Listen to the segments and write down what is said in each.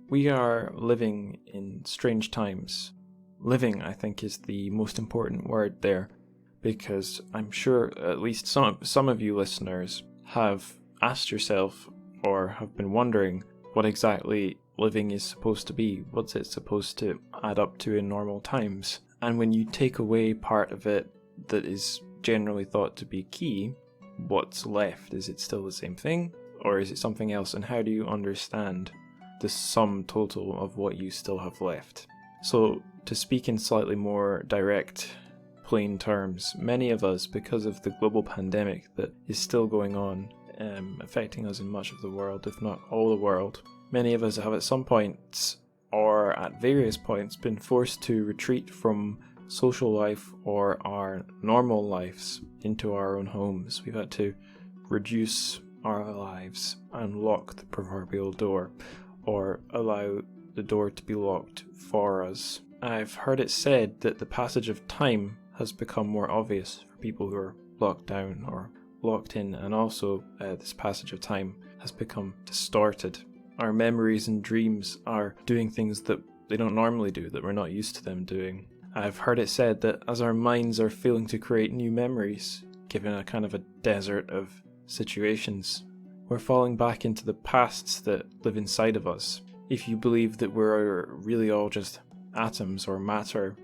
We are living in strange times. Living, I think, is the most important word there, because I'm sure at least some of you listeners have asked yourself or have been wondering what exactly living is supposed to be. What's it supposed to add up to in normal times? And when you take away part of it that is generally thought to be key, what's left? Is it still the same thing? Or is it something else? And how do you understand the sum total of what you still have left? So, to speak in slightly more direct, plain terms, many of us, because of the global pandemic that is still going on, affecting us in much of the world, if not all the world, many of us have at some point, or at various points, been forced to retreat from social life or our normal lives into our own homes. We've had to reduce our lives and lock the proverbial door, or allow the door to be locked for us. I've heard it said that the passage of time has become more obvious for people who are locked down or locked in, and also this passage of time has become distorted. Our memories and dreams are doing things that they don't normally do, that we're not used to them doing. I've heard it said that as our minds are failing to create new memories, given a kind of a desert of situations, we're falling back into the pasts that live inside of us. If you believe that we're really all just atoms or matter,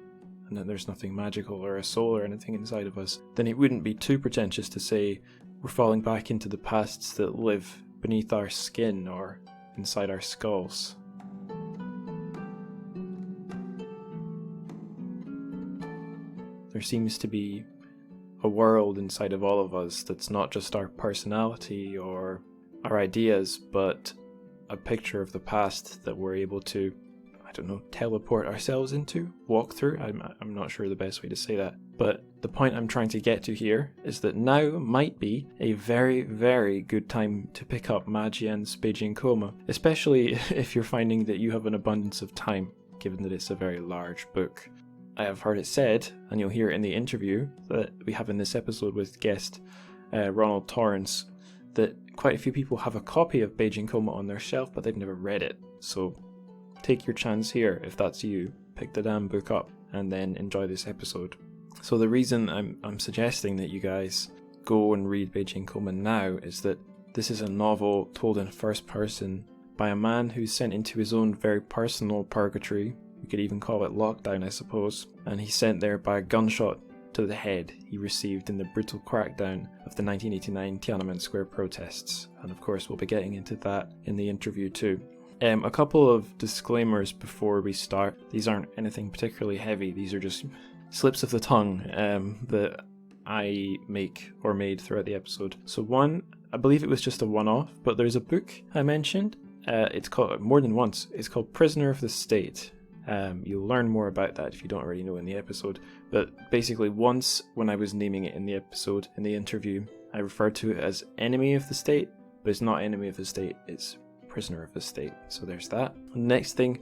and that there's nothing magical or a soul or anything inside of us, then it wouldn't be too pretentious to say we're falling back into the pasts that live beneath our skin or inside our skulls. There seems to be a world inside of all of us that's not just our personality or our ideas, but a picture of the past that we're able to, teleport ourselves into, walk through. I'm not sure the best way to say that. But the point I'm trying to get to here is that now might be a very, very good time to pick up Ma Jian's Beijing Coma, especially if you're finding that you have an abundance of time, given that it's a very large book. I have heard it said, and you'll hear it in the interview that we have in this episode with guest Ronald Torrance, that quite a few people have a copy of Beijing Coma on their shelf, but they've never read it. So take your chance here if that's you. Pick the damn book up and then enjoy this episode. So the reason I'm suggesting that you guys go and read Beijing Coma now is that this is a novel told in first person by a man who's sent into his own very personal purgatory. We could even call it lockdown, I suppose. And he's sent there by a gunshot to the head he received in the brutal crackdown of the 1989 Tiananmen Square protests. And of course we'll be getting into that in the interview too. A couple of disclaimers before we start. These aren't anything particularly heavy. These are just slips of the tongue that I make or made throughout the episode. So one, I believe it was just a one-off, but there's a book I mentioned. It's called, more than once, it's called Prisoner of the State. You'll learn more about that if you don't already know in the episode. But basically once, when I was naming it in the episode, in the interview, I referred to it as Enemy of the State, but it's not Enemy of the State, it's Prisoner of the State. So there's that. Next thing,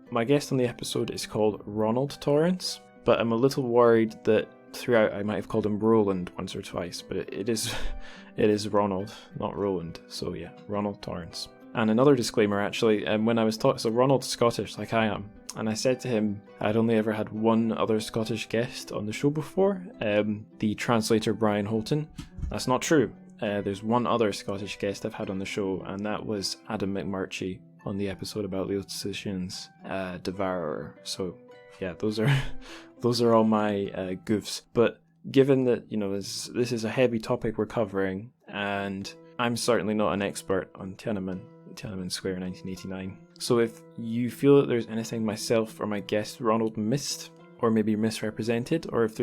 my guest on the episode is called Ronald Torrance, but I'm a little worried that throughout I might have called him Roland once or twice, but it is Ronald, not Roland. So yeah, Ronald Torrance. And another disclaimer actually, when I was talking, so Ronald's Scottish like I am, and I said to him I'd only ever had one other Scottish guest on the show before, the translator Brian Holton. That's not true. There's one other Scottish guest I've had on the show, and that was Adam McMurtry on the episode about Liu Cixin's Devourer. So yeah, those are all my goofs. But given that this is a heavy topic we're covering, and I'm certainly not an expert on Tiananmen Square 1989. So if you feel that there's anything myself or my guest Ronald missed, or maybe misrepresented, or if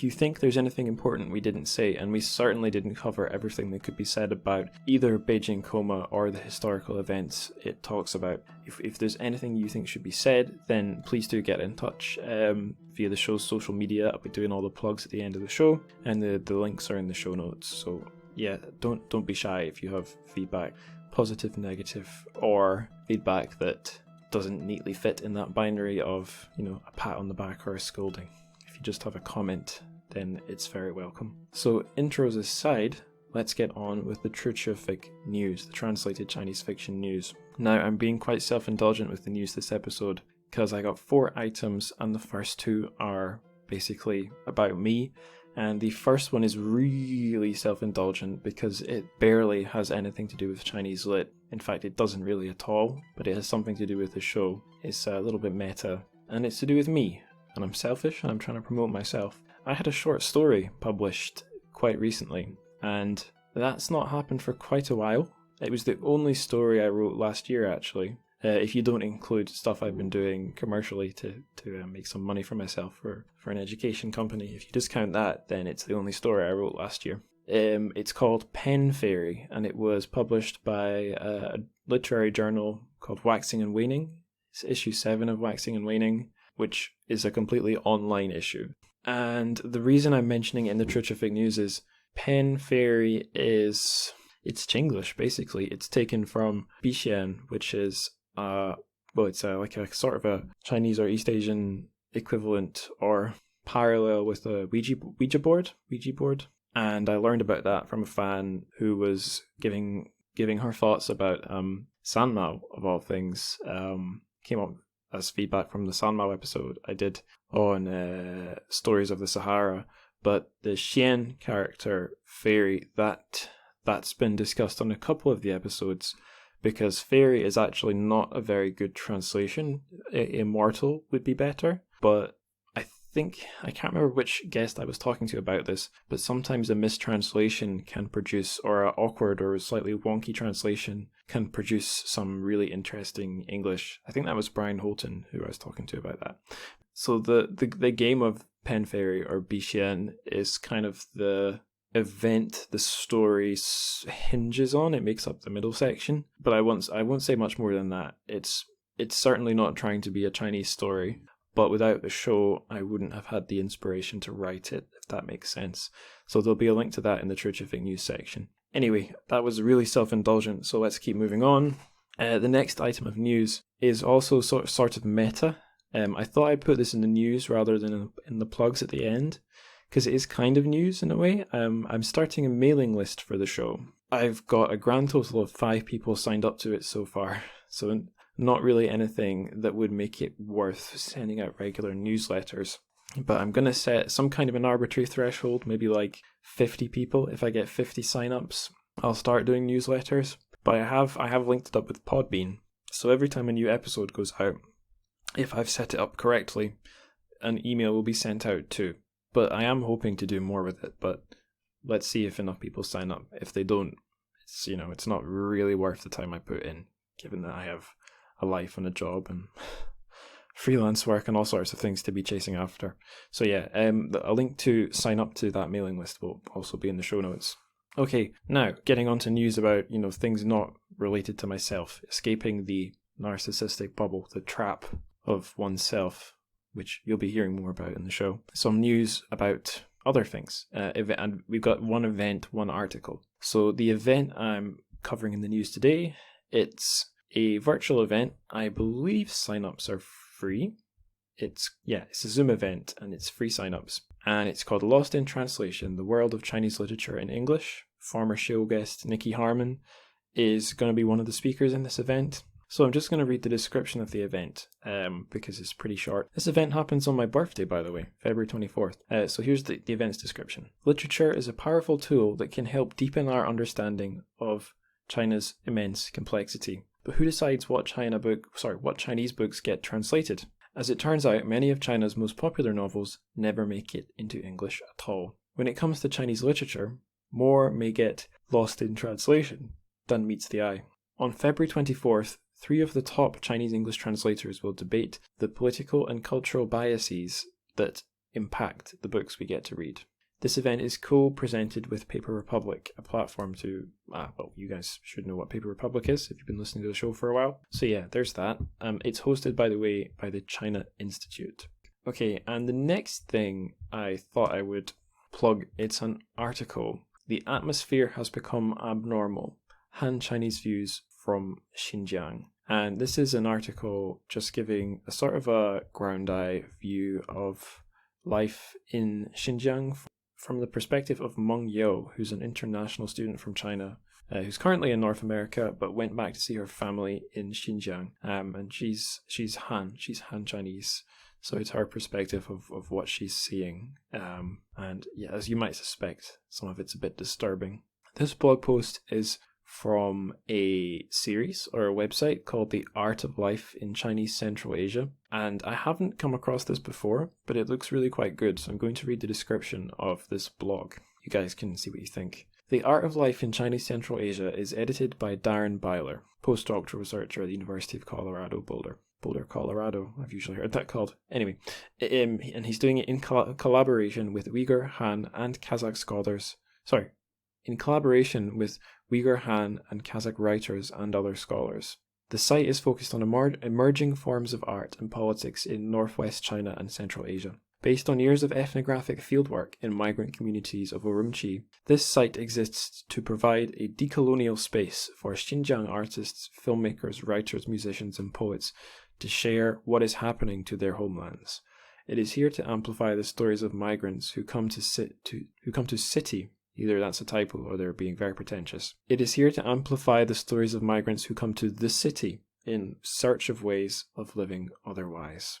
you think there's anything important we didn't say, and we certainly didn't cover everything that could be said about either Beijing Coma or the historical events it talks about. If there's anything you think should be said, then please do get in touch via the show's social media. I'll be doing all the plugs at the end of the show, and the links are in the show notes. So yeah, don't be shy if you have feedback, positive, negative, or feedback that doesn't neatly fit in that binary of, a pat on the back or a scolding. If you just have a comment, then it's very welcome. So intros aside, let's get on with the Truchific news, the translated Chinese fiction news. Now, I'm being quite self-indulgent with the news this episode because I got 4 items and the first 2 are basically about me. And the first one is really self-indulgent because it barely has anything to do with Chinese lit. In fact, it doesn't really at all, but it has something to do with the show. It's a little bit meta, and it's to do with me. And I'm selfish, and I'm trying to promote myself. I had a short story published quite recently, and that's not happened for quite a while. It was the only story I wrote last year, actually. If you don't include stuff I've been doing commercially to make some money for myself for an education company, if you discount that, then it's the only story I wrote last year. It's called Pen Fairy, and it was published by a literary journal called Waxing and Waning. It's issue 7 of Waxing and Waning, which is a completely online issue. And the reason I'm mentioning it in the Trucific News is Pen Fairy it's Chinglish, basically. It's taken from Bixian, which is it's like a sort of a Chinese or East Asian equivalent or parallel with a Ouija board. And I learned about that from a fan who was giving her thoughts about Sanmao, of all things. Came up as feedback from the Sanmao episode I did on Stories of the Sahara. But the Xian character, fairy, that's been discussed on a couple of the episodes, because fairy is actually not a very good translation. Immortal would be better, but I can't remember which guest I was talking to about this, but sometimes a mistranslation can produce, or an awkward or slightly wonky translation can produce some really interesting English. I think that was Brian Holton who I was talking to about that. So the game of Pen Fairy, or Bixian, is kind of the event the story hinges on. It makes up the middle section, but I won't say much more than that. It's certainly not trying to be a Chinese story, but without the show I wouldn't have had the inspiration to write it, if that makes sense. So there'll be a link to that in the Trucific News section. Anyway, that was really self-indulgent, so let's keep moving on. The next item of news is also sort of meta. I thought I'd put this in the news rather than in the plugs at the end, because it is kind of news in a way. I'm starting a mailing list for the show. I've got a grand total of 5 people signed up to it so far, so not really anything that would make it worth sending out regular newsletters. But I'm going to set some kind of an arbitrary threshold, maybe like 50 people. If I get 50 sign-ups, I'll start doing newsletters. But I have linked it up with Podbean, so every time a new episode goes out, if I've set it up correctly, an email will be sent out too. But I am hoping to do more with it, but let's see if enough people sign up. If they don't, it's not really worth the time I put in, given that I have a life and a job and freelance work and all sorts of things to be chasing after. So yeah, a link to sign up to that mailing list will also be in the show notes. Okay, now getting on to news about, things not related to myself, escaping the narcissistic bubble, the trap of oneself, which you'll be hearing more about in the show. Some news about other things, and we've got one event, one article. So the event I'm covering in the news today, it's a virtual event. I believe sign-ups are free. It's a Zoom event, and it's free sign-ups. And it's called Lost in Translation, The World of Chinese Literature in English. Former show guest Nikki Harmon is going to be one of the speakers in this event. So I'm just going to read the description of the event, because it's pretty short. This event happens on my birthday, by the way, February 24th. So here's the event's description. Literature is a powerful tool that can help deepen our understanding of China's immense complexity. But who decides what Chinese books get translated? As it turns out, many of China's most popular novels never make it into English at all. When it comes to Chinese literature, more may get lost in translation than meets the eye. On February 24th, 3 of the top Chinese English translators will debate the political and cultural biases that impact the books we get to read. This event is co-presented with Paper Republic, a platform to, you guys should know what Paper Republic is if you've been listening to the show for a while. So yeah, there's that. It's hosted, by the way, by the China Institute. Okay, and the next thing I thought I would plug, it's an article. The atmosphere has become abnormal. Han Chinese views from Xinjiang. And this is an article just giving a sort of a ground eye view of life in Xinjiang from the perspective of Meng Yo, who's an international student from China, who's currently in North America, but went back to see her family in Xinjiang. And she's Han Chinese. So it's her perspective of what she's seeing. And yeah, as you might suspect, some of it's a bit disturbing. This blog post is from a series or a website called The Art of Life in Chinese Central Asia. And I haven't come across this before, but it looks really quite good. So I'm going to read the description of this blog. You guys can see what you think. The Art of Life in Chinese Central Asia is edited by Darren Byler, postdoctoral researcher at the University of Colorado, Boulder, Colorado, I've usually heard that called. Anyway, and he's doing it in collaboration with Uyghur, Han, and Kazakh scholars. In collaboration with Uyghur, Han, and Kazakh writers and other scholars. The site is focused on emerging forms of art and politics in northwest China and Central Asia. Based on years of ethnographic fieldwork in migrant communities of Urumqi, this site exists to provide a decolonial space for Xinjiang artists, filmmakers, writers, musicians, and poets to share what is happening to their homelands. It is here to amplify the stories of migrants who come to city. Either that's a typo or they're being very pretentious. It is here to amplify the stories of migrants who come to the city in search of ways of living otherwise.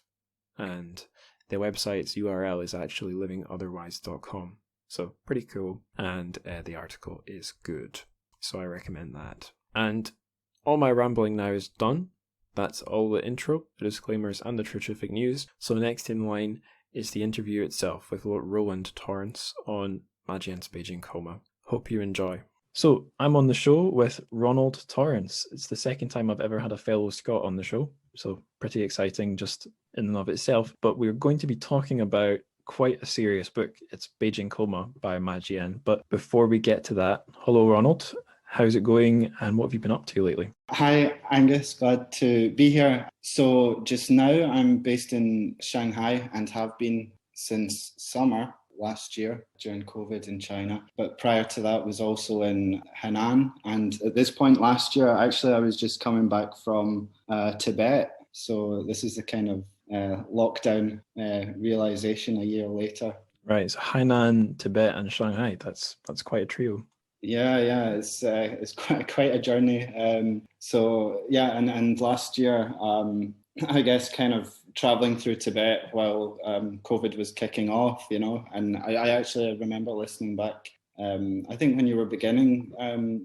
And the website's URL is actually livingotherwise.com. So pretty cool. And the article is good. So I recommend that. And all my rambling now is done. That's all the intro, the disclaimers, and the terrific news. So next in line is the interview itself with Ronald Torrance on Ma Jian's Beijing Coma. Hope you enjoy. So I'm on the show with Ronald Torrance. It's the second time I've ever had a fellow Scot on the show, so pretty exciting just in and of itself. But we're going to be talking about quite a serious book. It's Beijing Coma by Ma Jian. But before we get to that, hello Ronald. How's it going and what have you been up to lately? Hi Angus, glad to be here. So just now I'm based in Shanghai and have been since summer last year during COVID in China. But prior to that was also in Henan. And at this point last year, actually, I was just coming back from Tibet. So this is the kind of lockdown realization a year later. Right, so Hainan, Tibet and Shanghai, that's quite a trio. Yeah, it's quite a journey. And last year, I guess kind of traveling through Tibet while COVID was kicking off, and I actually remember listening back, I think when you were beginning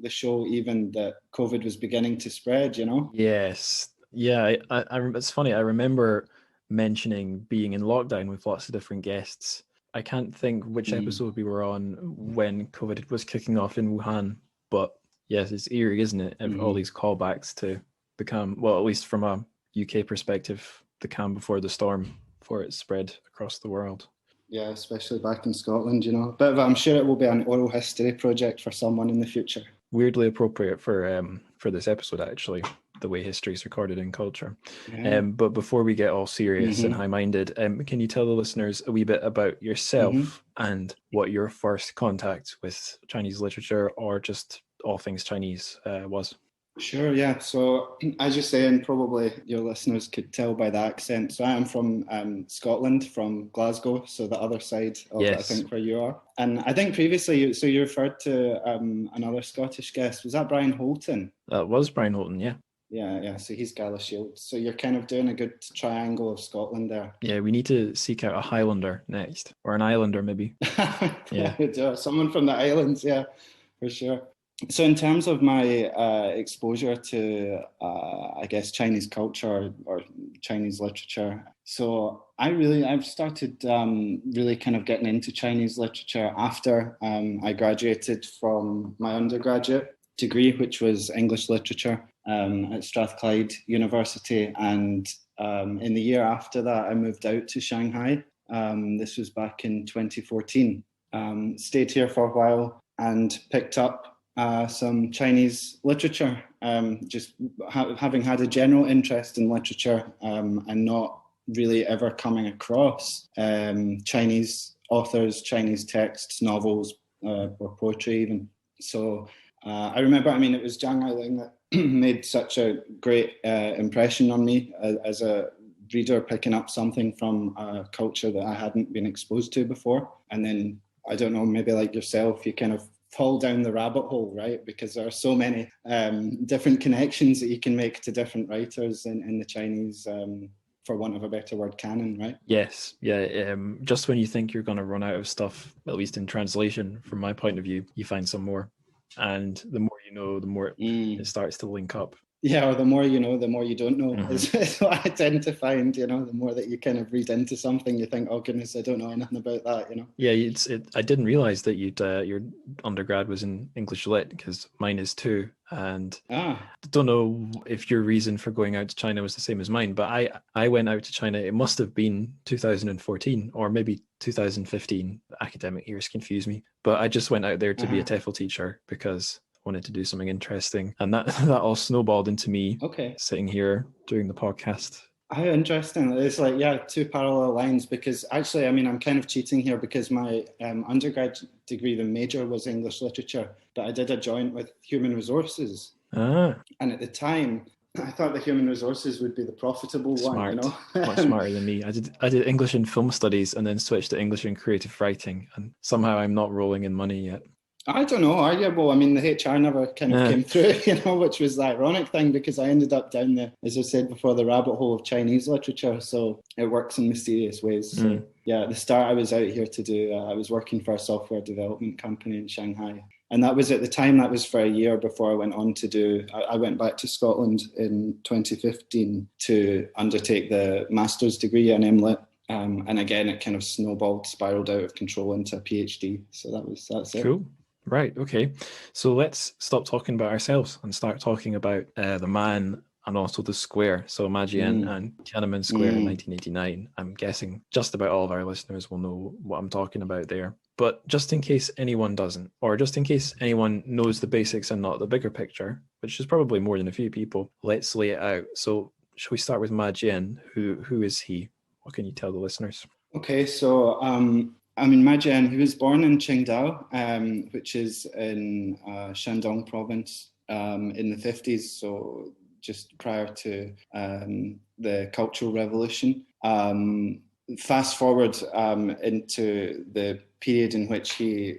the show, even that COVID was beginning to spread, Yes. Yeah, it's funny. I remember mentioning being in lockdown with lots of different guests. I can't think which episode we were on when COVID was kicking off in Wuhan, but yes, it's eerie, isn't it? All these callbacks to the calm, well, at least from a UK perspective, the calm before the storm, before it spread across the world. Yeah, especially back in Scotland, But I'm sure it will be an oral history project for someone in the future. Weirdly appropriate for this episode, actually, the way history is recorded in culture. Yeah. But before we get all serious and high-minded, can you tell the listeners a wee bit about yourself and what your first contact with Chinese literature or just all things Chinese was? Sure, yeah. So as you say, and probably your listeners could tell by the accent, so I am from Scotland, from Glasgow, so the other side of I think where you are. And I think previously, you referred to another Scottish guest. Was that Brian Holton? That was Brian Holton, yeah. Yeah. So he's Galashiels. So you're kind of doing a good triangle of Scotland there. Yeah, we need to seek out a Highlander next, or an Islander maybe. Yeah, someone from the islands, yeah, for sure. So in terms of my exposure to, I guess, Chinese culture or Chinese literature, so I've started really kind of getting into Chinese literature after I graduated from my undergraduate degree, which was English literature at Strathclyde University. And in the year after that, I moved out to Shanghai. This was back in 2014. Stayed here for a while and picked up some Chinese literature, just having had a general interest in literature and not really ever coming across Chinese authors, Chinese texts, novels, or poetry even. So I remember, it was Zhang Ailing that made such a great impression on me as a reader, picking up something from a culture that I hadn't been exposed to before. And then I don't know, maybe like yourself, you kind of fall down the rabbit hole, right? Because there are so many different connections that you can make to different writers in the Chinese, for want of a better word, canon, right? Yes, yeah. Just when you think you're going to run out of stuff, at least in translation, from my point of view, you find some more. And the more you know, the more it starts to link up. Yeah, or the more you know, the more you don't know. Mm-hmm. Is what I tend to find, the more that you kind of read into something, you think, oh goodness, I don't know anything about that, Yeah, I didn't realize that your undergrad was in English Lit, because mine is too. And Ah, I don't know if your reason for going out to China was the same as mine, but I went out to China. It must have been 2014 or maybe 2015. Academic years confuse me. But I just went out there to be a TEFL teacher because I wanted to do something interesting. And that, that all snowballed into me okay. sitting here doing the podcast. How interesting. It's like, yeah, two parallel lines, because actually, I mean, I'm kind of cheating here because my undergrad degree, the major was English literature, but I did a joint with human resources. Ah, And at the time, I thought the human resources would be the profitable smart. one, Much smarter than me. I did English and film studies and then switched to English and creative writing, and somehow I'm not rolling in money yet. I don't know, are you? Well, I mean, the HR never kind of came through, which was the ironic thing, because I ended up down the, as I said before, the rabbit hole of Chinese literature. So it works in mysterious ways. So yeah, at the start I was out here to do, I was working for a software development company in Shanghai. And that was at the time, that was for a year before I went on to do, I went back to Scotland in 2015 to undertake the master's degree in MLit. And again, it kind of spiraled out of control into a PhD. So that's it. Cool. Right. Okay. So let's stop talking about ourselves and start talking about the man and also the square. So Ma Jian and Tiananmen Square in 1989. I'm guessing just about all of our listeners will know what I'm talking about there. But just in case anyone doesn't, or just in case anyone knows the basics and not the bigger picture, which is probably more than a few people, let's lay it out. So shall we start with Ma Jian? Who is he? What can you tell the listeners? Okay, so I mean, Ma Jian, he was born in Qingdao, which is in Shandong province, in the 50s, so just prior to the Cultural Revolution. Fast forward into the period in which he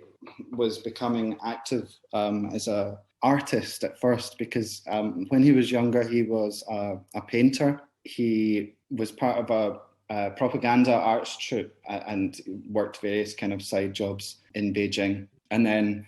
was becoming active as an artist at first, because when he was younger, he was a painter. He was part of a propaganda arts troupe and worked various kind of side jobs in Beijing. And then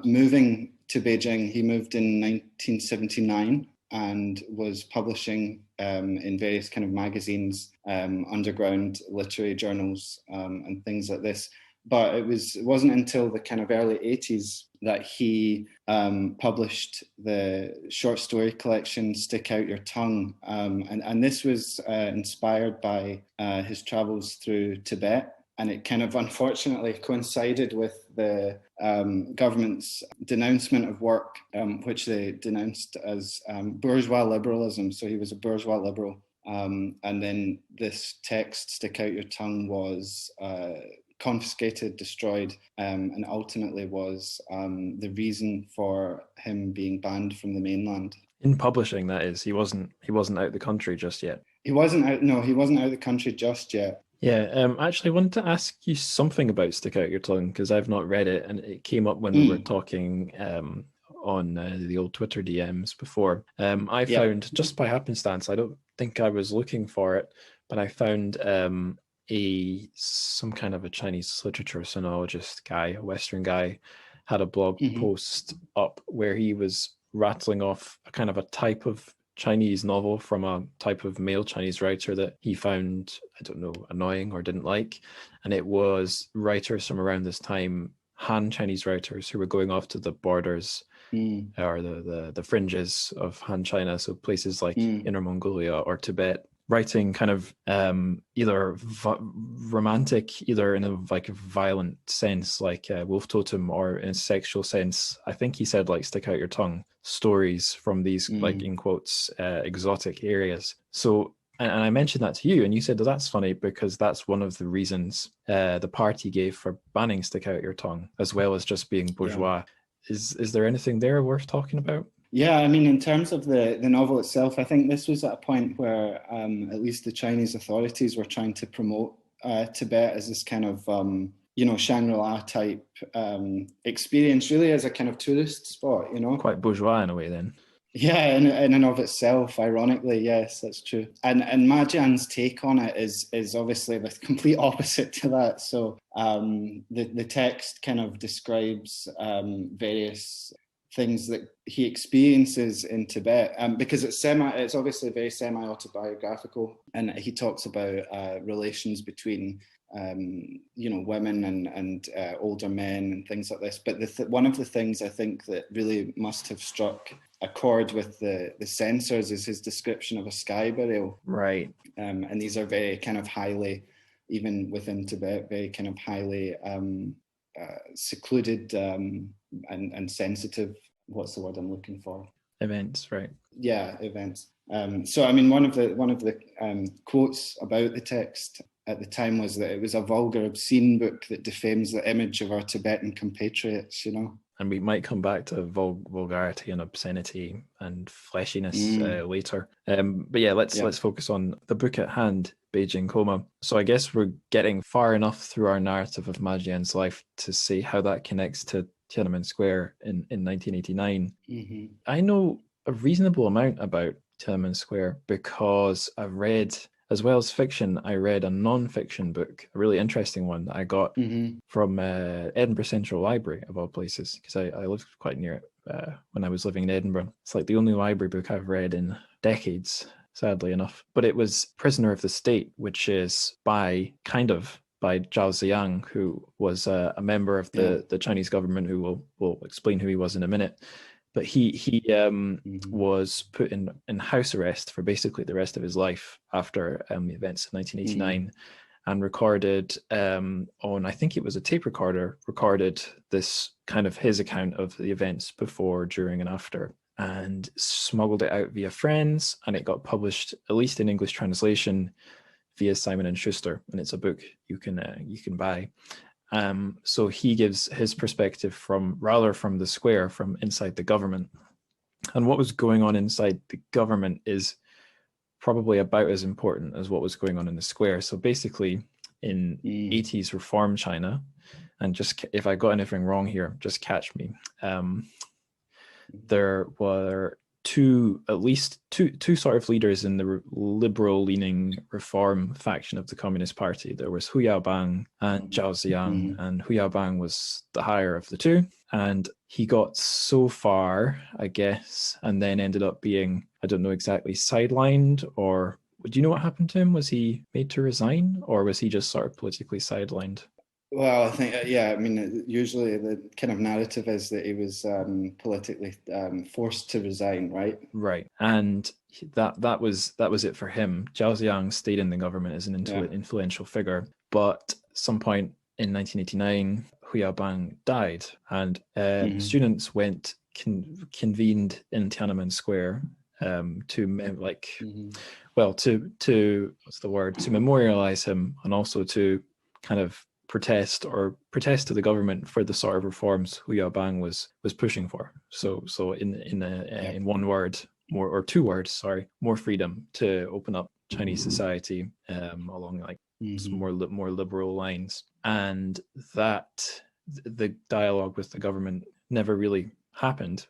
moving to Beijing, he moved in 1979 and was publishing in various kind of magazines, underground literary journals, and things like this. But it wasn't until the kind of early 80s that he published the short story collection Stick Out Your Tongue. And this was inspired by his travels through Tibet. And it kind of unfortunately coincided with the government's denouncement of work, which they denounced as bourgeois liberalism. So he was a bourgeois liberal. And then this text, Stick Out Your Tongue, was confiscated, destroyed, and ultimately was the reason for him being banned from the mainland. In publishing, that is, he wasn't out of the country just yet. He wasn't out of the country just yet. Yeah, actually, I wanted to ask you something about Stick Out Your Tongue, because I've not read it, and it came up when we were talking on the old Twitter DMs before. I found, just by happenstance, I don't think I was looking for it, but I found some kind of a Chinese literature sinologist guy, a Western guy, had a blog post up where he was rattling off a kind of a type of Chinese novel from a type of male Chinese writer that he found, I don't know, annoying or didn't like. And it was writers from around this time, Han Chinese writers who were going off to the borders or the fringes of Han China, so places like Inner Mongolia or Tibet, writing kind of either romantic, either in a like violent sense, like Wolf Totem, or in a sexual sense. I think he said like Stick Out Your Tongue, stories from these like in quotes exotic areas. So and I mentioned that to you, and you said that's funny because that's one of the reasons the party gave for banning Stick Out Your Tongue, as well as just being bourgeois. Yeah. Is there anything there worth talking about? Yeah, I mean, in terms of the novel itself, I think this was at a point where at least the Chinese authorities were trying to promote Tibet as this kind of Shangri-La type experience, really, as a kind of tourist spot, Quite bourgeois in a way then. Yeah, in and of itself, ironically, yes, that's true. And Ma Jian's take on it is obviously the complete opposite to that. So the text kind of describes various things that he experiences in Tibet, because it's obviously very semi-autobiographical, and he talks about relations between women and older men and things like this. But one of the things I think that really must have struck a chord with the censors is his description of a sky burial. Right. And these are very kind of highly, even within Tibet, very kind of highly secluded and sensitive. What's the word I'm looking for? Events, right? Yeah, events. So I mean, one of the quotes about the text at the time was that it was a vulgar, obscene book that defames the image of our Tibetan compatriots, And we might come back to vulgarity and obscenity and fleshiness later. But yeah, let's focus on the book at hand, Beijing Coma. So I guess we're getting far enough through our narrative of Ma Jian's life to see how that connects to Tiananmen Square in 1989. Mm-hmm. I know a reasonable amount about Tiananmen Square because I've read, as well as fiction, I read a non-fiction book, a really interesting one that I got from Edinburgh Central Library, of all places, because I lived quite near it when I was living in Edinburgh. It's like the only library book I've read in decades, sadly enough. But it was Prisoner of the State, which is by Zhao Ziyang, who was a member of the Chinese government, who will explain who he was in a minute. But he was put in house arrest for basically the rest of his life after the events of 1989, and recorded on, I think it was a tape recorder, recorded this kind of his account of the events before, during, and after, and smuggled it out via friends, and it got published, at least in English translation, via Simon & Schuster, and it's a book you can buy. So he gives his perspective from the square, from inside the government. And what was going on inside the government is probably about as important as what was going on in the square. So basically, in 80s reform China, and just if I got anything wrong here, just catch me. There were at least two sort of leaders in the liberal-leaning reform faction of the Communist Party. There was Hu Yaobang and Zhao Ziyang, and Hu Yaobang was the higher of the two. And he got so far, I guess, and then ended up being, I don't know exactly, sidelined, or do you know what happened to him? Was he made to resign, or was he just sort of politically sidelined? Well, I think, I mean, usually the kind of narrative is that he was politically forced to resign, right? Right. And that was it for him. Zhao Ziyang stayed in the government as an influential figure, but some point in 1989, Hu Yaobang died, and students convened in Tiananmen Square to memorialize him, and also to kind of protest to the government for the sort of reforms Hu Yaobang was pushing for. So in one word, more freedom to open up Chinese society along like some more liberal lines, and that the dialogue with the government never really happened.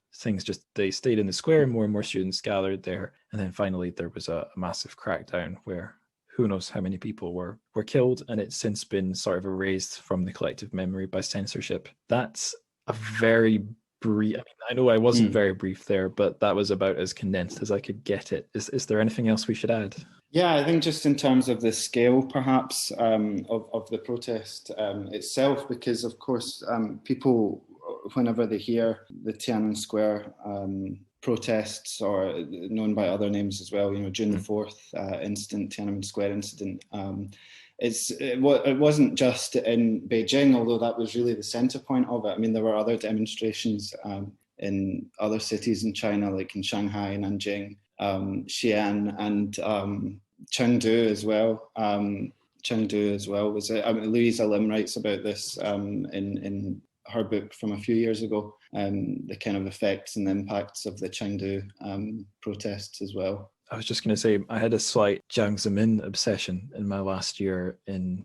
They stayed in the square, more and more students gathered there, and then finally there was a massive crackdown where who knows how many people were killed, and it's since been sort of erased from the collective memory by censorship. That's a very brief, I know I wasn't very brief there, but that was about as condensed as I could get it. Is there anything else we should add? Yeah, I think just in terms of the scale, perhaps, of the protest itself, because of course people, whenever they hear the Tiananmen Square protests, or known by other names as well, June the 4th incident, Tiananmen Square incident, it wasn't just in Beijing, although that was really the center point of it. I mean, there were other demonstrations in other cities in China, like in Shanghai, Nanjing, Xi'an, and Chengdu as well. Chengdu as well was it? Louisa Lim writes about this in her book from a few years ago, the kind of effects and the impacts of the Chengdu protests as well. I was just going to say, I had a slight Jiang Zemin obsession in my last year I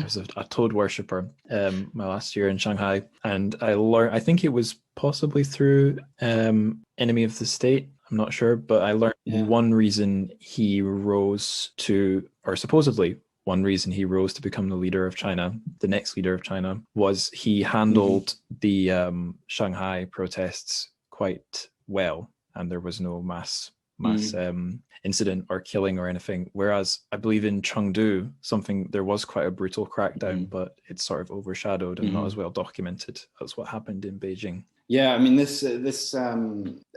was a toad worshipper my last year in Shanghai, and I learned, I think it was possibly through Enemy of the State, I'm not sure, but I learned one reason he rose to, or supposedly one reason he rose to become the leader of China, the next leader of China, was he handled the Shanghai protests quite well, and there was no mass incident or killing or anything. Whereas I believe in Chengdu, there was quite a brutal crackdown, but it's sort of overshadowed and not as well documented as what happened in Beijing. Yeah, I mean, this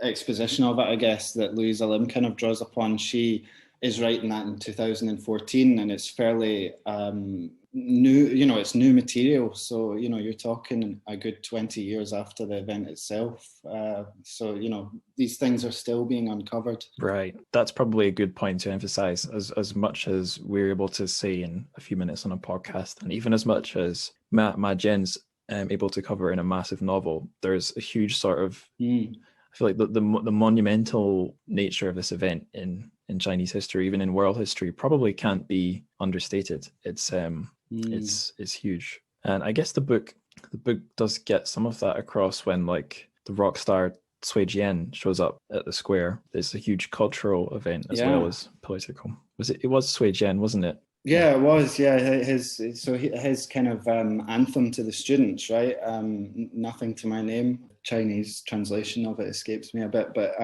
exposition of it, I guess, that Louisa Lim kind of draws upon, she is writing that in 2014, and it's fairly new, it's new material. So, you're talking a good 20 years after the event itself. So, these things are still being uncovered. Right. That's probably a good point to emphasize, as much as we're able to say in a few minutes on a podcast, and even as much as Ma Jian's able to cover in a massive novel. There's a huge sort of, I feel like the monumental nature of this event in Chinese history, even in world history, probably can't be understated. It's huge. And I guess the book does get some of that across when, like, the rock star Cui Jian shows up at the square. It's a huge cultural event as well as political. It was Cui Jian, wasn't it? Yeah, it was. Yeah, his kind of anthem to the students, right? Nothing to my name. Chinese translation of it escapes me a bit, but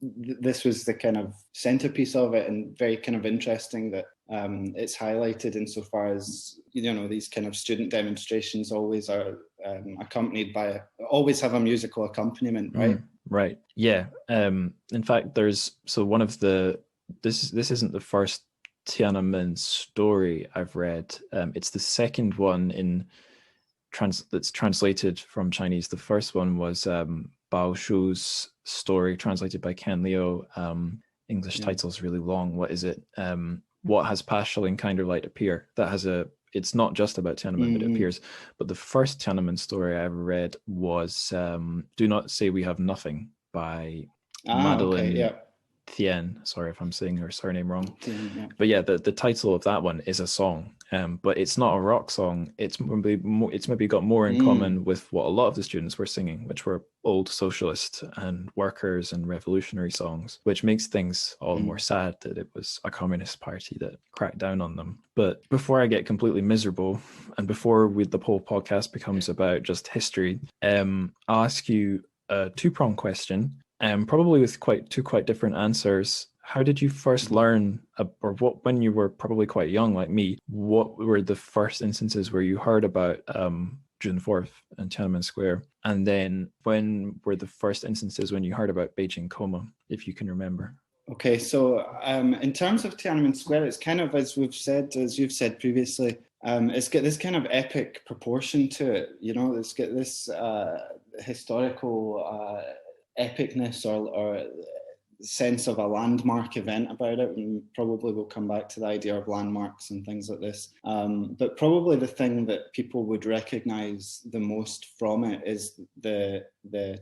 this was the kind of centerpiece of it, and very kind of interesting that it's highlighted insofar as these kind of student demonstrations always are accompanied by always have a musical accompaniment, right? Right. Yeah. In fact, this isn't the first Tiananmen story I've read. It's the second one that's translated from Chinese. The first one was Bao Shu's story, translated by Ken Liu. English title's really long. What is it? What has Paschal in Kinder Light appear? It's not just about Tiananmen, but it appears. But the first Tiananmen story I ever read was Do Not Say We Have Nothing by Madeline Thien. Sorry if I'm saying her surname wrong. But yeah, the title of that one is a song, but it's not a rock song. It's maybe got more in common with what a lot of the students were singing, which were old socialist and workers and revolutionary songs, which makes things all the more sad that it was a communist party that cracked down on them. But before I get completely miserable, and before the whole podcast becomes about just history, I'll ask you a two-pronged question. Probably with two quite different answers. How did you first learn, when you were probably quite young like me, what were the first instances where you heard about June 4th and Tiananmen Square? And then when were the first instances when you heard about Beijing Coma, if you can remember? Okay, so in terms of Tiananmen Square, it's kind of, as you've said previously, it's got this kind of epic proportion to it. It's got this historical epicness or sense of a landmark event about it, and probably we'll come back to the idea of landmarks and things like this. But probably the thing that people would recognize the most from it is the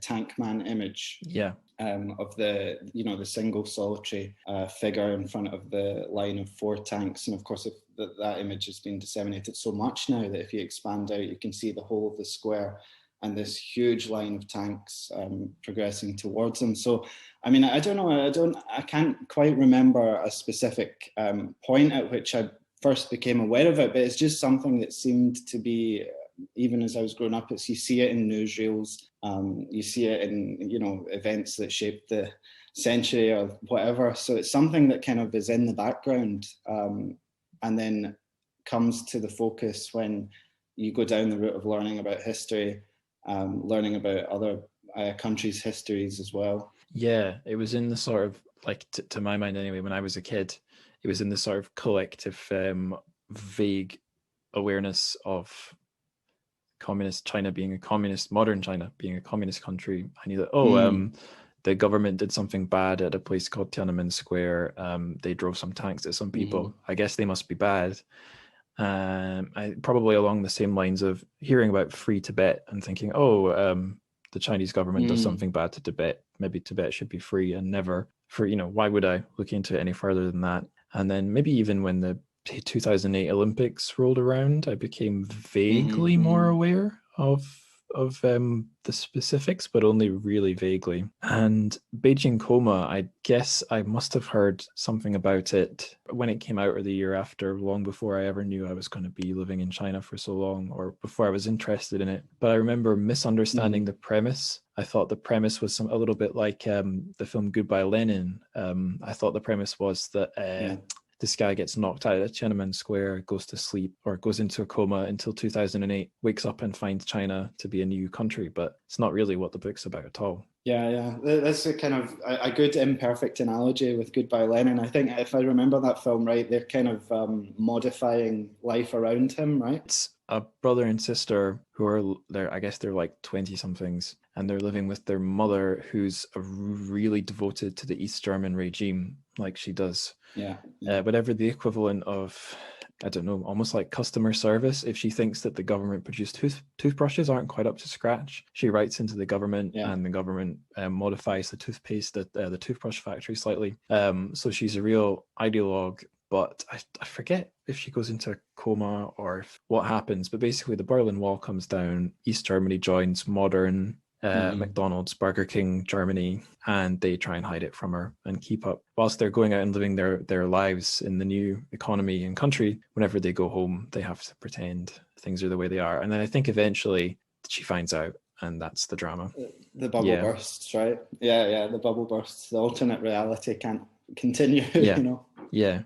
tank man image. Yeah. Of the single solitary figure in front of the line of 4 tanks, and of course that image has been disseminated so much now that if you expand out, you can see the whole of the square and this huge line of tanks progressing towards them. So, I mean, I don't know, I can't quite remember a specific point at which I first became aware of it, but it's just something that seemed to be, even as I was growing up, you see it in newsreels, you see it in, events that shaped the century or whatever. So it's something that kind of is in the background and then comes to the focus when you go down the route of learning about history, learning about other countries' histories as well. Yeah, it was in the sort of, like, to my mind anyway, when I was a kid, it was in the sort of collective vague awareness of communist China being a communist, modern China being a communist country. I knew that, the government did something bad at a place called Tiananmen Square. They drove some tanks at some people. I guess they must be bad. I probably along the same lines of hearing about Free Tibet and thinking, the Chinese government does something bad to Tibet. Maybe Tibet should be free, and never for, why would I look into it any further than that? And then maybe even when the 2008 Olympics rolled around, I became vaguely more aware of the specifics, but only really vaguely. And Beijing Coma, I guess I must have heard something about it when it came out or the year after, long before I ever knew I was going to be living in China for so long, or before I was interested in it. But I remember misunderstanding the premise. I thought the premise was a little bit like the film Goodbye Lenin. I thought the premise was that this guy gets knocked out at Tiananmen Square, goes to sleep or goes into a coma until 2008, wakes up and finds China to be a new country. But it's not really what the book's about at all. Yeah. That's a kind of a good imperfect analogy with Goodbye Lenin. I think if I remember that film right, they're kind of modifying life around him, right? It's a brother and sister who are there. I guess they're like 20 somethings, and they're living with their mother, who's really devoted to the East German regime, like she does. Whatever the equivalent of, I don't know, almost like customer service. If she thinks that the government produced toothbrushes aren't quite up to scratch, she writes into the government, and the government modifies the toothpaste at the toothbrush factory slightly. So she's a real ideologue. But I forget if she goes into a coma or what happens. But basically, the Berlin Wall comes down. East Germany joins modern McDonald's, Burger King, Germany, and they try and hide it from her and keep up. Whilst they're going out and living their lives in the new economy and country, whenever they go home, they have to pretend things are the way they are. And then I think eventually she finds out, and that's the drama. The bubble bursts, right? Yeah, the bubble bursts. The alternate reality can't continue, Yeah.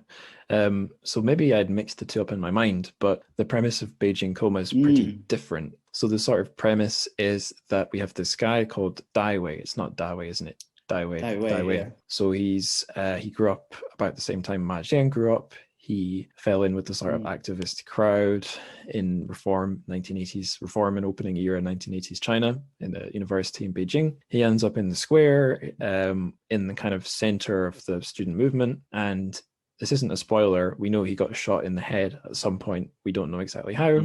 So maybe I'd mixed the two up in my mind, but the premise of Beijing Coma is pretty different. So the sort of premise is that we have this guy called Dai Wei. It's not Dai Wei, isn't it? Dai Wei. Yeah. So he grew up about the same time Ma Jian grew up. He fell in with the sort of activist crowd in 1980s reform and opening era in 1980s China in the university in Beijing. He ends up in the square, in the kind of center of the student movement. And this isn't a spoiler. We know he got shot in the head at some point. We don't know exactly how.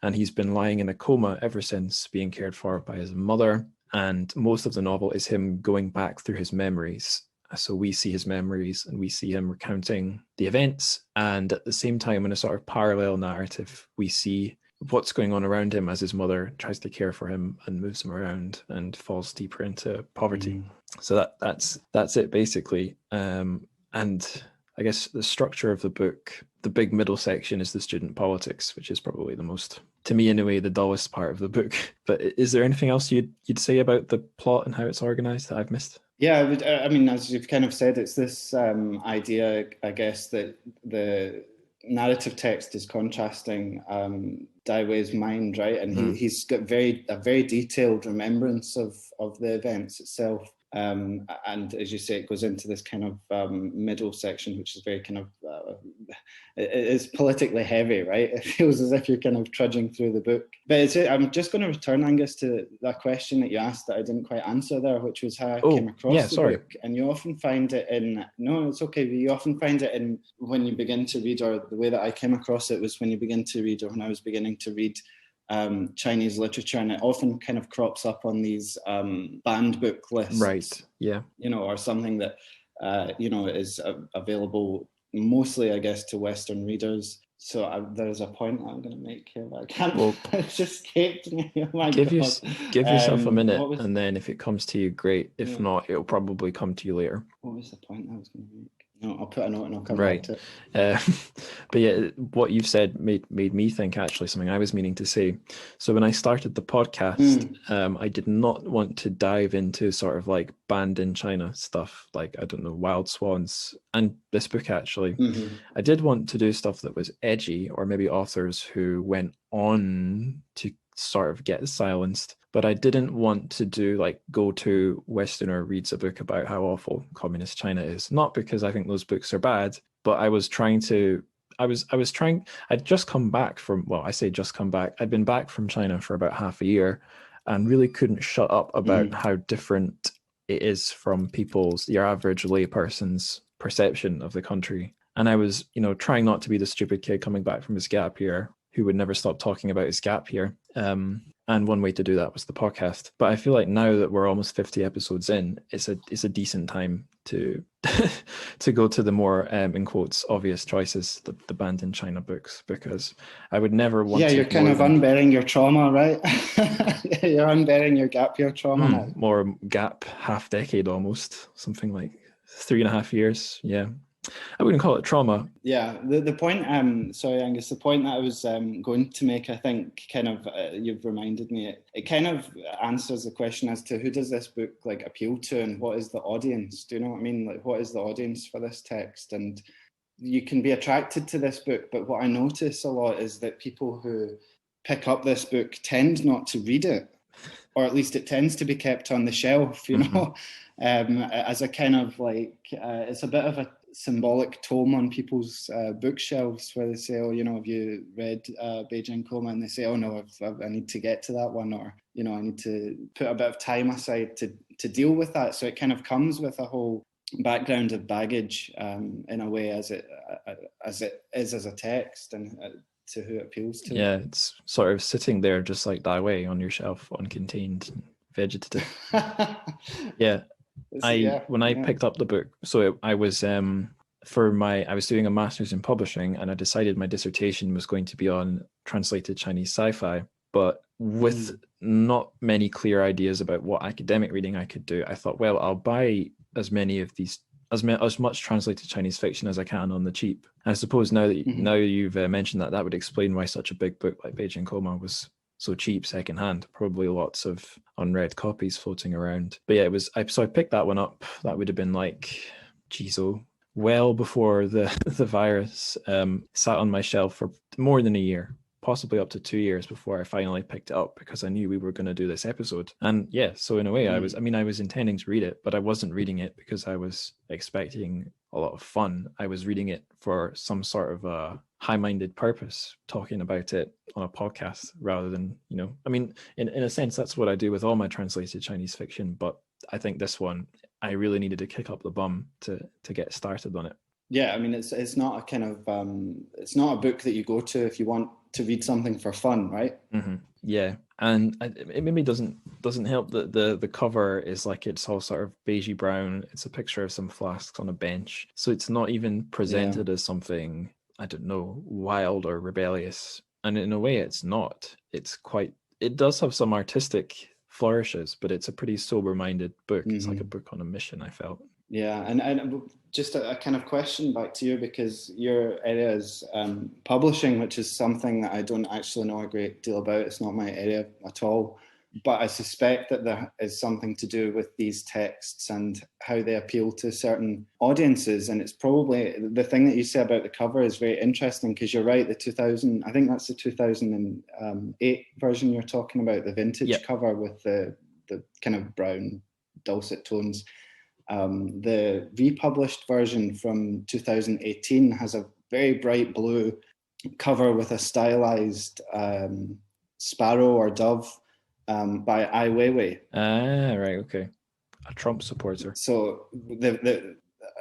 And he's been lying in a coma ever since, being cared for by his mother. And most of the novel is him going back through his memories. So we see his memories and we see him recounting the events. And at the same time, in a sort of parallel narrative, we see what's going on around him as his mother tries to care for him and moves him around and falls deeper into poverty. So that's it basically. And I guess the structure of the book, the big middle section is the student politics, which is probably the most, to me anyway, the dullest part of the book. But is there anything else you'd say about the plot and how it's organized that I've missed? Yeah, I mean, as you've kind of said, it's this idea, I guess, that the narrative text is contrasting Dai Wei's mind, right? And he's got a very detailed remembrance of the events itself. And as you say, it goes into this kind of middle section, which is very kind of, it's politically heavy, right? It feels as if you're kind of trudging through the book. But I'm just going to return, Angus, to that question that you asked that I didn't quite answer there, which was how I came across the book. And you often find it no, it's okay. You often find it in when you begin to read, or the way that I came across it was when you begin to read, or when I was beginning to read Chinese literature, and it often kind of crops up on these banned book lists, right? Yeah, or something that is available mostly, I guess, to Western readers. So there's a point I'm going to make here, but I can't. Well, it just escaped me. Oh give yourself a minute, and then if it comes to you, great. If not, it'll probably come to you later. What was the point I was going to make? No, I'll put a note and I'll come back to it. But yeah, what you've said made me think actually something I was meaning to say. So when I started the podcast, I did not want to dive into sort of like banned in China stuff, like, I don't know, Wild Swans, and this book actually. I did want to do stuff that was edgy, or maybe authors who went on to sort of get silenced. But I didn't want to do like go-to Westerner reads a book about how awful communist China is. Not because I think those books are bad, but I was trying to, I'd just come back from, well, I say just come back. I'd been back from China for about half a year and really couldn't shut up about how different it is from your average layperson's perception of the country. And I was, trying not to be the stupid kid coming back from his gap year who would never stop talking about his gap year. And one way to do that was the podcast. But I feel like now that we're almost 50 episodes in, it's a decent time to to go to the more in quotes obvious choices, the banned in China books, because I would never want to. You're kind of unbearing your trauma, right? You're unbearing your gap year trauma now. More gap, half decade almost, something like 3.5 years. Yeah. I wouldn't call it trauma. Yeah, the point, sorry, Angus, the point that I was going to make, I think, kind of, you've reminded me, it kind of answers the question as to who does this book like appeal to, and what is the audience? Do you know what I mean? Like, what is the audience for this text? And you can be attracted to this book, but what I notice a lot is that people who pick up this book tend not to read it, or at least it tends to be kept on the shelf, you know, as a kind of like, it's a bit of a symbolic tome on people's bookshelves where they say, oh, you know, have you read Beijing Coma? And they say, oh no, I need to get to that one, or, you know, I need to put a bit of time aside to deal with that. So it kind of comes with a whole background of baggage in a way, as it is as a text, and to who it appeals to. Yeah, it's sort of sitting there just like that way on your shelf, uncontained, vegetative. Yeah. When I picked up the book, so I was I was doing a master's in publishing, and I decided my dissertation was going to be on translated Chinese sci-fi, but with not many clear ideas about what academic reading I could do. I thought, well, I'll buy as many of these, as much translated Chinese fiction as I can on the cheap. And I suppose now that now you've mentioned that, that would explain why such a big book like Beijing Coma was so cheap secondhand. Probably lots of unread copies floating around. But yeah, so I picked that one up. That would have been like, well before the virus. Sat on my shelf for more than a year, possibly up to 2 years before I finally picked it up, because I knew we were going to do this episode. And yeah, so in a way I was intending to read it, but I wasn't reading it because I was expecting a lot of fun. I was reading it for some sort of a high-minded purpose, talking about it on a podcast rather than, you know, I mean, in a sense, that's what I do with all my translated Chinese fiction. But I think this one, I really needed to kick up the bum to get started on it. Yeah, I mean, it's not a kind of, it's not a book that you go to if you want to read something for fun, right? Yeah, and it maybe doesn't help that the cover is like, it's all sort of beigey brown. It's a picture of some flasks on a bench, so it's not even presented as something, I don't know, wild or rebellious. And in a way, it's not. It does have some artistic flourishes, but it's a pretty sober-minded book. It's like a book on a mission, I felt. Yeah, and just a kind of question back to you, because your area is publishing, which is something that I don't actually know a great deal about. It's not my area at all. But I suspect that there is something to do with these texts and how they appeal to certain audiences. And it's probably, the thing that you say about the cover is very interesting, because you're right, I think that's the 2008 version you're talking about, the vintage cover with the kind of brown dulcet tones. The republished version from 2018 has a very bright blue cover with a stylized sparrow or dove by Ai Weiwei. Ah, right, okay. A Trump supporter. So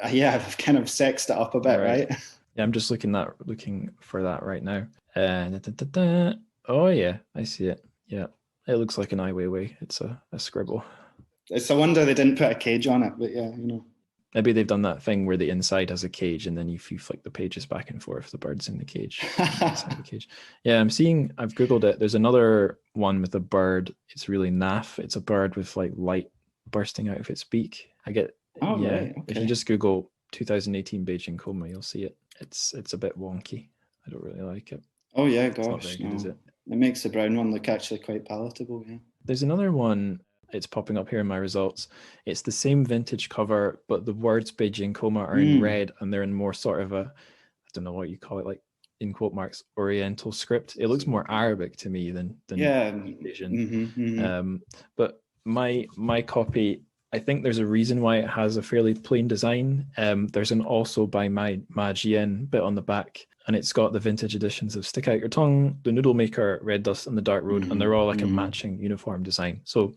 I've kind of sexed it up a bit, right? Yeah, I'm just looking for that right now. Oh yeah, I see it. Yeah, it looks like an Ai Weiwei. It's a scribble. It's a wonder they didn't put a cage on it, but yeah, you know. Maybe they've done that thing where the inside has a cage, and then if you flick the pages back and forth, the bird's in the cage. Inside the cage. Yeah, I've Googled it. There's another one with a bird. It's really naff. It's a bird with like light bursting out of its beak. Right, okay. If you just Google 2018 Beijing Coma, you'll see it. It's a bit wonky. I don't really like it. Oh yeah, gosh. It's not very good, is it? It makes the brown one look actually quite palatable, yeah. There's another one. It's popping up here in my results. It's the same vintage cover, but the words Beijing Coma are in red, and they're in more sort of a, I don't know what you call it, like in quote marks, Oriental script. It looks more Arabic to me than Asian. But my copy, I think there's a reason why it has a fairly plain design. There's an also by Ma Jian bit on the back, and it's got the vintage editions of Stick Out Your Tongue, The Noodle Maker, Red Dust, and The Dark Road, and they're all like a matching uniform design. So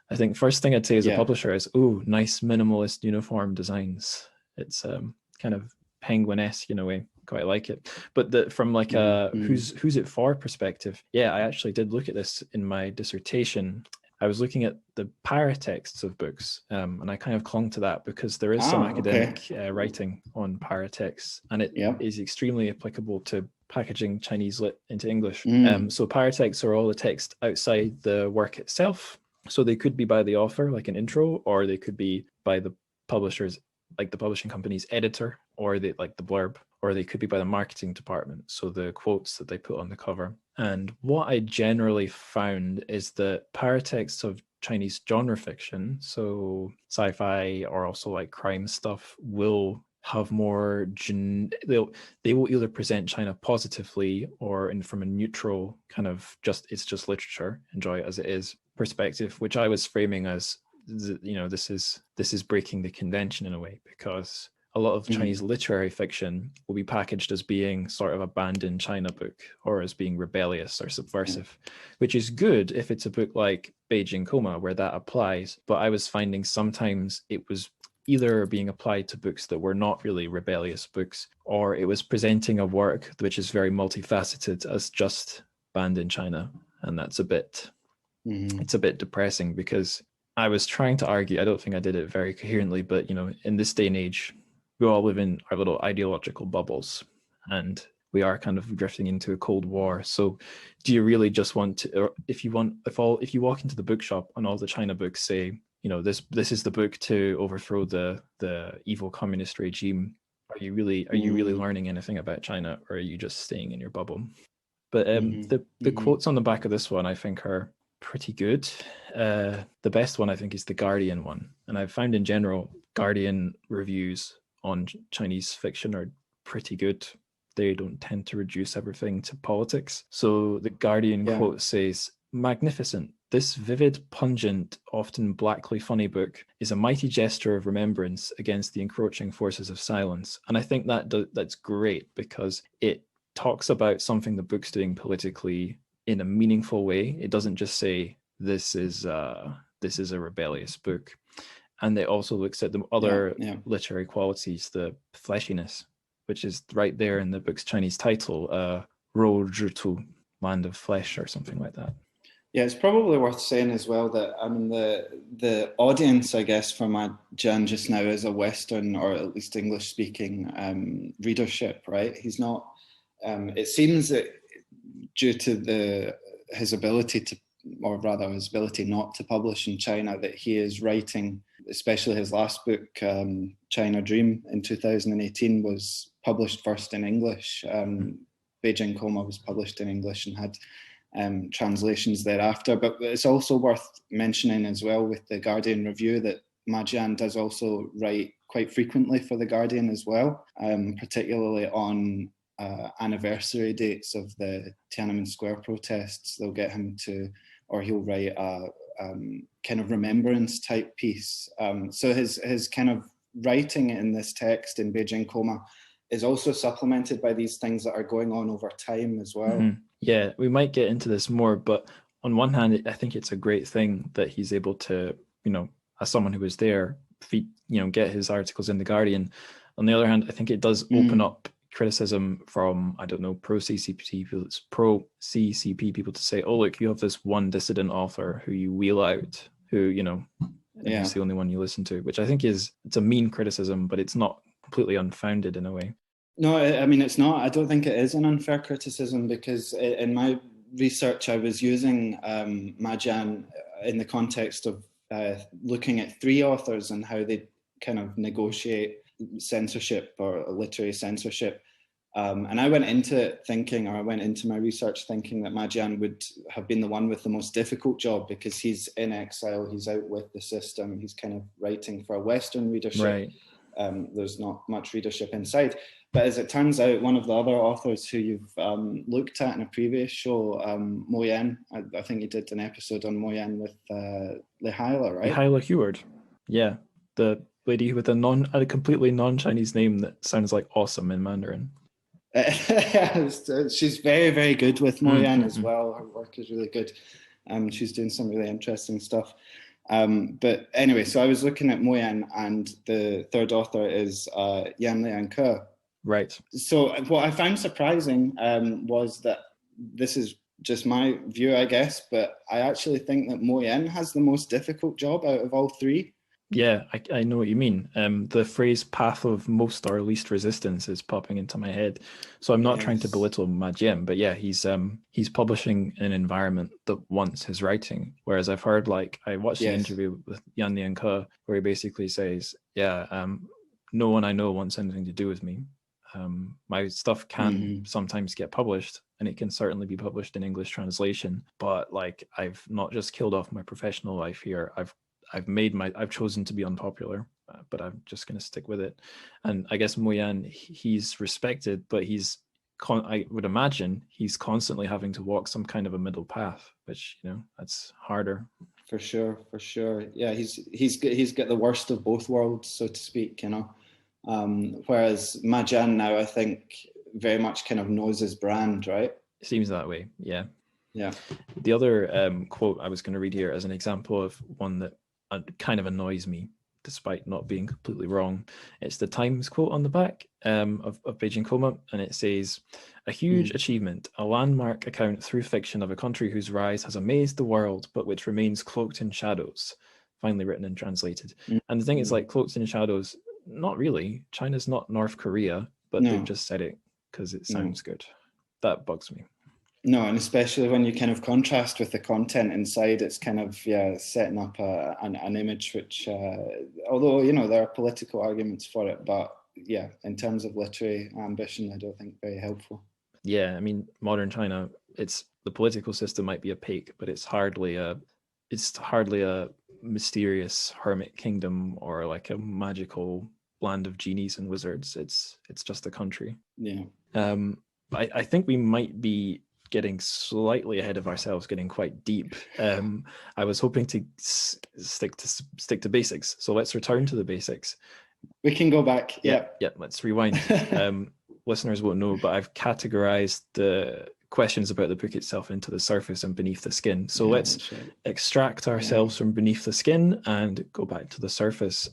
I think first thing I'd say as a publisher is, nice minimalist uniform designs. It's kind of penguin-esque in a way. quite like it. But from like a who's it for perspective, yeah, I actually did look at this in my dissertation. I was looking at the paratexts of books, and I kind of clung to that because there is some academic writing on paratexts, and it is extremely applicable to packaging Chinese lit into English. So paratexts are all the text outside the work itself. So they could be by the author, like an intro, or they could be by the publishers, like the publishing company's editor, or like the blurb, or they could be by the marketing department, so the quotes that they put on the cover. And what I generally found is that paratexts of Chinese genre fiction, so sci-fi or also like crime stuff, will have more they will either present China positively or from a neutral kind of it's just literature, enjoy it as it is perspective, which I was framing as, you know, this is breaking the convention in a way, because a lot of Chinese literary fiction will be packaged as being sort of abandoned China book, or as being rebellious or subversive, which is good if it's a book like Beijing Coma where that applies. But I was finding sometimes it was either being applied to books that were not really rebellious books, or it was presenting a work which is very multifaceted as just banned in China. And that's it's a bit depressing, because I was trying to argue, I don't think I did it very coherently, but, you know, in this day and age, we all live in our little ideological bubbles, and we are kind of drifting into a Cold War. So do you really just want to, or if you walk into the bookshop and all the China books say, you know, this is the book to overthrow the evil communist regime, are you really learning anything about China, or are you just staying in your bubble? But the quotes on the back of this one I think are pretty good. The best one I think is the Guardian one, and I've found in general Guardian reviews on Chinese fiction are pretty good. They don't tend to reduce everything to politics. So the Guardian quote says, "Magnificent. This vivid, pungent, often blackly funny book is a mighty gesture of remembrance against the encroaching forces of silence." And I think that's great, because it talks about something the book's doing politically in a meaningful way. It doesn't just say this is a rebellious book. And it also looks at the other literary qualities, the fleshiness, which is right there in the book's Chinese title, Ròu Zhī Tǔ, Land of Flesh, or something like that. Yeah, it's probably worth saying as well that, I mean, the audience, I guess, for Ma Jian just now is a Western, or at least English-speaking readership, right? He's not. It seems that due to his ability to, or rather his ability not to publish in China, that he is writing, especially his last book, China Dream, in 2018, was published first in English. Beijing Coma was published in English and had translations thereafter. But it's also worth mentioning as well with the Guardian review that Ma Jian does also write quite frequently for the Guardian as well, particularly on anniversary dates of the Tiananmen Square protests. They'll get him to, or he'll write a kind of remembrance type piece. So his kind of writing in this text in Beijing Coma is also supplemented by these things that are going on over time as well. Mm-hmm. Yeah, we might get into this more, but on one hand, I think it's a great thing that he's able to, you know, as someone who was there, get his articles in the Guardian. On the other hand, I think it does open up criticism from, I don't know, pro-CCP people to say, oh, look, you have this one dissident author who you wheel out, who, you know, he's the only one you listen to, which I think it's a mean criticism, but it's not completely unfounded in a way. No, I mean, it's not. I don't think it is an unfair criticism, because in my research, I was using Ma Jian in the context of looking at three authors and how they kind of negotiate censorship or literary censorship. And I went into my research thinking that Ma Jian would have been the one with the most difficult job, because he's in exile, he's out with the system, he's kind of writing for a Western readership. Right. There's not much readership inside. But as it turns out, one of the other authors who you've looked at in a previous show, Mo Yan, I think you did an episode on Mo Yan with Leila, right? Leila Heward. Yeah, the lady with a completely non-Chinese name that sounds like awesome in Mandarin. She's very, very good with Mo Yan as well. Her work is really good. She's doing some really interesting stuff. But anyway, so I was looking at Mo Yan, and the third author is Yan Liang Ke. Right. So what I found surprising was that, this is just my view, I guess, but I actually think that Mo Yen has the most difficult job out of all three. Yeah, I know what you mean. The phrase "path of most or least resistance" is popping into my head. So I'm not trying to Yes. belittle Ma Jian, but yeah, he's publishing an environment that wants his writing. Whereas I've heard, like, I watched an Yes. interview with Yan Lianke where he basically says, "Yeah, no one I know wants anything to do with me. My stuff can sometimes get published, and it can certainly be published in English translation. But like, I've not just killed off my professional life here. I've chosen to be unpopular, but I'm just going to stick with it." And I guess Mo Yan, he's respected, but I would imagine he's constantly having to walk some kind of a middle path, which, that's harder. For sure, for sure. Yeah, he's got the worst of both worlds, so to speak, whereas Ma Jian now, I think, very much kind of knows his brand, right? It seems that way, yeah. Yeah. The other quote I was going to read here as an example of one that kind of annoys me, despite not being completely wrong. It's the Times quote on the back of Beijing Coma, and it says, "A huge achievement, a landmark account through fiction of a country whose rise has amazed the world, but which remains cloaked in shadows." Finally written and translated. And the thing is, like, cloaked in shadows, not really. China's not North Korea, but they've just said it because it sounds good. That bugs me. No, and especially when you kind of contrast with the content inside, it's kind of, setting up an image which, although, there are political arguments for it, but yeah, in terms of literary ambition, I don't think very helpful. Yeah, I mean, modern China, the political system might be opaque, but it's hardly a mysterious hermit kingdom or like a magical land of genies and wizards. It's just a country. Yeah. I think we might be getting slightly ahead of ourselves, getting quite deep. I was hoping to stick to basics, so let's return to the basics. We can go back. Yeah. Let's rewind. Listeners won't know, but I've categorized the questions about the book itself into the surface and beneath the skin. So let's extract ourselves from beneath the skin and go back to the surface.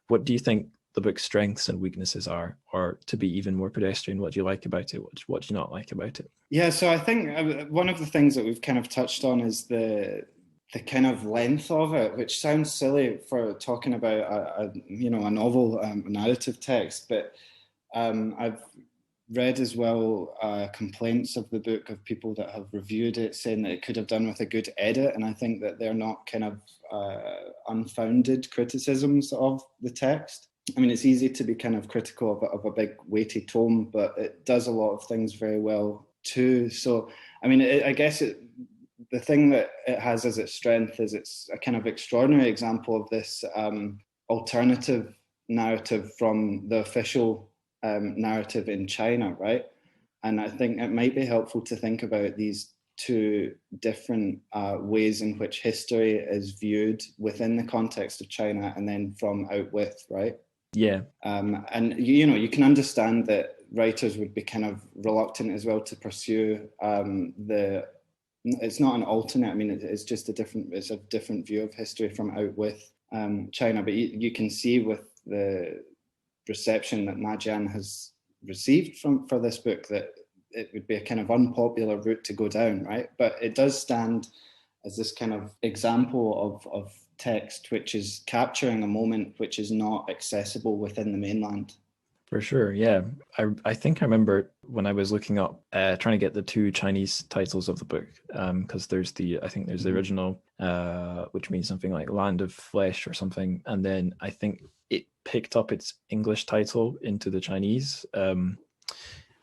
What do you think the book's strengths and weaknesses are? Or to be even more pedestrian, what do you like about it? What do you not like about it? Yeah, so I think one of the things that we've kind of touched on is the kind of length of it, which sounds silly for talking about a novel, narrative text, but I've read as well complaints of the book of people that have reviewed it, saying that it could have done with a good edit, and I think that they're not kind of unfounded criticisms of the text. I mean, it's easy to be kind of critical of a big weighty tome, but it does a lot of things very well too. So, I mean, I guess the thing that it has as its strength is it's a kind of extraordinary example of this alternative narrative from the official narrative in China, right? And I think it might be helpful to think about these two different ways in which history is viewed within the context of China and then from out with, right? Yeah. And you can understand that writers would be kind of reluctant as well to pursue it's not an alternate, I mean, it's just a different view of history from out with China, but you can see with the reception that Ma Jian has received for this book that it would be a kind of unpopular route to go down, right? But it does stand as this kind of example of text which is capturing a moment which is not accessible within the mainland. For sure, yeah. I think I remember when I was looking up, trying to get the two Chinese titles of the book, because there's the original, which means something like Land of Flesh or something, and then I think it picked up its English title into the Chinese. I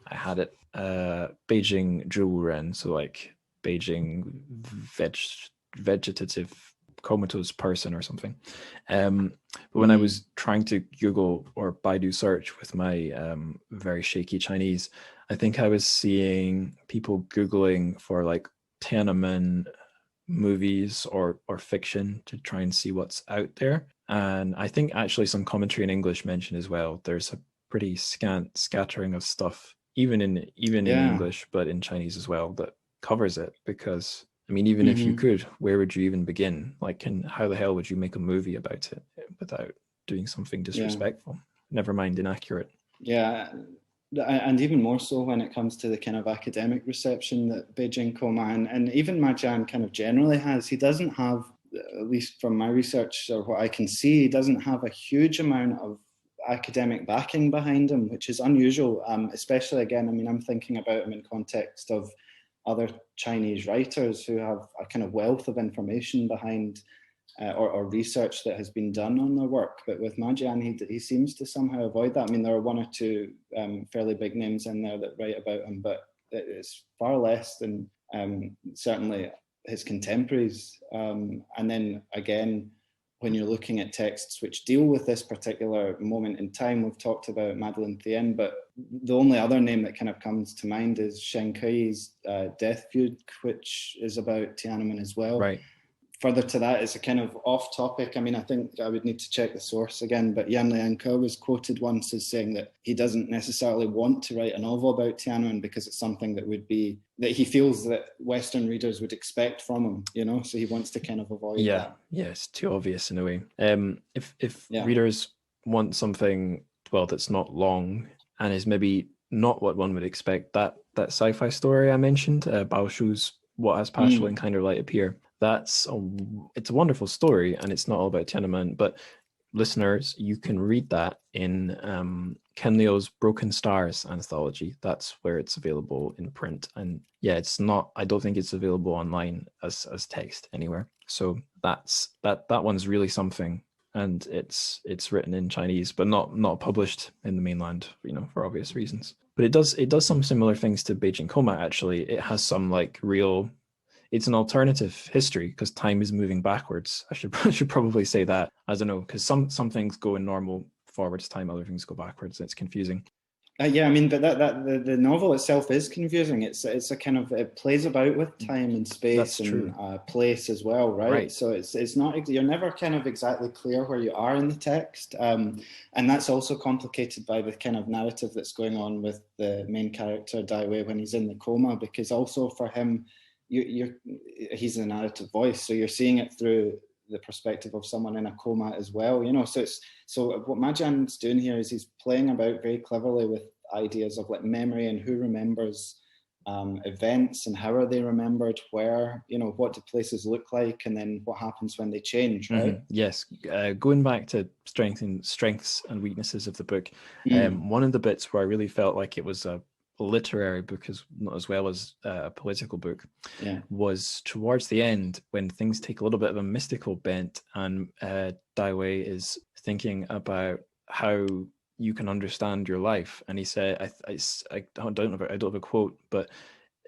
had it Beijing Zhu, so like Beijing vegetative comatose person or something. But when I was trying to Google or Baidu search with my very shaky Chinese, I think I was seeing people Googling for like Tiananmen movies or fiction to try and see what's out there. And I think actually some commentary in English mentioned as well. There's a pretty scant scattering of stuff, even in English, but in Chinese as well, that covers it. Because I mean, even if you could, where would you even begin? Like, how the hell would you make a movie about it without doing something disrespectful? Never mind inaccurate. Yeah, and even more so when it comes to the kind of academic reception that Beijing Coma and even Ma Jian kind of generally has. He doesn't have, at least from my research or what I can see, he doesn't have a huge amount of academic backing behind him, which is unusual, especially again, I mean, I'm thinking about him in context of other Chinese writers who have a kind of wealth of information behind or research that has been done on their work. But with Ma Jian, he seems to somehow avoid that. I mean, there are one or two fairly big names in there that write about him, but it's far less than certainly his contemporaries. And then again, when you're looking at texts which deal with this particular moment in time, we've talked about Madeleine Thien, but the only other name that kind of comes to mind is Shen Kui's Death Feud, which is about Tiananmen as well. Right. Further to that, it's a kind of off topic. I mean, I think I would need to check the source again, but Yan Lianke was quoted once as saying that he doesn't necessarily want to write a novel about Tiananmen because it's something that would be, that he feels that Western readers would expect from him, you know, so he wants to kind of avoid that. Yeah, it's too obvious in a way. If Yeah. readers want something, well, that's not long and is maybe not what one would expect, that sci-fi story I mentioned, Bao Shu's What Has Partial and Kinder Light Appear, it's a wonderful story, and it's not all about Tiananmen, but listeners, you can read that in Ken Liu's Broken Stars anthology. That's where it's available in print. And yeah, it's not, I don't think it's available online as text anywhere. So that one's really something. And it's written in Chinese, but not published in the mainland, you know, for obvious reasons. But it does some similar things to Beijing Coma, actually. It has some like real, it's an alternative history because time is moving backwards. I should probably say that. I don't know, because some things go in normal forwards time, other things go backwards. It's confusing. Yeah, I mean, but the novel itself is confusing. It's a kind of, it plays about with time and space and place as well, right? So it's not, you're never kind of exactly clear where you are in the text, and that's also complicated by the kind of narrative that's going on with the main character Dai Wei when he's in the coma, because also for him, he's the narrative voice, so you're seeing it through the perspective of someone in a coma as well, you know. So what Ma Jian's doing here is he's playing about very cleverly with ideas of like memory and who remembers events and how are they remembered, where, you know, what do places look like, and then what happens when they change, right? Yes, going back to strengths and weaknesses of the book, one of the bits where I really felt like it was a literary book as well as a political book was towards the end, when things take a little bit of a mystical bent, and Dai Wei is thinking about how you can understand your life, and he said, I don't have a quote, but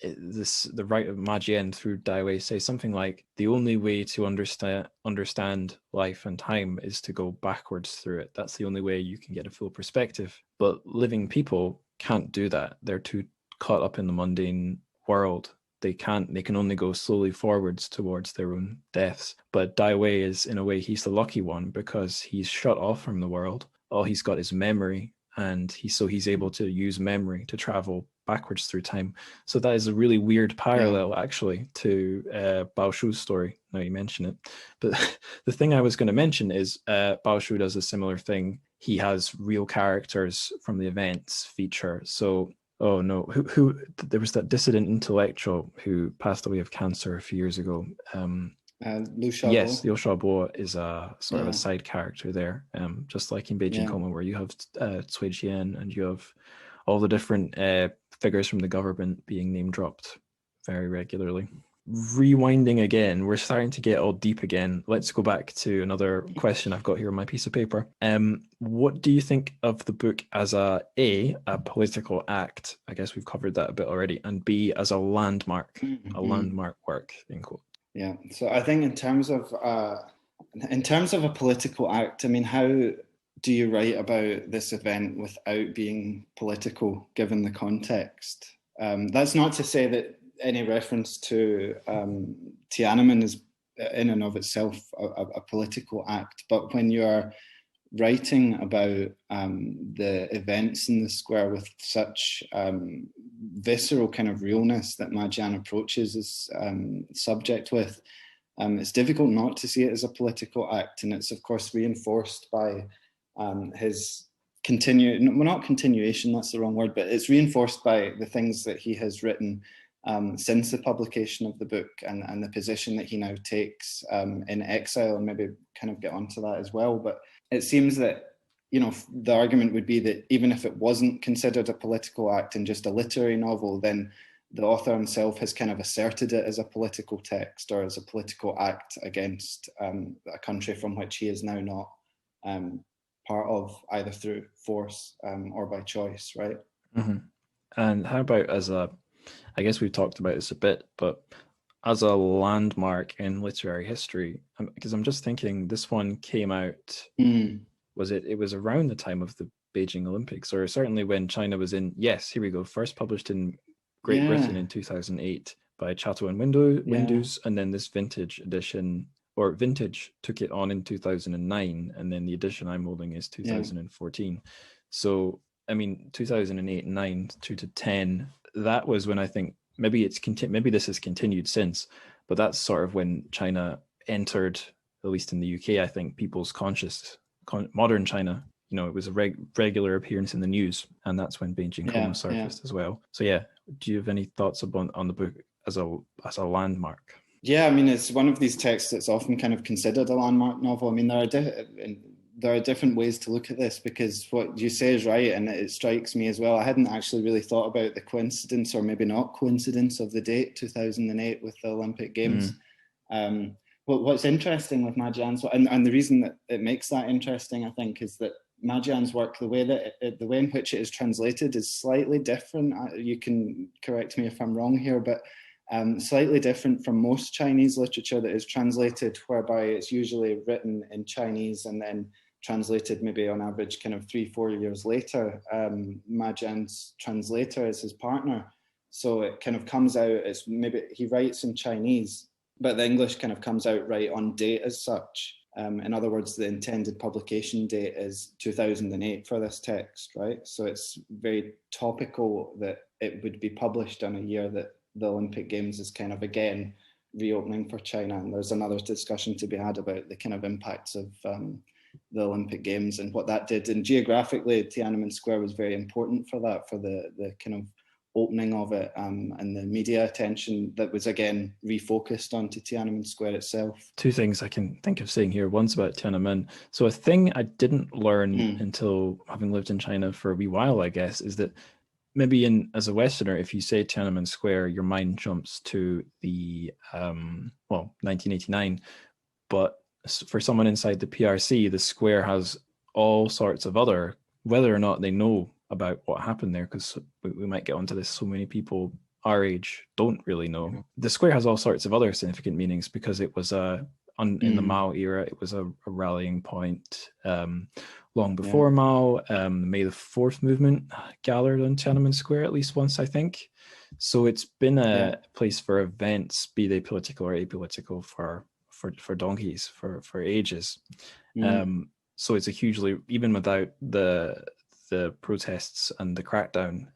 the writer Ma Jian through Dai Wei says something like, the only way to understand life and time is to go backwards through it. That's the only way you can get a full perspective. But living people can't do that. They're too caught up in the mundane world. They can only go slowly forwards towards their own deaths. But Dai Wei is, in a way, he's the lucky one because he's shut off from the world. All he's got is memory, and he's able to use memory to travel backwards through time. So that is a really weird parallel, actually, to Bao Shu's story, now you mention it. But the thing I was going to mention is Bao Shu does a similar thing. He has real characters from the events feature. So, oh no, who there was that dissident intellectual who passed away of cancer a few years ago. Liu Xiaobo. Yes, Liu Xiaobo is a sort of a side character there, just like in Beijing Coma, where you have Cui Jian and you have all the different figures from the government being name dropped very regularly. Rewinding again, we're starting to get all deep again. Let's go back to another question I've got here on my piece of paper. What do you think of the book as a political act? I guess we've covered that a bit already. And B, as a landmark work, in quote. Yeah, so I think in terms of a political act, I mean, how do you write about this event without being political, given the context? That's not to say that any reference to Tiananmen is in and of itself a political act, but when you are writing about the events in the square with such visceral kind of realness that Ma Jian approaches this subject with, it's difficult not to see it as a political act, and it's of course reinforced by his not continuation, that's the wrong word, but it's reinforced by the things that he has written since the publication of the book, and the position that he now takes in exile, and maybe kind of get onto that as well. But it seems that, the argument would be that even if it wasn't considered a political act and just a literary novel, then the author himself has kind of asserted it as a political text or as a political act against a country from which he is now not part of, either through force or by choice, right? Mm-hmm. And how about I guess we've talked about this a bit, but as a landmark in literary history, because I'm just thinking this one came out, it was around the time of the Beijing Olympics, or certainly when China was in, yes, here we go, first published in Great Britain in 2008 by Chatto and Windus, and then this vintage edition, or vintage, took it on in 2009, and then the edition I'm holding is 2014. So, I mean, 2008, 9, 2 to 10, that was when I think maybe this has continued since, but that's sort of when China entered, at least in the UK, I think, people's modern China. It was a regular appearance in the news, and that's when Beijing Coma surfaced as well. So do you have any thoughts on the book as a landmark? Yeah, I mean, it's one of these texts that's often kind of considered a landmark novel. I mean, there are different ways to look at this, because what you say is right, and it strikes me as well. I hadn't actually really thought about the coincidence, or maybe not coincidence, of the date 2008 with the Olympic Games. What's interesting with Ma Jian's, and the reason that it makes that interesting, I think, is that Ma Jian's work, the way in which it is translated, is slightly different. You can correct me if I'm wrong here, but slightly different from most Chinese literature that is translated, whereby it's usually written in Chinese and then translated maybe on average kind of 3-4 years later. Ma Jian's translator is his partner, so it kind of comes out, it's maybe he writes in Chinese, but the English kind of comes out right on date as such. In other words, the intended publication date is 2008 for this text, right? So it's very topical that it would be published in a year that the Olympic Games is kind of again reopening for China. And there's another discussion to be had about the kind of impacts of the Olympic Games and what that did. And geographically, Tiananmen Square was very important for that, for the kind of opening of it, and the media attention that was again refocused onto Tiananmen Square itself. Two things I can think of saying here. One's about Tiananmen. So a thing I didn't learn until having lived in China for a wee while, I guess, is that maybe as a Westerner, if you say Tiananmen Square, your mind jumps to the 1989. But for someone inside the PRC, the square has all sorts of other, whether or not they know about what happened there, because we might get onto this, so many people our age don't really know. The square has all sorts of other significant meanings, because it was in the Mao era, it was a rallying point. Long before Mao, the May the 4th movement gathered on Tiananmen Square at least once, I think. So it's been a place for events, be they political or apolitical, for donkeys, for ages. So it's a hugely, even without the protests and the crackdown,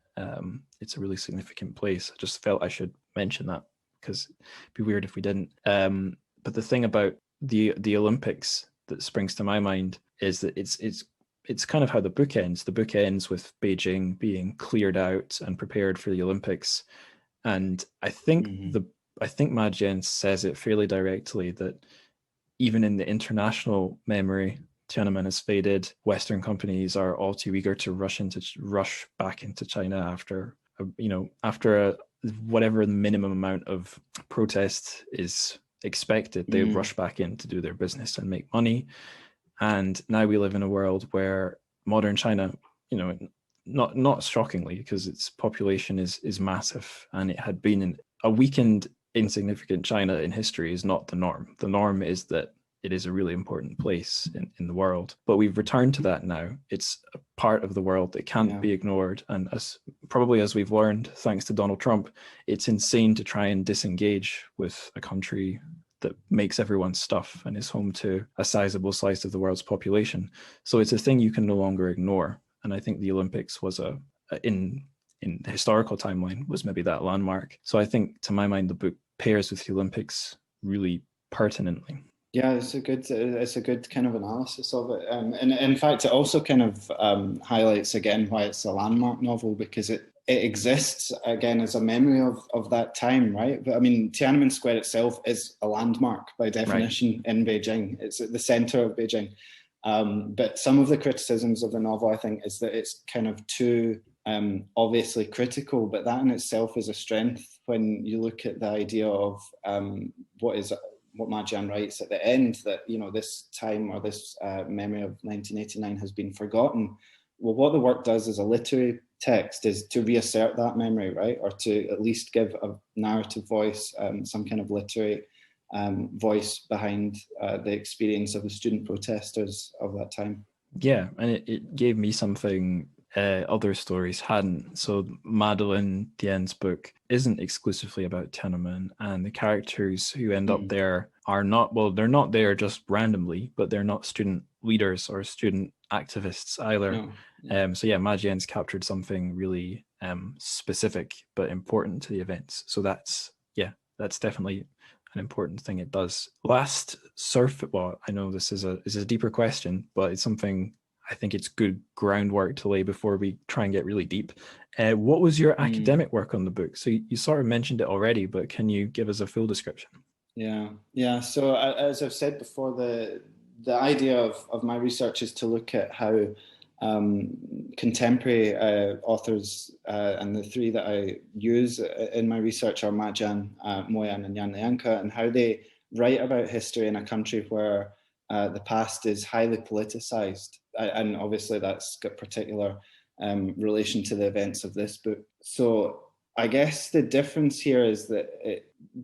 it's a really significant place. I just felt I should mention that, because it'd be weird if we didn't. But the thing about the Olympics that springs to my mind is that it's kind of how the book ends. The book ends with Beijing being cleared out and prepared for the Olympics, and I think Ma Jian says it fairly directly that even in the international memory, Tiananmen has faded. Western companies are all too eager to rush back into China after whatever the minimum amount of protest is expected. They rush back in to do their business and make money. And now we live in a world where modern China, not shockingly, because its population is massive, and it had been in a weakened, insignificant China in history is not the norm. The norm is that it is a really important place in the world. But we've returned to that now. It's a part of the world that can't be ignored. And as we've learned, thanks to Donald Trump, it's insane to try and disengage with a country that makes everyone's stuff and is home to a sizable slice of the world's population. So it's a thing you can no longer ignore. And I think the Olympics was in the historical timeline was maybe that landmark. So I think, to my mind, the book pairs with the Olympics really pertinently. Yeah, it's a good kind of analysis of it, and in fact, it also kind of highlights again why it's a landmark novel, because it exists again as a memory of that time, right? But I mean, Tiananmen Square itself is a landmark by definition in Beijing. It's at the center of Beijing. But some of the criticisms of the novel, I think, is that it's kind of too obviously critical, but that in itself is a strength when you look at the idea of what Ma Jian writes at the end, that, you know, this time or this memory of 1989 has been forgotten. Well, what the work does as a literary text is to reassert that memory, right? Or to at least give a narrative voice, some kind of literary voice behind the experience of the student protesters of that time. Yeah, and it gave me something other stories hadn't. So Madeline Dien's book isn't exclusively about Tiananmen, and the characters who end up there are not, well, they're not there just randomly, but they're not student leaders or student activists either. No. So yeah, Ma Jian's captured something really specific but important to the events. So that's definitely an important thing it does. Last well, I know this is a deeper question, but it's something I think it's good groundwork to lay before we try and get really deep. What was your academic work on the book? So you sort of mentioned it already, but can you give us a full description? Yeah. So as I've said before, the idea of my research is to look at how contemporary authors, and the three that I use in my research are Ma Jian, Mo Yan, and Yan Lianke, and how they write about history in a country where the past is highly politicized. And obviously that's got particular relation to the events of this book. So I guess the difference here is that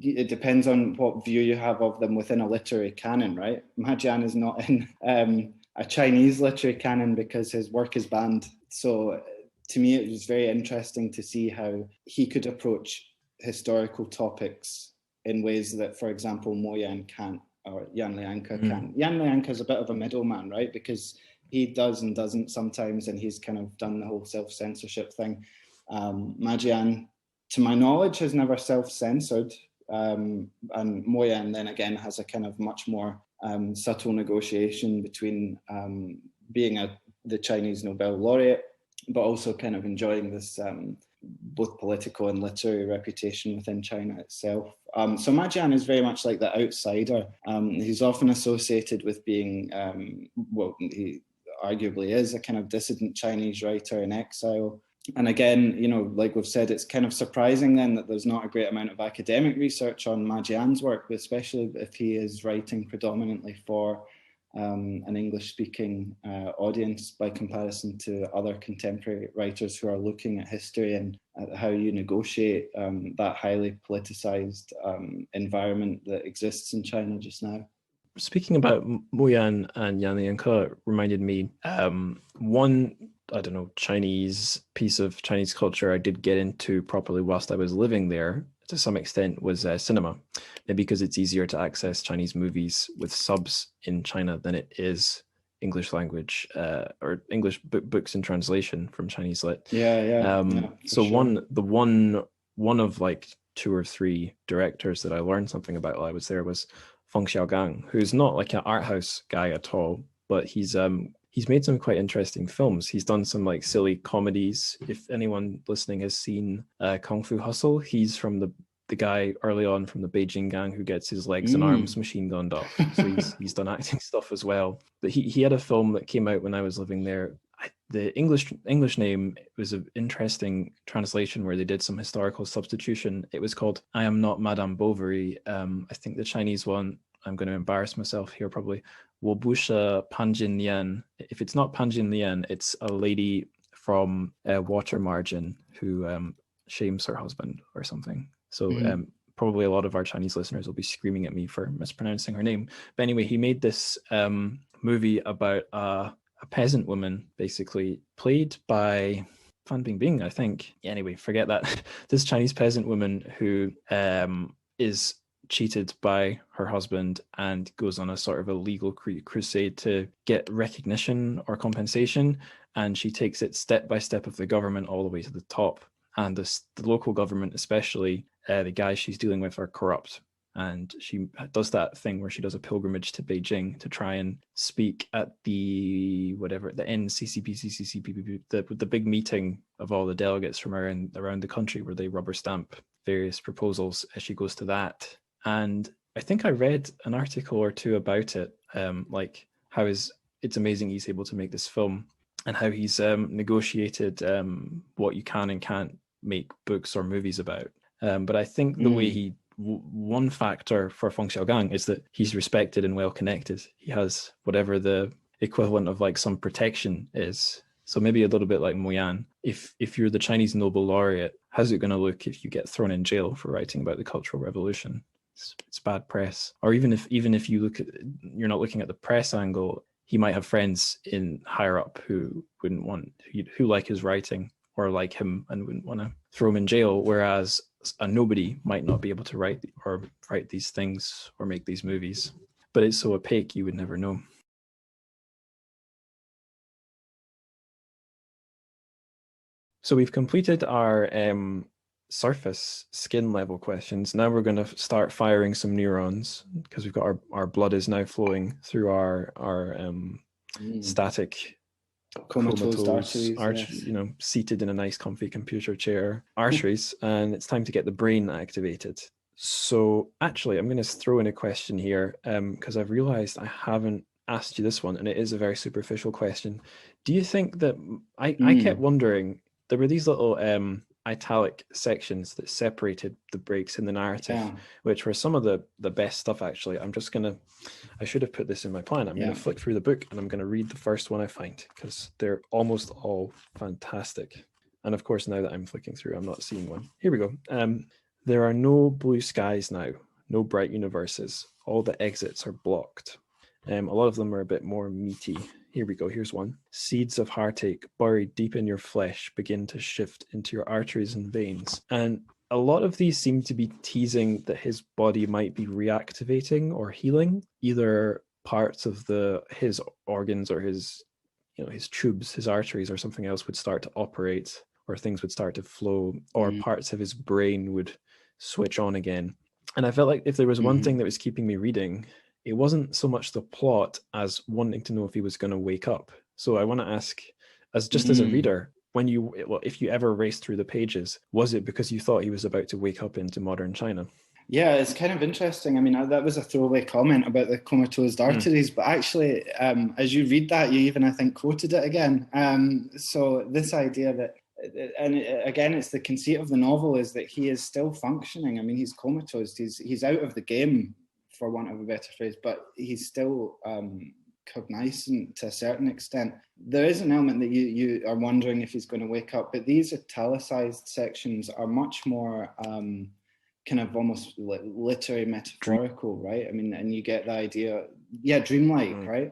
it depends on what view you have of them within a literary canon, right? Ma Jian is not in a Chinese literary canon because his work is banned. So to me, it was very interesting to see how he could approach historical topics in ways that, for example, Mo Yan can't, or Yan Lianke can. Yan Lianke is a bit of a middleman, right? Because he does and doesn't sometimes, and he's kind of done the whole self-censorship thing. Ma Jian, to my knowledge, has never self-censored. And Mo Yan then again has a kind of much more subtle negotiation between being the Chinese Nobel laureate, but also kind of enjoying this both political and literary reputation within China itself. So Ma Jian is very much like the outsider. He's often associated with being, he arguably is a kind of dissident Chinese writer in exile. And again, you know, like we've said, it's kind of surprising then that there's not a great amount of academic research on Ma Jian's work, especially if he is writing predominantly for an English-speaking audience by comparison to other contemporary writers who are looking at history and at how you negotiate that highly politicized environment that exists in China just now. Speaking about Mo Yan and Yan Lianke reminded me one, I don't know, Chinese piece of Chinese culture I did get into properly whilst I was living there to some extent was cinema. Maybe because it's easier to access Chinese movies with subs in China than it is English language or English books in translation from Chinese lit. So sure. one of like 2 or 3 directors that I learned something about while I was there was Feng Xiaogang, who's not like an art house guy at all, but he's made some quite interesting films. He's done some like silly comedies. If anyone listening has seen Kung Fu Hustle, he's from the guy early on from the Beijing gang who gets his legs and arms machine gunned off. So he's done acting stuff as well. But he had a film that came out when I was living there. The English name was an interesting translation where they did some historical substitution. It was called I Am Not Madame Bovary. I think the Chinese one, I'm going to embarrass myself here probably, 我不是潘金莲. If it's not Pan Jin Lian, it's a lady from Water Margin who shames her husband or something. So probably a lot of our Chinese listeners will be screaming at me for mispronouncing her name. But anyway, he made this movie about a peasant woman, basically, played by Fan Bingbing, I think. Anyway, forget that. This Chinese peasant woman who is cheated by her husband and goes on a sort of a legal crusade to get recognition or compensation, and she takes it step by step of the government all the way to the top, and the local government, especially the guys she's dealing with, are corrupt. and she does that thing where she does a pilgrimage to Beijing to try and speak at the NCCP, the big meeting of all the delegates from around the country where they rubber stamp various proposals as she goes to that. And I think I read an article or two about it, like how it's amazing he's able to make this film and how he's negotiated what you can and can't make books or movies about. But I think the way one factor for Feng Xiaogang is that he's respected and well connected. He has whatever the equivalent of like some protection is. So maybe a little bit like Mo Yan. If you're the Chinese Nobel laureate, how's it going to look if you get thrown in jail for writing about the Cultural Revolution? It's bad press. Or even if you look at, you're not looking at the press angle, he might have friends in higher up who wouldn't want, who like his writing or like him and wouldn't want to throw him in jail, whereas a nobody might not be able to write these things or make these movies. But it's so opaque, you would never know. So we've completed our surface skin level questions. Now we're going to start firing some neurons because we've got our blood is now flowing through our static comatose arteries, yes. Seated in a nice comfy computer chair arteries, and it's time to get the brain activated. So actually I'm going to throw in a question here because I've realized I haven't asked you this one, and it is a very superficial question. Do you think that I kept wondering, there were these little italic sections that separated the breaks in the narrative, which were some of the best stuff, actually. I should have put this in my plan. I'm going to flick through the book and I'm going to read the first one I find because they're almost all fantastic. And of course, now that I'm flicking through, I'm not seeing one. Here we go. There are no blue skies now, no bright universes. All the exits are blocked. A lot of them are a bit more meaty. Here we go. Here's one. Seeds of heartache buried deep in your flesh begin to shift into your arteries and veins. And a lot of these seem to be teasing that his body might be reactivating or healing. Either parts of his organs or his tubes, his arteries or something else would start to operate, or things would start to flow, or parts of his brain would switch on again. And I felt like if there was one thing that was keeping me reading, it wasn't so much the plot as wanting to know if he was going to wake up. So I want to ask, as a reader, if you ever raced through the pages, was it because you thought he was about to wake up into modern China? Yeah, it's kind of interesting. I mean, that was a throwaway comment about the comatose arteries, but actually, as you read that, you even, I think, quoted it again. So this idea that, and again, it's the conceit of the novel, is that he is still functioning. I mean, he's comatose. He's out of the game, for want of a better phrase, but he's still cognizant to a certain extent. There is an element that you are wondering if he's going to wake up, but these italicized sections are much more kind of almost literary metaphorical, right? I mean, and you get the idea, dreamlike, right?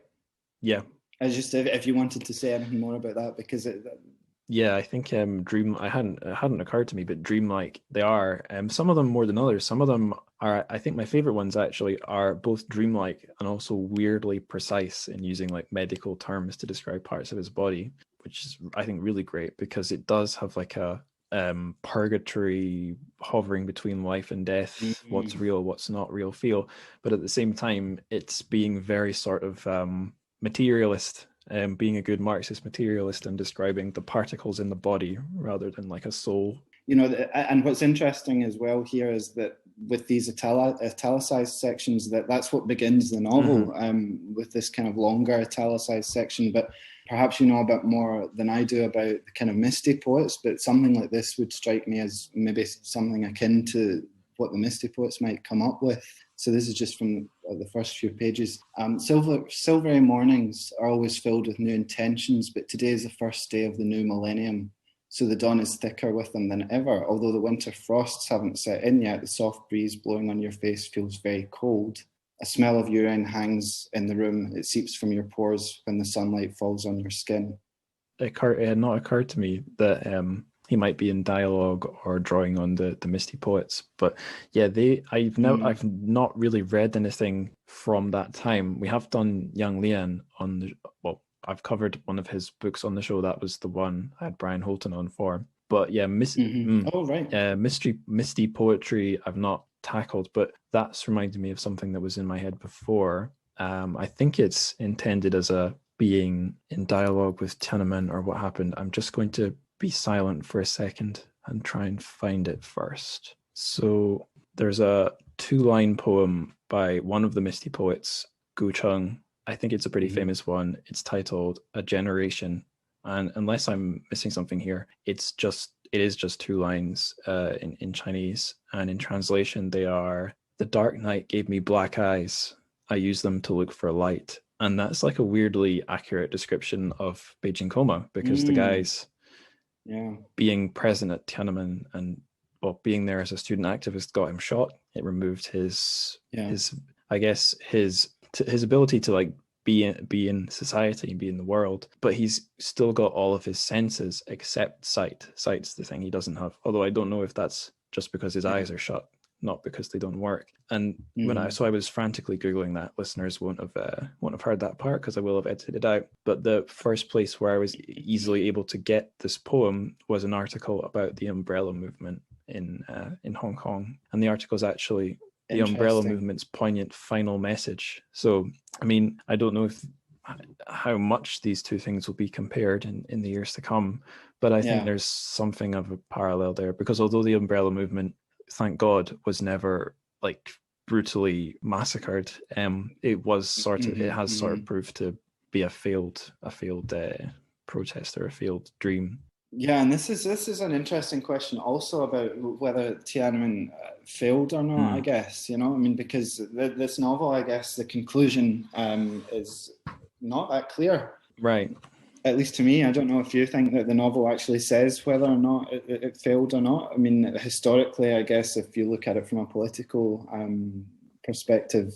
Yeah. I just, if you wanted to say anything more about that, because I think it hadn't occurred to me, but dreamlike they are. Some of them more than others. Some of them are, I think my favorite ones actually are both dreamlike and also weirdly precise in using like medical terms to describe parts of his body, which is, I think, really great because it does have like a purgatory hovering between life and death, what's real, what's not real feel. But at the same time, it's being very sort of materialist, being a good Marxist materialist and describing the particles in the body rather than like a soul. And what's interesting as well here is that with these italicized sections, that's what begins the novel, with this kind of longer italicized section. But perhaps you know a bit more than I do about the kind of Misty poets, but something like this would strike me as maybe something akin to what the Misty poets might come up with. So this is just from the first few pages. Silvery mornings are always filled with new intentions, but today is the first day of the new millennium. So the dawn is thicker with them than ever. Although the winter frosts haven't set in yet, the soft breeze blowing on your face feels very cold. A smell of urine hangs in the room. It seeps from your pores when the sunlight falls on your skin. It had not occurred to me that he might be in dialogue or drawing on the Misty poets. But yeah, I've not really read anything from that time. We have done Yang Lian I've covered one of his books on the show. That was the one I had Brian Holton on for. But yeah, Misty poetry, I've not tackled, but that's reminded me of something that was in my head before. I think it's intended as a being in dialogue with Tiananmen or what happened. I'm just going to be silent for a second and try and find it first. So there's a 2-line poem by one of the Misty poets, Gu Cheng. I think it's a pretty famous one. It's titled A Generation. And unless I'm missing something here, it is just 2 lines in Chinese. And in translation, they are, "The dark night gave me black eyes. I used them to look for light." And that's like a weirdly accurate description of Beijing Coma, because the guys being present at Tiananmen and being there as a student activist got him shot. It removed his I guess his ability to like be in society and be in the world, but he's still got all of his senses except sight. Sight's the thing he doesn't have. Although I don't know if that's just because his eyes are shut, not because they don't work. And when I was frantically googling that. Listeners won't have heard that part because I will have edited it out. But the first place where I was easily able to get this poem was an article about the umbrella movement in Hong Kong, and the article is actually the umbrella movement's poignant final message. So, I mean, I don't know how much these two things will be compared in the years to come, but I think there's something of a parallel there, because although the umbrella movement, thank God, was never like brutally massacred, it was it has sort of proved to be a failed protest or a failed dream. Yeah, and this is an interesting question also about whether Tiananmen failed or not, I guess, you know, I mean, because this novel, I guess the conclusion is not that clear. Right. At least to me. I don't know if you think that the novel actually says whether or not it failed or not. I mean, historically, I guess if you look at it from a political perspective,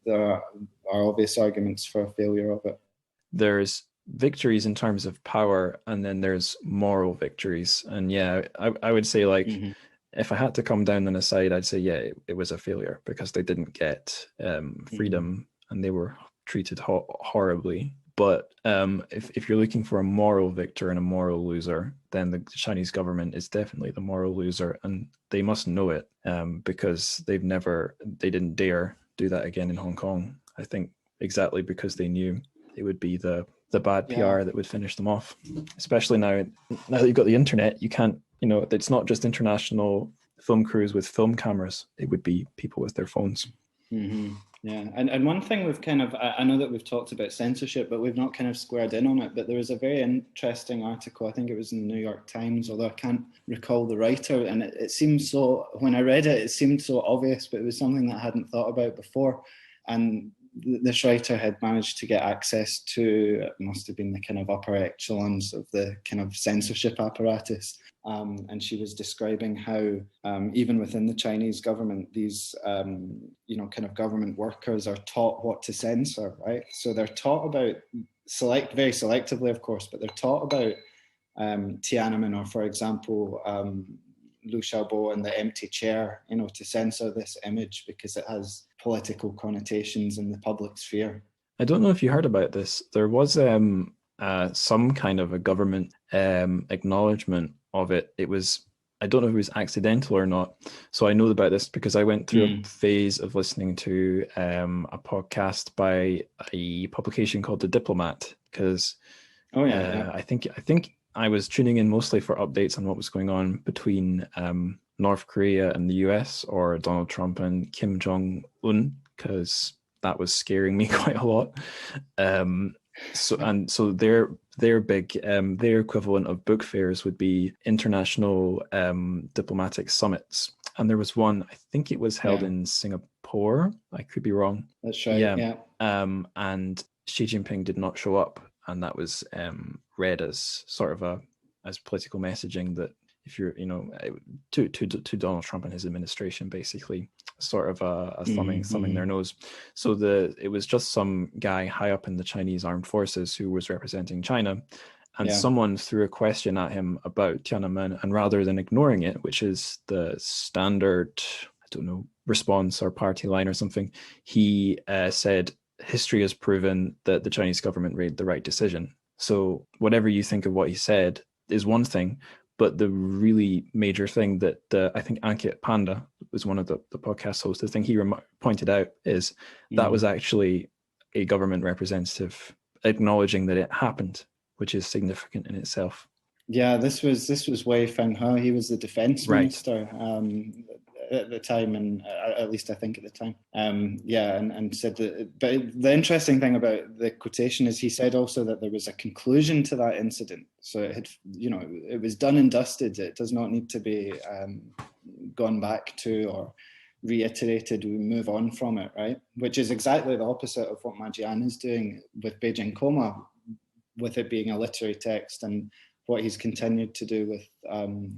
there are obvious arguments for a failure of it. There's victories in terms of power, and then there's moral victories. And yeah, I would say, like, if I had to come down on a side, I'd say, yeah, it was a failure, because they didn't get freedom and they were treated horribly. But if you're looking for a moral victor and a moral loser, then the Chinese government is definitely the moral loser, and they must know it, because they didn't dare do that again in Hong Kong. I think exactly because they knew it would be the bad PR that would finish them off. Especially now that you've got the internet, you can't, you know, it's not just international film crews with film cameras. It would be people with their phones. Yeah, and one thing we've kind of, I know that we've talked about censorship, but we've not kind of squared in on it. But there was a very interesting article, I think it was in the New York Times, although I can't recall the writer. And it seemed so, when I read it, it seemed so obvious, but it was something that I hadn't thought about before. And this writer had managed to get access to, it must have been the kind of upper echelons of the kind of censorship apparatus. And she was describing how even within the Chinese government, these, you know, kind of government workers are taught what to censor, right? So they're taught about, very selectively, of course, but they're taught about Tiananmen, or for example, Liu Xiaobo and the empty chair, you know, to censor this image because it has political connotations in the public sphere. I don't know if you heard about this. There was some kind of a government acknowledgement of it. It was, I don't know if it was accidental or not. So I know about this because I went through a phase of listening to a podcast by a publication called The Diplomat, because I think I was tuning in mostly for updates on what was going on between North Korea and the US, or Donald Trump and Kim Jong-un, because that was scaring me quite a lot. So their big their equivalent of book fairs would be international diplomatic summits, and there was one, I think it was held in Singapore. I could be wrong. That's right. Yeah. And Xi Jinping did not show up, and that was read as sort of as political messaging that if you're, you know, to Donald Trump and his administration, basically sort of a thumbing their nose. So it was just some guy high up in the Chinese armed forces who was representing China, and someone threw a question at him about Tiananmen, and rather than ignoring it, which is the standard, I don't know, response or party line or something, he said, history has proven that the Chinese government made the right decision. So whatever you think of what he said is one thing, but the really major thing that I think Ankit Panda, was one of the podcast hosts, the thing he pointed out is that was actually a government representative acknowledging that it happened, which is significant in itself. Yeah, this was Wei Fenghe. He was the defense minister at the time, and at least I think at the time. And said that. But the interesting thing about the quotation is he said also that there was a conclusion to that incident. So it had, it was done and dusted. It does not need to be gone back to or reiterated. We move on from it, right? Which is exactly the opposite of what Ma Jian is doing with Beijing Coma, with it being a literary text, and what he's continued to do with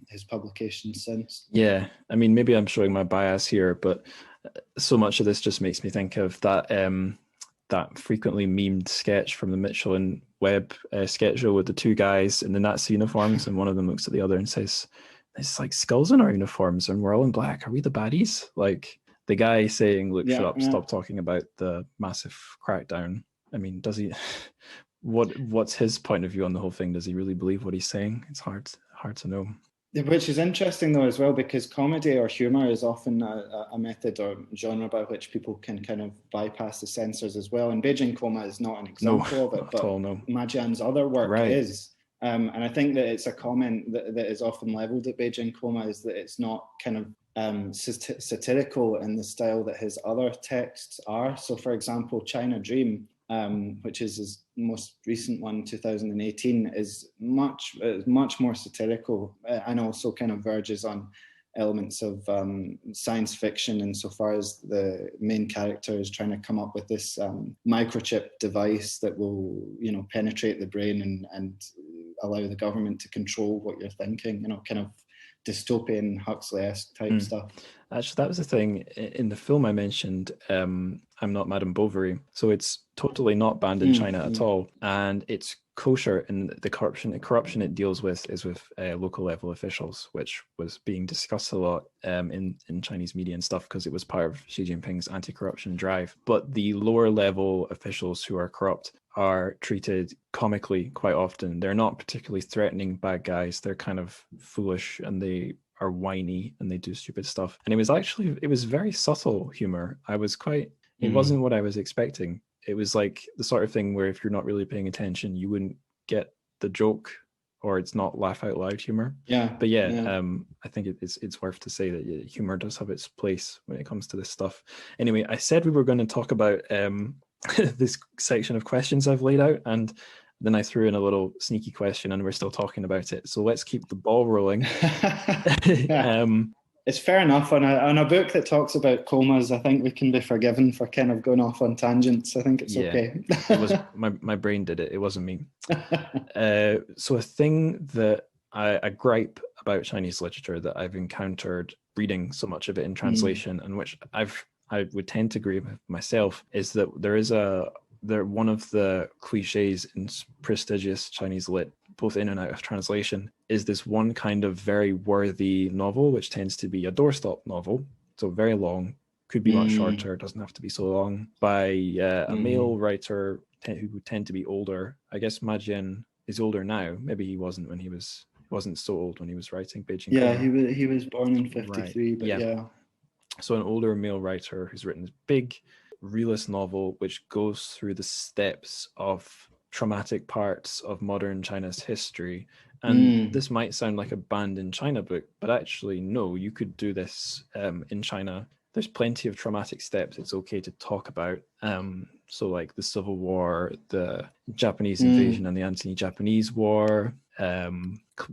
his publications since. Yeah, I mean, maybe I'm showing my bias here, but so much of this just makes me think of that that frequently memed sketch from the Mitchell and Webb sketch show with the two guys in the Nazi uniforms, and one of them looks at the other and says, "It's like skulls in our uniforms, and we're all in black. Are we the baddies?" Like the guy saying, "Look, shut up, stop talking about the massive crackdown." I mean, does he? What's his point of view on the whole thing? Does he really believe what he's saying? It's hard to know. Which is interesting though as well, because comedy or humor is often a method or genre by which people can kind of bypass the censors as well. And Beijing Coma is not an example of it, but Ma Jian's other work is. And I think that it's a comment that is often leveled at Beijing Coma, is that it's not kind of satirical in the style that his other texts are. So for example, China Dream, which is his most recent one, 2018, is much more satirical, and also kind of verges on elements of science fiction insofar as the main character is trying to come up with this microchip device that will, penetrate the brain and allow the government to control what you're thinking, kind of dystopian Huxley-esque type stuff. Actually, that was the thing in the film I mentioned, I'm Not Madame Bovary. So it's totally not banned in China at all, and it's kosher in the corruption it deals with is with local level officials, which was being discussed a lot in Chinese media and stuff, because it was part of Xi Jinping's anti-corruption drive. But the lower level officials who are corrupt are treated comically quite often. They're not particularly threatening bad guys. They're kind of foolish, and they are whiny, and they do stupid stuff. And it was very subtle humor. It wasn't what I was expecting. It was like the sort of thing where if you're not really paying attention, you wouldn't get the joke, or it's not laugh out loud humor. But I think it's worth to say that humor does have its place when it comes to this stuff. Anyway, I said we were going to talk about this section of questions I've laid out, and then I threw in a little sneaky question, and we're still talking about it. So let's keep the ball rolling. It's fair enough. On a book that talks about comas, I think we can be forgiven for kind of going off on tangents. I think it's okay. It was my brain did it. It wasn't me. So a thing that I gripe about Chinese literature that I've encountered reading so much of it in translation, and which I would tend to agree with myself, is that one of the cliches in prestigious Chinese lit, both in and out of translation, is this one kind of very worthy novel, which tends to be a doorstop novel, so very long, could be much shorter, doesn't have to be so long, by a male writer who tend to be older. I guess Ma Jian is older now. Maybe he wasn't wasn't so old when he was writing Beijing Coma. Yeah, he was born in 53, right. But yeah. So an older male writer who's written this big realist novel which goes through the steps of traumatic parts of modern China's history. And this might sound like a banned in China book, but actually no, you could do this in China. There's plenty of traumatic steps it's okay to talk about. So like the Civil War, the Japanese invasion and the anti-Japanese war,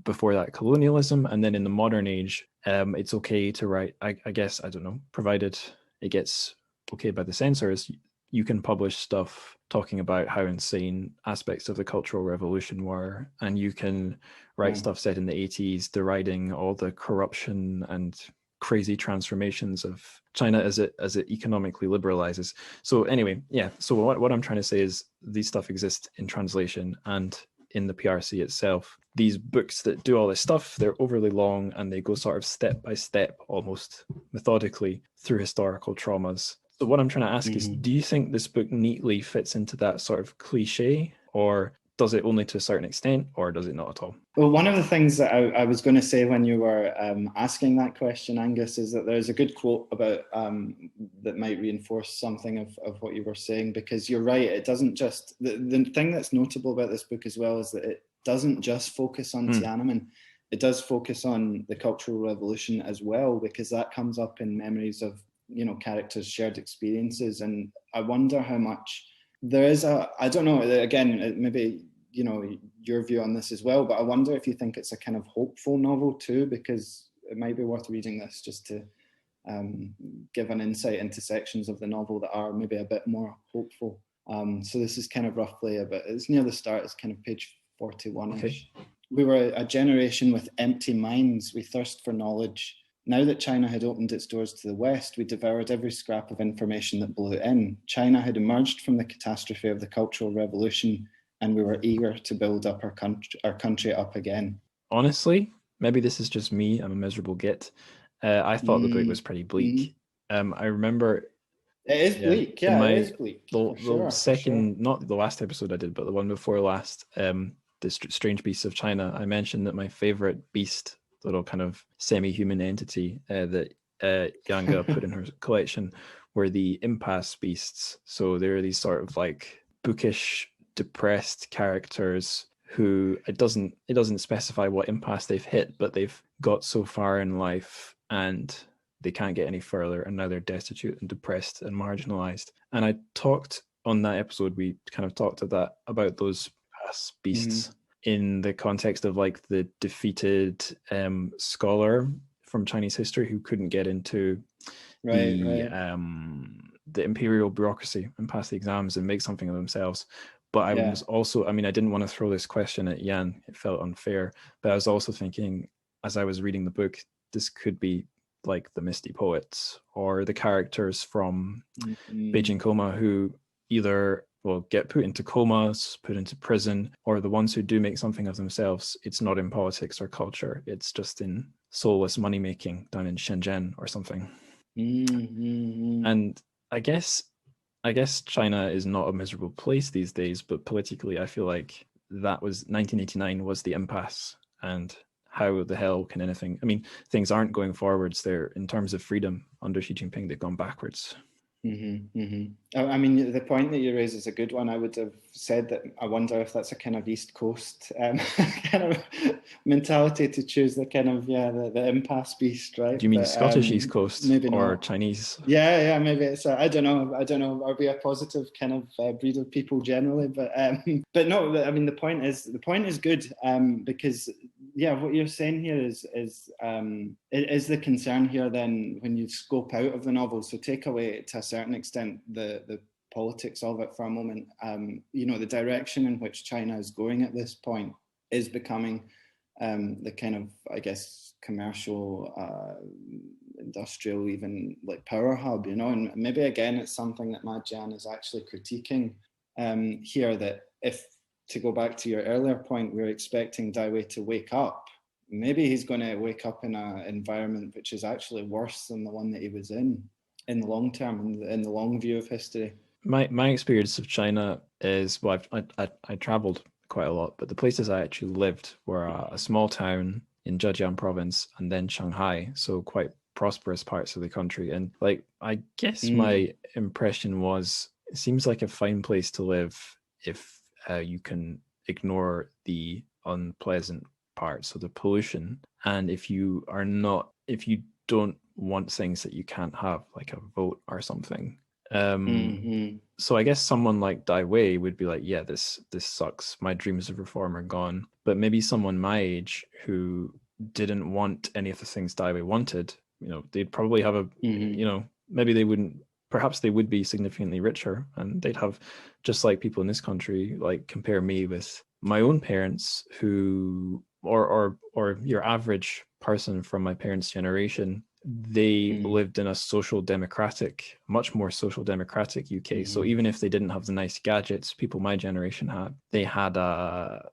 before that colonialism, and then in the modern age, it's okay to write, I guess, I don't know, provided it gets okay by the censors, you can publish stuff talking about how insane aspects of the Cultural Revolution were, and you can write stuff set in the 80s deriding all the corruption and crazy transformations of China as it economically liberalizes. So anyway, so what I'm trying to say is these stuff exist in translation and in the PRC itself. These books that do all this stuff, they're overly long, and they go sort of step by step, almost methodically, through historical traumas. So what I'm trying to ask is, do you think this book neatly fits into that sort of cliche, or does it only to a certain extent, or does it not at all? Well, one of the things that I was going to say when you were asking that question, Angus, is that there's a good quote about that might reinforce something of what you were saying, because you're right. It doesn't just, the thing that's notable about this book as well is that it doesn't just focus on Tiananmen. It does focus on the Cultural Revolution as well, because that comes up in memories of, you know, characters' shared experiences. And I wonder how much there is I don't know, again, maybe, you know, your view on this as well, but I wonder if you think it's a kind of hopeful novel too, because it might be worth reading this just to give an insight into sections of the novel that are maybe a bit more hopeful. So this is kind of roughly about, it's near the start, it's kind of page 41-ish. Okay. We were a generation with empty minds. We thirst for knowledge. Now that China had opened its doors to the West, we devoured every scrap of information that blew in. China had emerged from the catastrophe of the Cultural Revolution, and we were eager to build up our country up again. Honestly, maybe this is just me. I'm a miserable git. I thought the book was pretty bleak. I remember... It is bleak, yeah, it is bleak. The second, not the last episode I did, but the one before last, the Strange Beasts of China, I mentioned that my favorite beast, little kind of semi-human entity that Yanga put in her collection, were the impasse beasts. So they're these sort of like bookish, depressed characters who it doesn't specify what impasse they've hit, but they've got so far in life and they can't get any further, and now they're destitute and depressed and marginalized. And I talked on that episode, we kind of talked about those past beasts in the context of like the defeated scholar from Chinese history who couldn't get into the imperial bureaucracy and pass the exams and make something of themselves. But I was also, I mean, I didn't want to throw this question at Yan. It felt unfair. But I was also thinking, as I was reading the book, this could be like the Misty Poets or the characters from Beijing Coma who either get put into comas, put into prison, or the ones who do make something of themselves. It's not in politics or culture. It's just in soulless money making down in Shenzhen or something. And I guess China is not a miserable place these days, but politically, I feel like that was 1989 was the impasse. And how the hell can anything? I mean, things aren't going forwards there in terms of freedom under Xi Jinping. They've gone backwards. I mean, the point that you raise is a good one. I would have said that I wonder if that's a kind of East Coast kind of mentality to choose the kind of the impasse beast, right? Do you mean Scottish East Coast maybe or not. Chinese? Yeah, maybe it's I don't know. Are we a positive kind of breed of people generally? But no, I mean the point is good because what you're saying here is the concern here. Then when you scope out of the novel, so take away to a certain extent the politics of it for a moment. The direction in which China is going at this point is becoming the kind of, I guess, commercial, industrial, even like power hub, and maybe again it's something that Ma Jian is actually critiquing here, that if, to go back to your earlier point, we're expecting Dai Wei to wake up, maybe he's going to wake up in an environment which is actually worse than the one that he was in the long term, in the long view of history. My experience of China is, I traveled quite a lot, but the places I actually lived were a small town in Zhejiang province and then Shanghai, so quite prosperous parts of the country. And like, I guess my impression was, it seems like a fine place to live if you can ignore the unpleasant parts, so the pollution, and if you don't want things that you can't have, like a vote or something. So I guess someone like Dai Wei would be like, yeah, this sucks. My dreams of reform are gone. But maybe someone my age who didn't want any of the things Dai Wei wanted, they'd probably have maybe they wouldn't. Perhaps they would be significantly richer, and they'd have, just like people in this country, like compare me with my own parents who, or your average person from my parents' generation, they lived in a much more social democratic UK. So even if they didn't have the nice gadgets people my generation had, they had a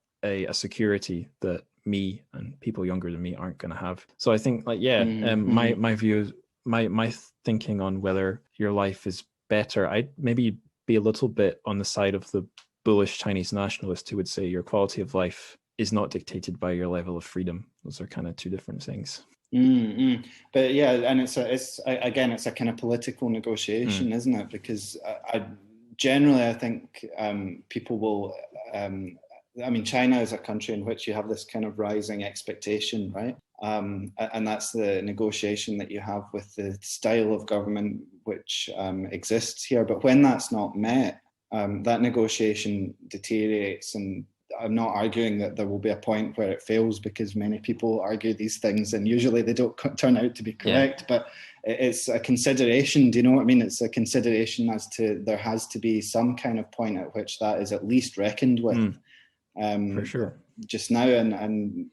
security that me and people younger than me aren't going to have. So I think my view, my thinking on whether your life is better, I'd maybe be a little bit on the side of the bullish Chinese nationalist who would say your quality of life is not dictated by your level of freedom. Those are kind of two different things. But yeah, and it's a kind of political negotiation, isn't it? Because I think people will. China is a country in which you have this kind of rising expectation, right? And that's the negotiation that you have with the style of government which exists here. But when that's not met, that negotiation deteriorates. And I'm not arguing that there will be a point where it fails, because many people argue these things and usually they don't turn out to be correct. But it's a consideration. Do you know what I mean? It's a consideration as to there has to be some kind of point at which that is at least reckoned with. For sure. Just now, and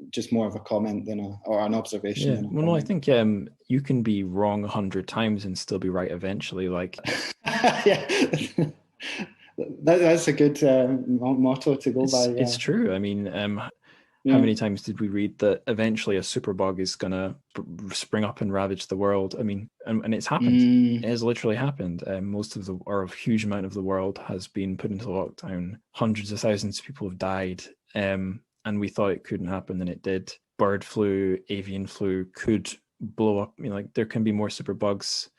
just more of a comment than an observation. Yeah. Well, no, I think you can be wrong 100 times and still be right eventually. Like, yeah. That's a good motto to go by. Yeah. It's true. I mean, how many times did we read that eventually a superbug is going to spring up and ravage the world? I mean, and it's happened. It has literally happened. A huge amount of the world has been put into lockdown. Hundreds of thousands of people have died. And we thought it couldn't happen, and it did. Bird flu, avian flu could blow up. There can be more superbugs.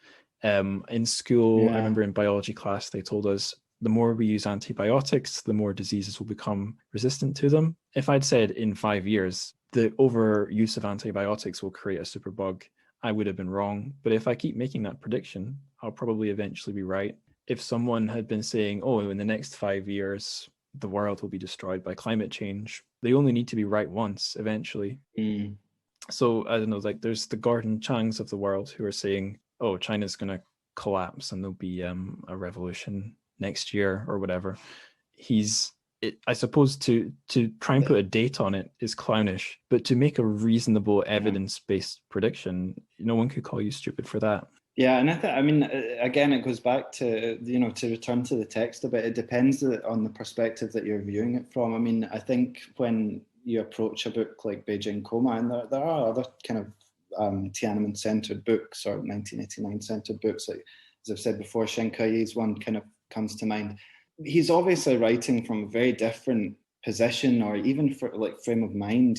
In school, I remember in biology class, they told us the more we use antibiotics, the more diseases will become resistant to them. If I'd said in 5 years, the overuse of antibiotics will create a superbug, I would have been wrong. But if I keep making that prediction, I'll probably eventually be right. If someone had been saying, in the next 5 years, the world will be destroyed by climate change, they only need to be right once eventually. So I don't know, there's the Gordon Changs of the world who are saying, China's going to collapse and there'll be a revolution next year or whatever. I suppose to try and put a date on it is clownish, but to make a reasonable evidence-based prediction, no one could call you stupid for that. Yeah, and again, it goes back to, to return to the text a bit, it depends on the perspective that you're viewing it from. I mean, I think when you approach a book like Beijing Coma, and there are other kind of Tiananmen-centered books or 1989-centered books, like, as I've said before, Shen Kai's one kind of comes to mind. He's obviously writing from a very different position, or even for frame of mind.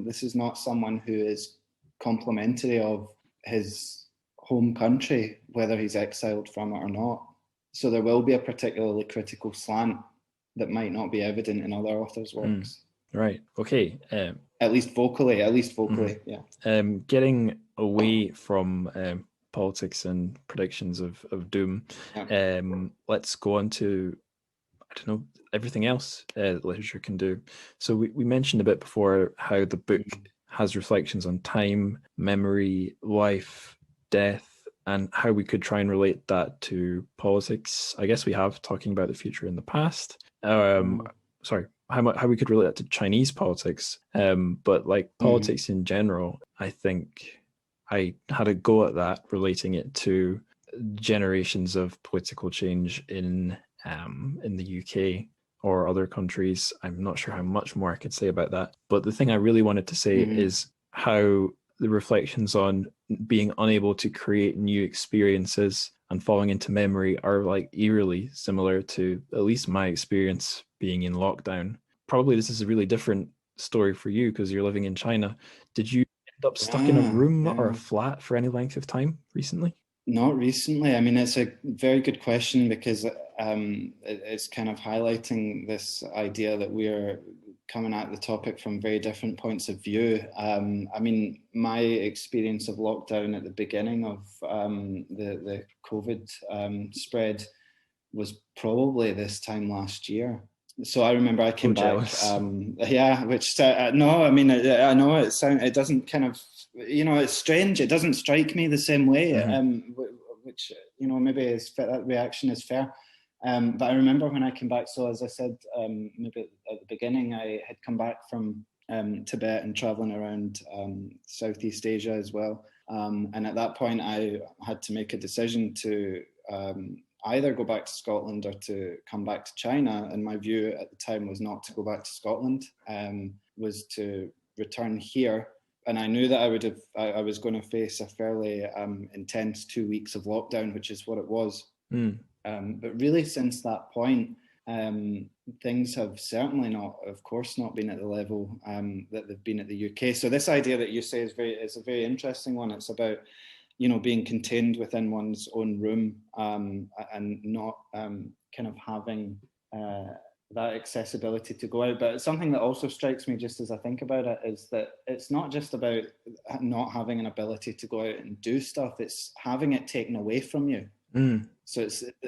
This is not someone who is complimentary of his home country, whether he's exiled from it or not. So there will be a particularly critical slant that might not be evident in other authors' works. Right. Okay. At least vocally, yeah. Getting away from politics and predictions of doom, let's go on to, everything else literature can do. So we mentioned a bit before how the book has reflections on time, memory, life, death, and how we could try and relate that to politics. I guess we have, talking about the future and the past. How we could relate that to Chinese politics. But politics in general, I think I had a go at that, relating it to generations of political change in the UK or other countries. I'm not sure how much more I could say about that. But the thing I really wanted to say is how the reflections on being unable to create new experiences and falling into memory are eerily similar to at least my experience being in lockdown. Probably this is a really different story for you because you're living in China. Did you end up stuck in a room or a flat for any length of time recently? Not recently. It's a very good question, because it's kind of highlighting this idea that we're coming at the topic from very different points of view. My experience of lockdown at the beginning of the COVID spread was probably this time last year. So I remember I came back. I know it doesn't kind of, it's strange. It doesn't strike me the same way, which, maybe that reaction is fair. But I remember when I came back, so as I said, maybe at the beginning, I had come back from Tibet and traveling around Southeast Asia as well. And at that point, I had to make a decision to either go back to Scotland or to come back to China. And my view at the time was not to go back to Scotland, was to return here. And I knew that I was going to face a fairly intense 2 weeks of lockdown, which is what it was. But really, since that point, things have certainly not, of course, not been at the level that they've been at the UK. So this idea that you say is a very interesting one. It's about, being contained within one's own room and not kind of having that accessibility to go out. But something that also strikes me just as I think about it is that it's not just about not having an ability to go out and do stuff, it's having it taken away from you. So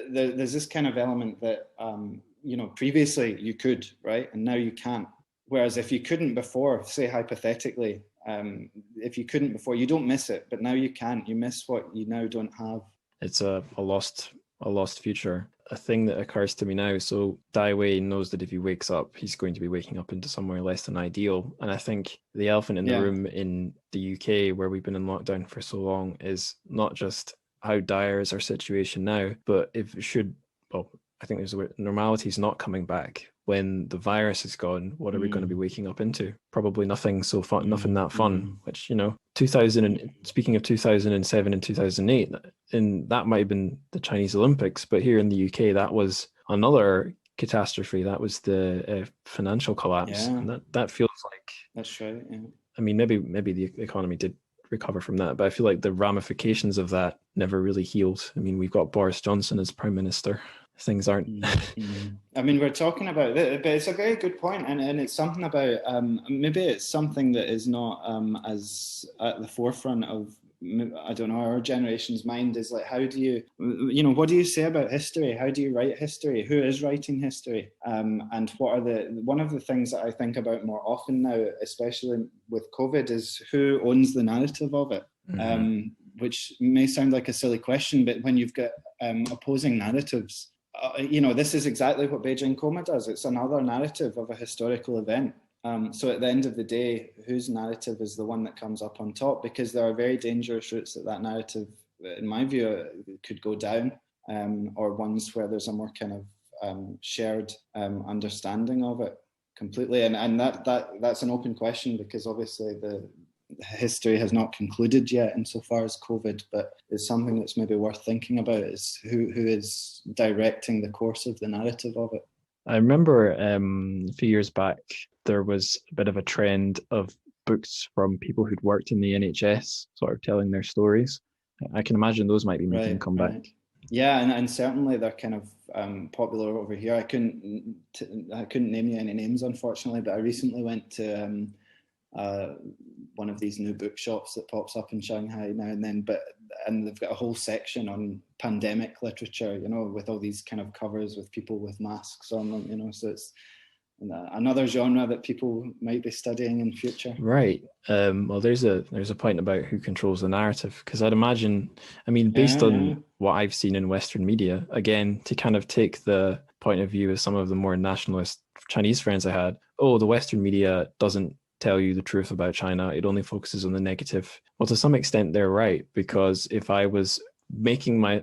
there's this kind of element that, previously you could, right? And now you can't. Whereas if you couldn't before, say hypothetically, if you couldn't before, you don't miss it, but now you can't. You miss what you now don't have. It's a lost future. A thing that occurs to me now. So Dai Wei knows that if he wakes up, he's going to be waking up into somewhere less than ideal. And I think the elephant in the room in the UK, where we've been in lockdown for so long, is not just how dire is our situation now, but if it should, well, I think there's a word, normality is not coming back. When the virus is gone, what are we going to be waking up into? Probably nothing so fun, nothing that fun, which, speaking of 2007 and 2008, and that might have been the Chinese Olympics, but here in the UK, that was another catastrophe. That was the financial collapse. Yeah. And that feels like... That's right, yeah. I mean, maybe the economy did recover from that, but I feel like the ramifications of that never really healed. I mean, we've got Boris Johnson as Prime Minister. Things aren't... I mean, we're talking about it, but it's a very good point, and it's something about maybe it's something that is not as at the forefront of, I don't know, our generation's mind, is like, how do you, what do you say about history? How do you write history? Who is writing history? And what are one of the things that I think about more often now, especially with COVID, is who owns the narrative of it? Which may sound like a silly question, but when you've got opposing narratives, this is exactly what Beijing Coma does. It's another narrative of a historical event. So at the end of the day, whose narrative is the one that comes up on top? Because there are very dangerous routes that narrative, in my view, could go down, or ones where there's a more kind of shared understanding of it completely. And that's an open question, because obviously the history has not concluded yet insofar as COVID, but it's something that's maybe worth thinking about, is who is directing the course of the narrative of it. I remember a few years back, there was a bit of a trend of books from people who'd worked in the NHS, sort of telling their stories. I can imagine those might be making a comeback. Yeah, and certainly they're kind of popular over here. I couldn't name you any names, unfortunately, but I recently went to one of these new bookshops that pops up in Shanghai now and then, and they've got a whole section on pandemic literature, with all these kind of covers with people with masks on them, so it's another genre that people might be studying in future. Right. Well, there's a point about who controls the narrative, because I'd imagine, based on what I've seen in Western media, again, to kind of take the point of view of some of the more nationalist Chinese friends I had, the Western media doesn't tell you the truth about China, it only focuses on the negative. Well, to some extent they're right, because if I was basing my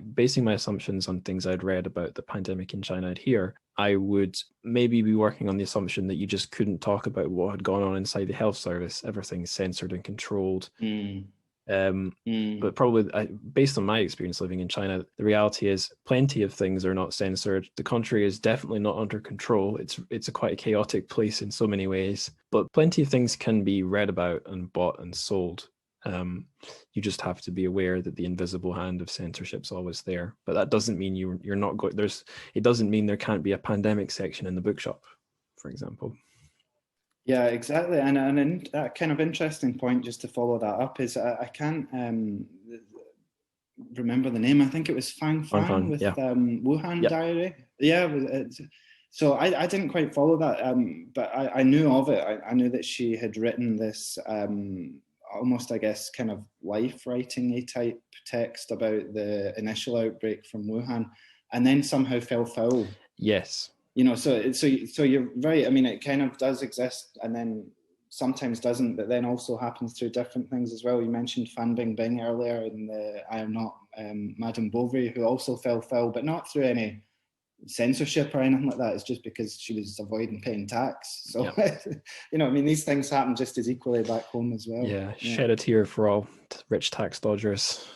assumptions on things I'd read about the pandemic in China here, I would maybe be working on the assumption that you just couldn't talk about what had gone on inside the health service. Everything's censored and controlled. But probably, based on my experience living in China, the reality is plenty of things are not censored. The country is definitely not under control. It's quite a chaotic place in so many ways, but plenty of things can be read about and bought and sold. You just have to be aware that the invisible hand of censorship's always there. But that doesn't mean you're not going. It doesn't mean there can't be a pandemic section in the bookshop, for example. Yeah, exactly. And a kind of interesting point, just to follow that up, is I can't remember the name. I think it was Fang with Wuhan Diary. Yeah. So I didn't quite follow that, but I knew of it. I knew that she had written this almost, I guess, kind of life writing-y type text about the initial outbreak from Wuhan, and then somehow fell foul. Yes. So you're right. It kind of does exist, and then sometimes doesn't, but then also happens through different things as well. You mentioned Fan Bingbing earlier in the I Am Not Madame Bovary, who also fell foul, but not through any censorship or anything like that. It's just because she was avoiding paying tax. So, these things happen just as equally back home as well. Yeah, shed a tear for all rich tax dodgers.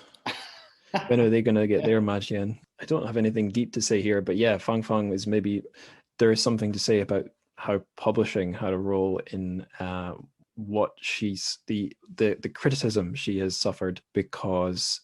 When are they going to get their Ma Jian? I don't have anything deep to say here, but yeah, Fang is maybe there is something to say about how publishing had a role in what she's the criticism she has suffered, because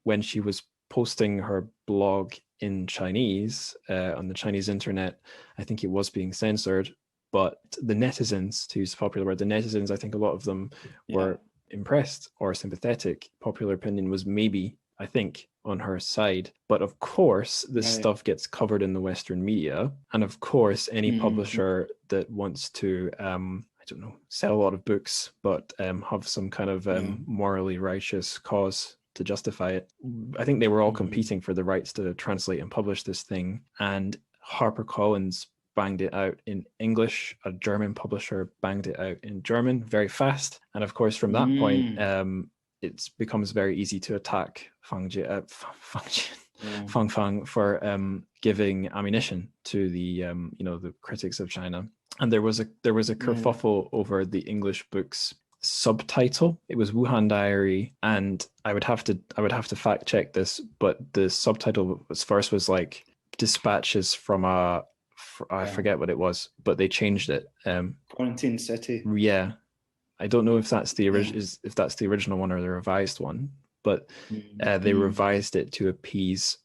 when she was posting her blog in Chinese on the Chinese internet, I think it was being censored, but the netizens, to use a popular word, the netizens, I think a lot of them were impressed or sympathetic. Popular opinion was maybe, I think, on her side. But of course, this stuff gets covered in the Western media. And of course, any publisher that wants to, I don't know, sell a lot of books, but have some kind of morally righteous cause to justify it. I think they were all competing for the rights to translate and publish this thing. And HarperCollins banged it out in English. A German publisher banged it out in German very fast. And of course, from that point, it becomes very easy to attack Fang Fang for giving ammunition to the the critics of China. And there was a kerfuffle over the English book's subtitle. It was Wuhan Diary, and I would have to fact check this, but the subtitle was like dispatches from I forget what it was, but they changed it. Quarantine City. Yeah, I don't know if that's the original one or the revised one, but they revised it to appease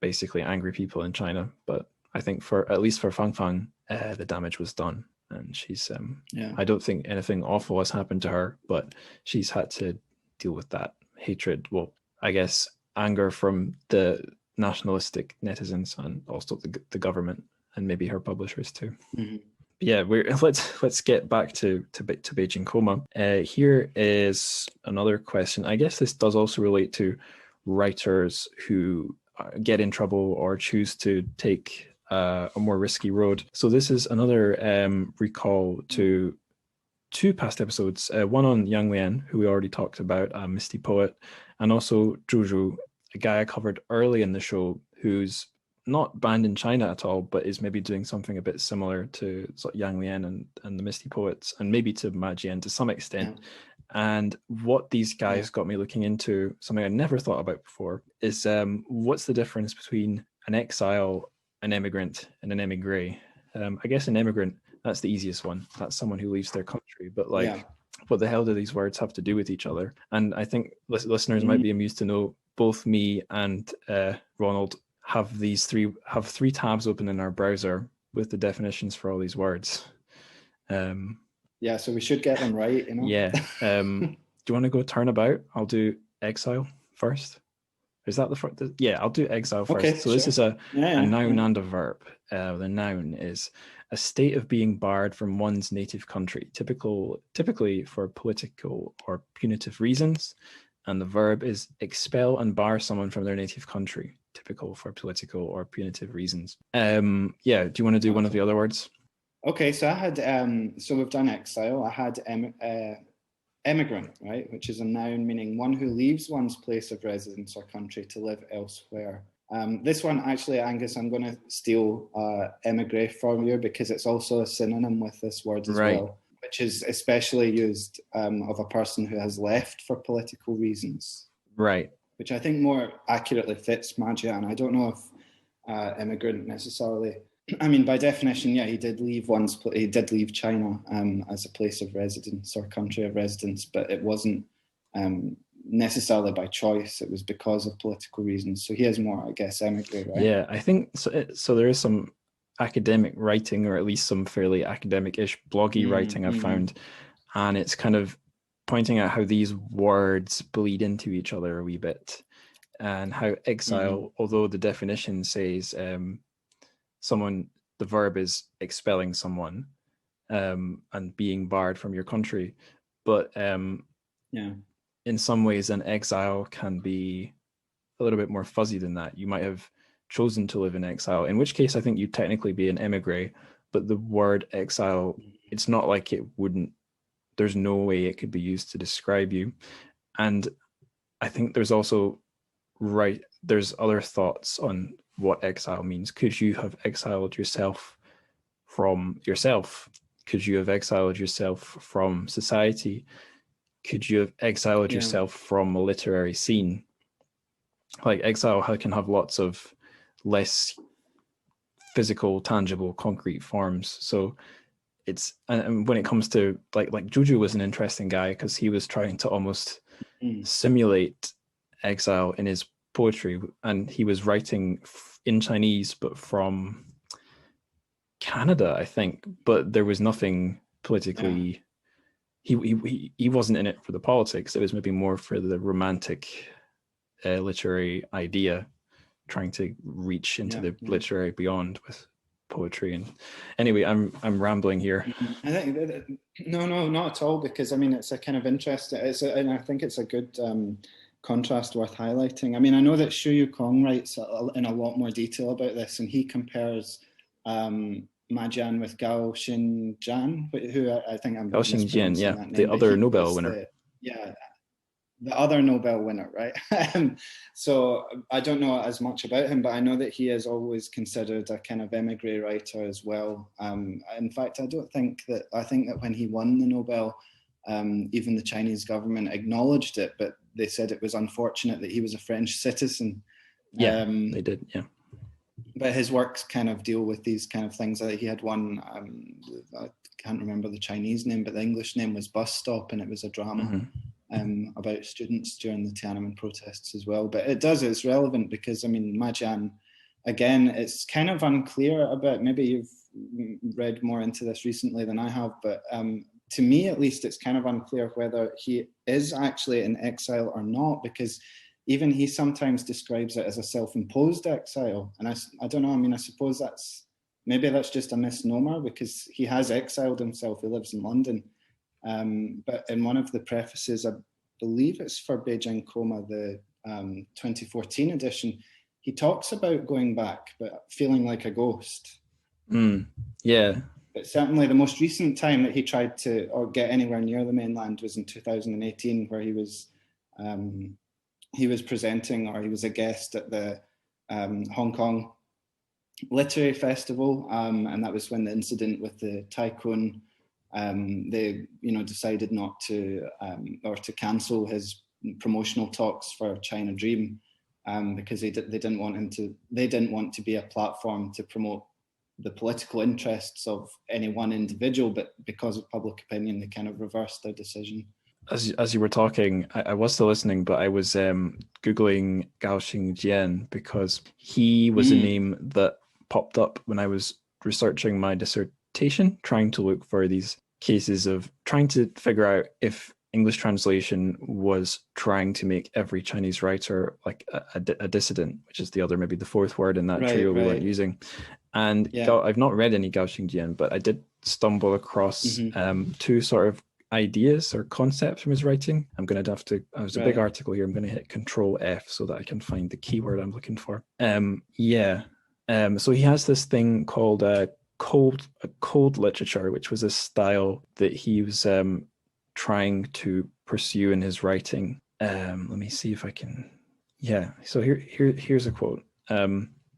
basically angry people in China. But I think at least for Fang Fang, the damage was done, and she's I don't think anything awful has happened to her, but she's had to deal with that hatred. Well, I guess anger from the nationalistic netizens and also the government and maybe her publishers too. Yeah, let's get back to Beijing Coma. Here is another question. I guess this does also relate to writers who get in trouble or choose to take a more risky road. So this is another recall to two past episodes. One on Yang Lian, who we already talked about, a Misty Poet, and also Zhu Zhu, a guy I covered early in the show who's not banned in China at all, but is maybe doing something a bit similar to sort of Yang Lian and the Misty Poets, and maybe to Ma Jian to some extent. And what these guys got me looking into, something I never thought about before, is what's the difference between an exile, an immigrant, and an émigré? I guess an immigrant, that's the easiest one. That's someone who leaves their country. But what the hell do these words have to do with each other? And I think listeners might be amused to know both me and Ronald have three tabs open in our browser with the definitions for all these words. So we should get them right, you know. Do you want to go turnabout? I'll do exile first. Is that the first? Yeah, I'll do exile first. Okay, so this is a noun and a verb. The noun is a state of being barred from one's native country, typically for political or punitive reasons. And the verb is expel and bar someone from their native country, typical for political or punitive reasons. Do you want to do one of the other words? Okay, so I had, so we've done exile. I had emigrant, right, which is a noun meaning one who leaves one's place of residence or country to live elsewhere. This one, actually, Angus, I'm going to steal émigré from you because it's also a synonym with this word as well, which is especially used of a person who has left for political reasons. Right. Which I think more accurately fits Ma Jian. I don't know if immigrant necessarily. I mean, by definition, he did leave China as a place of residence or country of residence, but it wasn't necessarily by choice. It was because of political reasons. So he is more, I guess, émigré, right? Yeah, I think so. So there is some academic writing, or at least some fairly academic-ish bloggy writing I've found, and it's kind of pointing out how these words bleed into each other a wee bit, and how exile, although the definition says the verb is expelling someone and being barred from your country, but in some ways an exile can be a little bit more fuzzy than that. You might have chosen to live in exile, in which case I think you'd technically be an émigré, but the word exile, it's not like there's no way it could be used to describe you. And I think there's also there's other thoughts on what exile means. Could you have exiled yourself from yourself? Could you have exiled yourself from society? Could you have exiled yourself from a literary scene? Like exile can have lots of less physical, tangible, concrete forms. So it's, and when it comes to like Juju was an interesting guy because he was trying to almost simulate exile in his poetry, and he was writing in Chinese but from Canada, I think, but there was nothing politically. He wasn't in it for the politics. It was maybe more for the romantic literary idea, trying to reach into the literary beyond with poetry. And anyway, I'm rambling here. I think no, not at all, because I mean it's a kind of interesting. And I think it's a good contrast worth highlighting. I mean, I know that Xu Yukong writes in a lot more detail about this, and he compares Ma Jian with Gao Xingjian, who I think I'm Gao Xingjian, that name, the other Nobel winner. The other Nobel winner, right? So I don't know as much about him, but I know that he is always considered a kind of emigre writer as well. In fact, I think that when he won the Nobel, even the Chinese government acknowledged it, but they said it was unfortunate that he was a French citizen. Yeah, they did, yeah. But his works kind of deal with these kind of things. He had one, I can't remember the Chinese name, but the English name was Bus Stop, and it was a drama about students during the Tiananmen protests as well. But it's relevant because, I mean, Ma Jian, again, it's kind of unclear about, maybe you've read more into this recently than I have, but to me at least, it's kind of unclear whether he is actually in exile or not, because even he sometimes describes it as a self-imposed exile. And I don't know, I mean, I suppose that's just a misnomer, because he has exiled himself. He lives in London. But in one of the prefaces, I believe it's for Beijing Coma, the 2014 edition, he talks about going back, but feeling like a ghost. Yeah. But certainly the most recent time that he tried to get anywhere near the mainland was in 2018, where he was presenting, or he was a guest at the Hong Kong Literary Festival, and that was when the incident with the tycoon, they decided not to or to cancel his promotional talks for China Dream, because they didn't want to be a platform to promote the political interests of any one individual, but because of public opinion, they kind of reversed their decision. As you were talking, I was still listening, but I was Googling Gao Xingjian because he was a name that popped up when I was researching my dissertation, trying to look for these cases of trying to figure out if English translation was trying to make every Chinese writer like a dissident, which is maybe the fourth word in that trio we weren't using. And I've not read any Gao Xingjian, but I did stumble across two sort of ideas or concepts from his writing. I'm going to have to, there's a big article here. I'm going to hit Control F so that I can find the keyword I'm looking for. So he has this thing called cold literature, which was a style that he was trying to pursue in his writing. Let me see if I can. So here's a quote.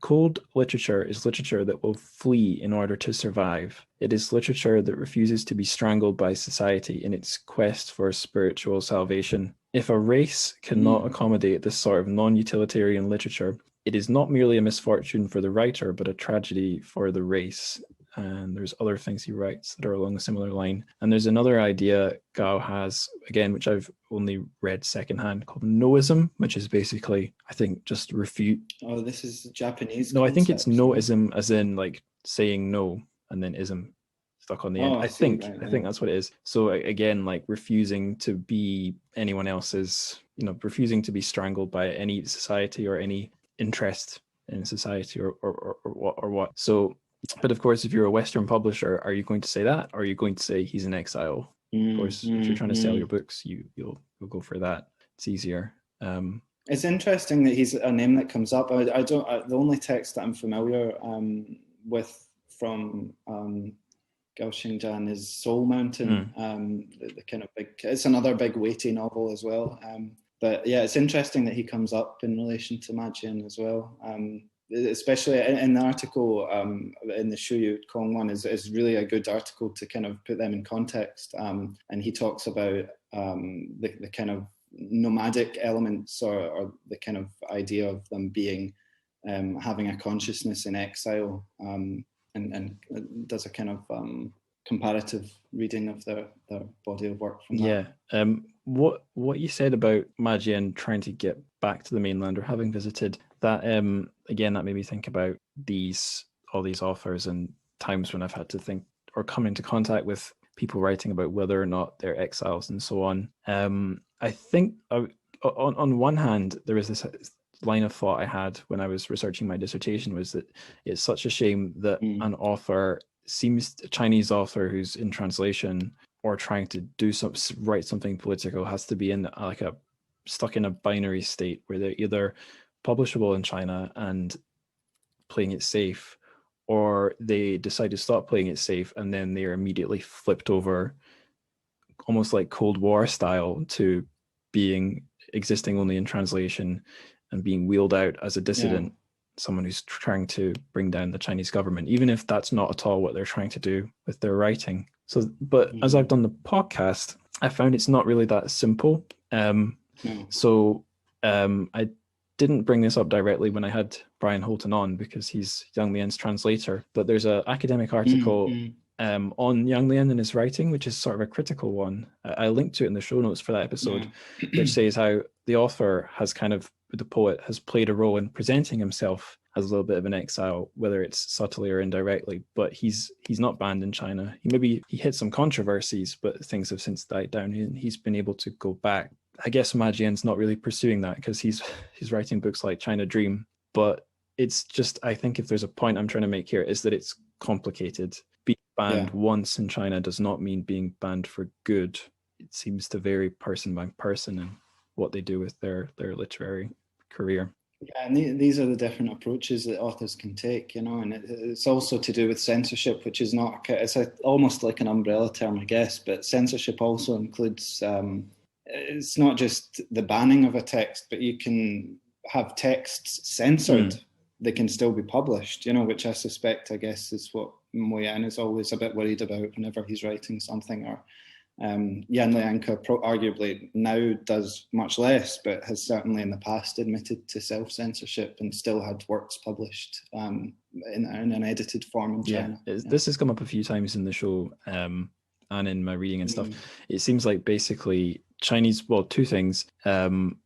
Cold literature is literature that will flee in order to survive. It is literature that refuses to be strangled by society in its quest for spiritual salvation. If a race cannot accommodate this sort of non-utilitarian literature, it is not merely a misfortune for the writer, but a tragedy for the race. And there's other things he writes that are along a similar line. And there's another idea Gao has, again, which I've only read secondhand, called noism, which is basically, I think, just refute. Oh, this is Japanese. No, I think it's noism, as in like saying no and then ism stuck on the end. I think that's what it is. So again, like refusing to be anyone else's, refusing to be strangled by any society or any interest in society or what. So, but of course, if you're a Western publisher, are you going to say that, or are you going to say he's in exile? Of course, if you're trying to sell your books, you'll go for that. It's easier. It's interesting that he's a name that comes up. The only text that I'm familiar with from Gao Xingjian is Soul Mountain. The kind of big. It's another big weighty novel as well. But yeah, it's interesting that he comes up in relation to Ma Jian as well. Especially in the article in the Xu Yukong one is really a good article to kind of put them in context. And he talks about the kind of nomadic elements or the kind of idea of them being having a consciousness in exile, and does a kind of comparative reading of their body of work from that. What you said about Ma Jian trying to get back to the mainland or having visited, that again, that made me think about all these authors and times when I've had to think or come into contact with people writing about whether or not they're exiles and so on. I think on one hand, there was this line of thought I had when I was researching my dissertation, was that it's such a shame that an author a Chinese author who's in translation or trying to write something political has to be in stuck in a binary state where they're either publishable in China and playing it safe, or they decide to stop playing it safe and then they're immediately flipped over, almost like Cold War style, to existing only in translation and being wheeled out as a dissident, someone who's trying to bring down the Chinese government, even if that's not at all what they're trying to do with their writing. So, but as I've done the podcast, I found it's not really that simple. So I didn't bring this up directly when I had Brian Holton on, because he's Yang Lian's translator, but there's an academic article on Yang Lian and his writing, which is sort of a critical one. I linked to it in the show notes for that episode, which says how the author has the poet has played a role in presenting himself as a little bit of an exile, whether it's subtly or indirectly, but he's not banned in China. He hit some controversies, but things have since died down, and he's been able to go back. I guess Ma Jian's not really pursuing that because he's writing books like China Dream, but it's just, I think if there's a point I'm trying to make here, is that it's complicated. Being banned once in China does not mean being banned for good. It seems to vary person by person and what they do with their literary career. Yeah, and these are the different approaches that authors can take, and it's also to do with censorship, which is almost like an umbrella term, I guess, but censorship also includes, it's not just the banning of a text, but you can have texts censored. They can still be published, which I suspect, I guess, is what Mo Yan is always a bit worried about whenever he's writing something. Or Yan Lianke arguably now does much less, but has certainly in the past admitted to self-censorship and still had works published in an edited form in China. This has come up a few times in the show and in my reading and stuff. It seems like basically Chinese, two things. And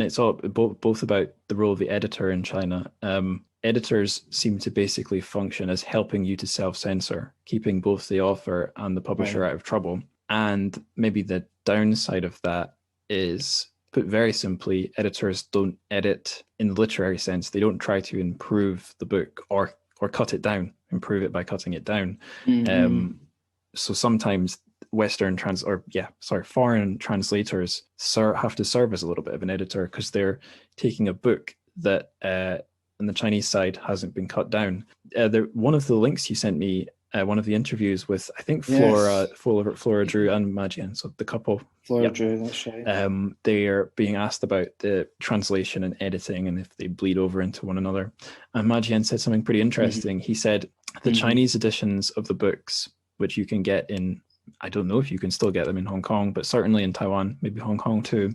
it's all both about the role of the editor in China. Editors seem to basically function as helping you to self-censor, keeping both the author and the publisher out of trouble. And maybe the downside of that is, put very simply, editors don't edit in the literary sense. They don't try to improve the book or cut it down, improve it by cutting it down. So sometimes foreign translators have to serve as a little bit of an editor, because they're taking a book that on the Chinese side hasn't been cut down. One of the links you sent me, one of the interviews with, I think, Flora Zhou and Ma Jian, so the couple. Flora Zhou, that's right. They are being asked about the translation and editing and if they bleed over into one another. And Ma Jian said something pretty interesting. He said the Chinese editions of the books, which you can get in, I don't know if you can still get them in Hong Kong, but certainly in Taiwan, maybe Hong Kong too,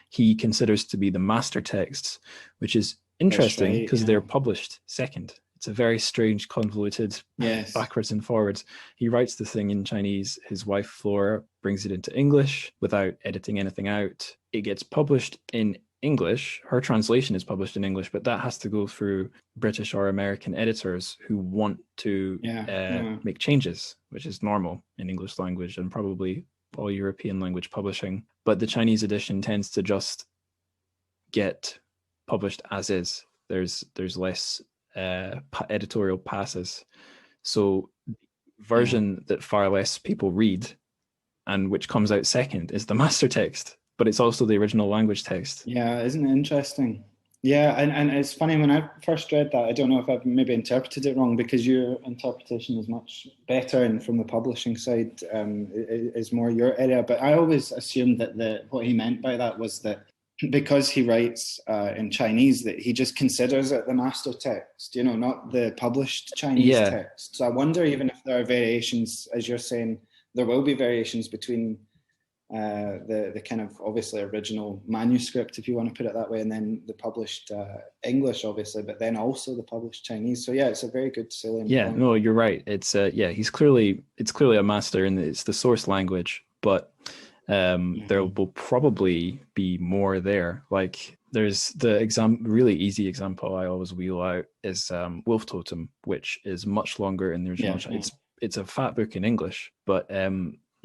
he considers to be the master texts, which is interesting because they're published second. It's a very strange, convoluted, backwards and forwards. He writes the thing in Chinese. His wife, Flora, brings it into English without editing anything out. It gets published in English. Her translation is published in English, but that has to go through British or American editors who want to make changes, which is normal in English language and probably all European language publishing. But the Chinese edition tends to just get published as is. There's less editorial passes. So the version that far less people read and which comes out second is the master text, but it's also the original language text. Yeah, isn't it interesting? Yeah, and it's funny, when I first read that, I don't know if I've maybe interpreted it wrong, because your interpretation is much better, and from the publishing side is more your area. But I always assumed that what he meant by that was that because he writes in Chinese, that he just considers it the master text, not the published Chinese text. So I wonder even if there are variations, as you're saying, there will be variations between the kind of obviously original manuscript, if you want to put it that way, and then the published English, obviously, but then also the published Chinese. So yeah, it's a very good salient point. No, you're right. It's it's clearly a master, and it's the source language, but there will probably be more there. Like there's the really easy example I always wheel out is Wolf Totem, which is much longer in the original. It's a fat book in English, but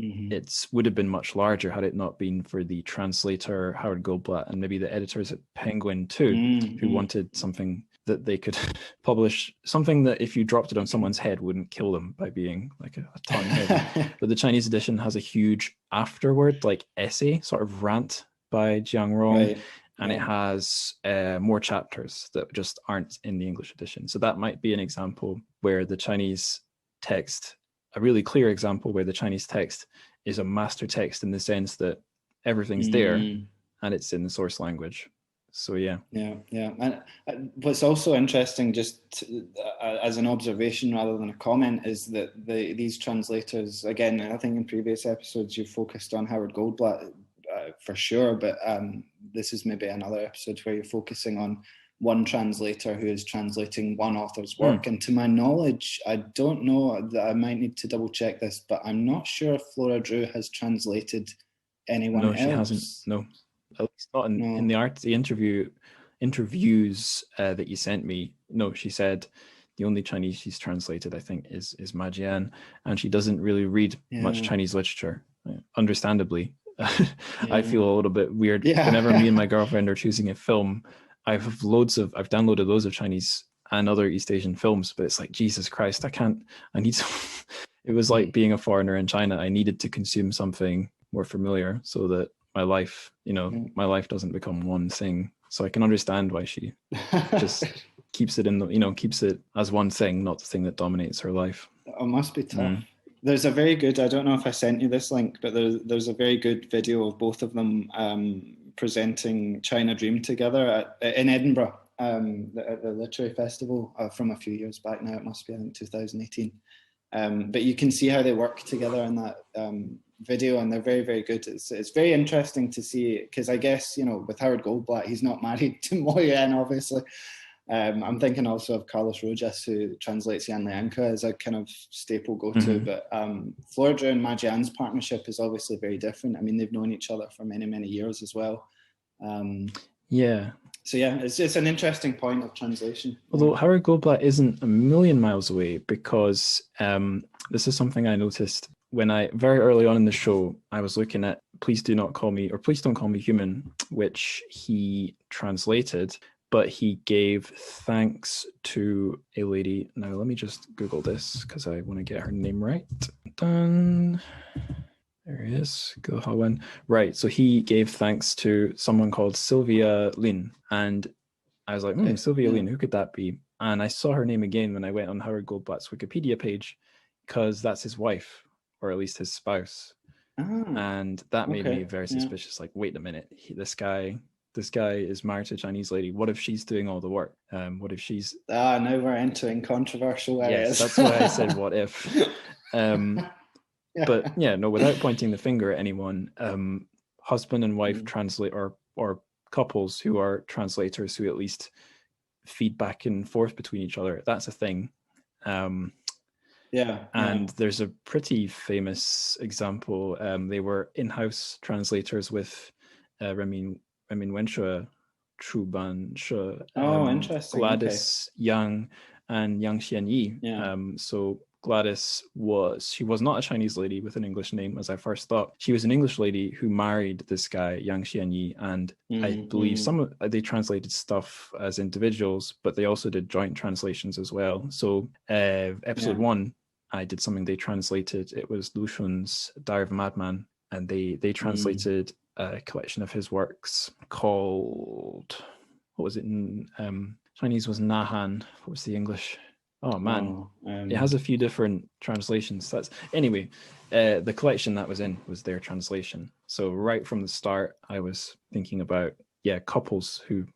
it would have been much larger had it not been for the translator Howard Goldblatt and maybe the editors at Penguin too, who wanted something that they could publish, something that if you dropped it on someone's head wouldn't kill them by being like a ton heavy. But the Chinese edition has a huge afterword, like essay, sort of rant by Jiang Rong, and it has more chapters that just aren't in the English edition. So that might be an example where the Chinese text, a really clear example where the Chinese text is a master text in the sense that everything's there and it's in the source language. So yeah. And what's also interesting, just as an observation rather than a comment, is that these translators, again, I think in previous episodes you focused on Howard Goldblatt for sure, but this is maybe another episode where you're focusing on one translator who is translating one author's work. And to my knowledge, I don't know, that I might need to double check this, but I'm not sure if Flora Drew has translated anyone else. No, she hasn't. No, at least not in the interviews that you sent me. No, she said the only Chinese she's translated, I think, is Ma Jian, and she doesn't really read much Chinese literature, understandably. I feel a little bit weird whenever me and my girlfriend are choosing a film. I've downloaded loads of Chinese and other East Asian films, but it's like, Jesus Christ, it was like being a foreigner in China. I needed to consume something more familiar so that my life doesn't become one thing. So I can understand why she just keeps it keeps it as one thing, not the thing that dominates her life. It must be tough. There's a very good, I don't know if I sent you this link, but there's a very good video of both of them presenting China Dream together in Edinburgh at the literary festival from a few years back now. It must be, I think, 2018. But you can see how they work together in that video, and they're very, very good. It's very interesting to see, because I guess, with Howard Goldblatt, he's not married to Mo Yan, obviously. I'm thinking also of Carlos Rojas, who translates Yan Lianke as a kind of staple go-to. But Flora Drew and Ma Jian's partnership is obviously very different. I mean, they've known each other for many, many years as well. So yeah, it's just an interesting point of translation. Although Howard Goldblatt isn't a million miles away, because this is something I noticed when very early on in the show, I was looking at Please Don't Call Me Human, which he translated, but he gave thanks to a lady. Now, let me just Google this because I want to get her name right. Done. There it is. Go Hawen. Right. So he gave thanks to someone called Sylvia Lin. And I was like, Sylvia Lin, who could that be? And I saw her name again when I went on Howard Goldblatt's Wikipedia page, because that's his wife, or at least his spouse. And that made me very suspicious. Like, wait a minute. This guy is married to a Chinese lady. What if she's doing all the work? What if she's... now we're entering controversial areas. Yes, that's why I said what if. But without pointing the finger at anyone, husband and wife translate, or couples who are translators who at least feed back and forth between each other. That's a thing. There's a pretty famous example. They were in-house translators with Remin Wenxue, Chu Ban She, interesting. Gladys Yang, and Yang Xianyi. So Gladys was not a Chinese lady with an English name, as I first thought. She was an English lady who married this guy, Yang Xianyi, and I believe they translated stuff as individuals, but they also did joint translations as well. So episode 1, I did something they translated. It was Lu Xun's Diary of a Madman, and they translated a collection of his works called, what was it in Chinese was Nahan. What was the English? Oh man, it has a few different translations. The collection that was in was their translation. So right from the start, I was thinking about couples who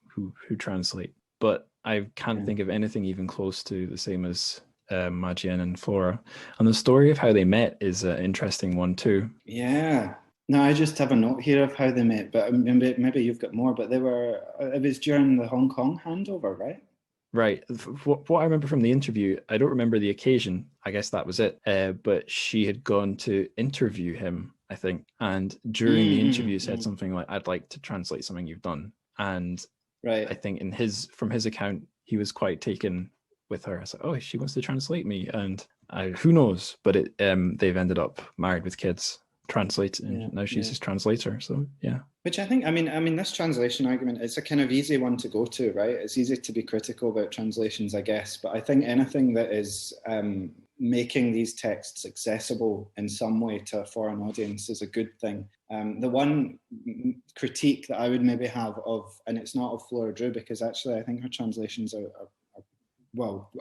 translate, but I can't think of anything even close to the same as Ma Jian and Flora. And the story of how they met is an interesting one too. Yeah. No, I just have a note here of how they met, but maybe you've got more. But it was during the Hong Kong handover, right? Right. What I remember from the interview, I don't remember the occasion. I guess that was it. But she had gone to interview him, I think, and during the interview said something like, "I'd like to translate something you've done." And Right. I think from his account, he was quite taken with her. I was like, "Oh, she wants to translate me," and who knows? But they've ended up married with kids, and now she's his translator. So yeah. Which I think, I mean, this translation argument, it's a kind of easy one to go to, right? It's easy to be critical about translations, I guess, but I think anything that is making these texts accessible in some way to a foreign audience is a good thing. The one critique that I would maybe have and it's not of Flora Drew, because actually I think her translations are well,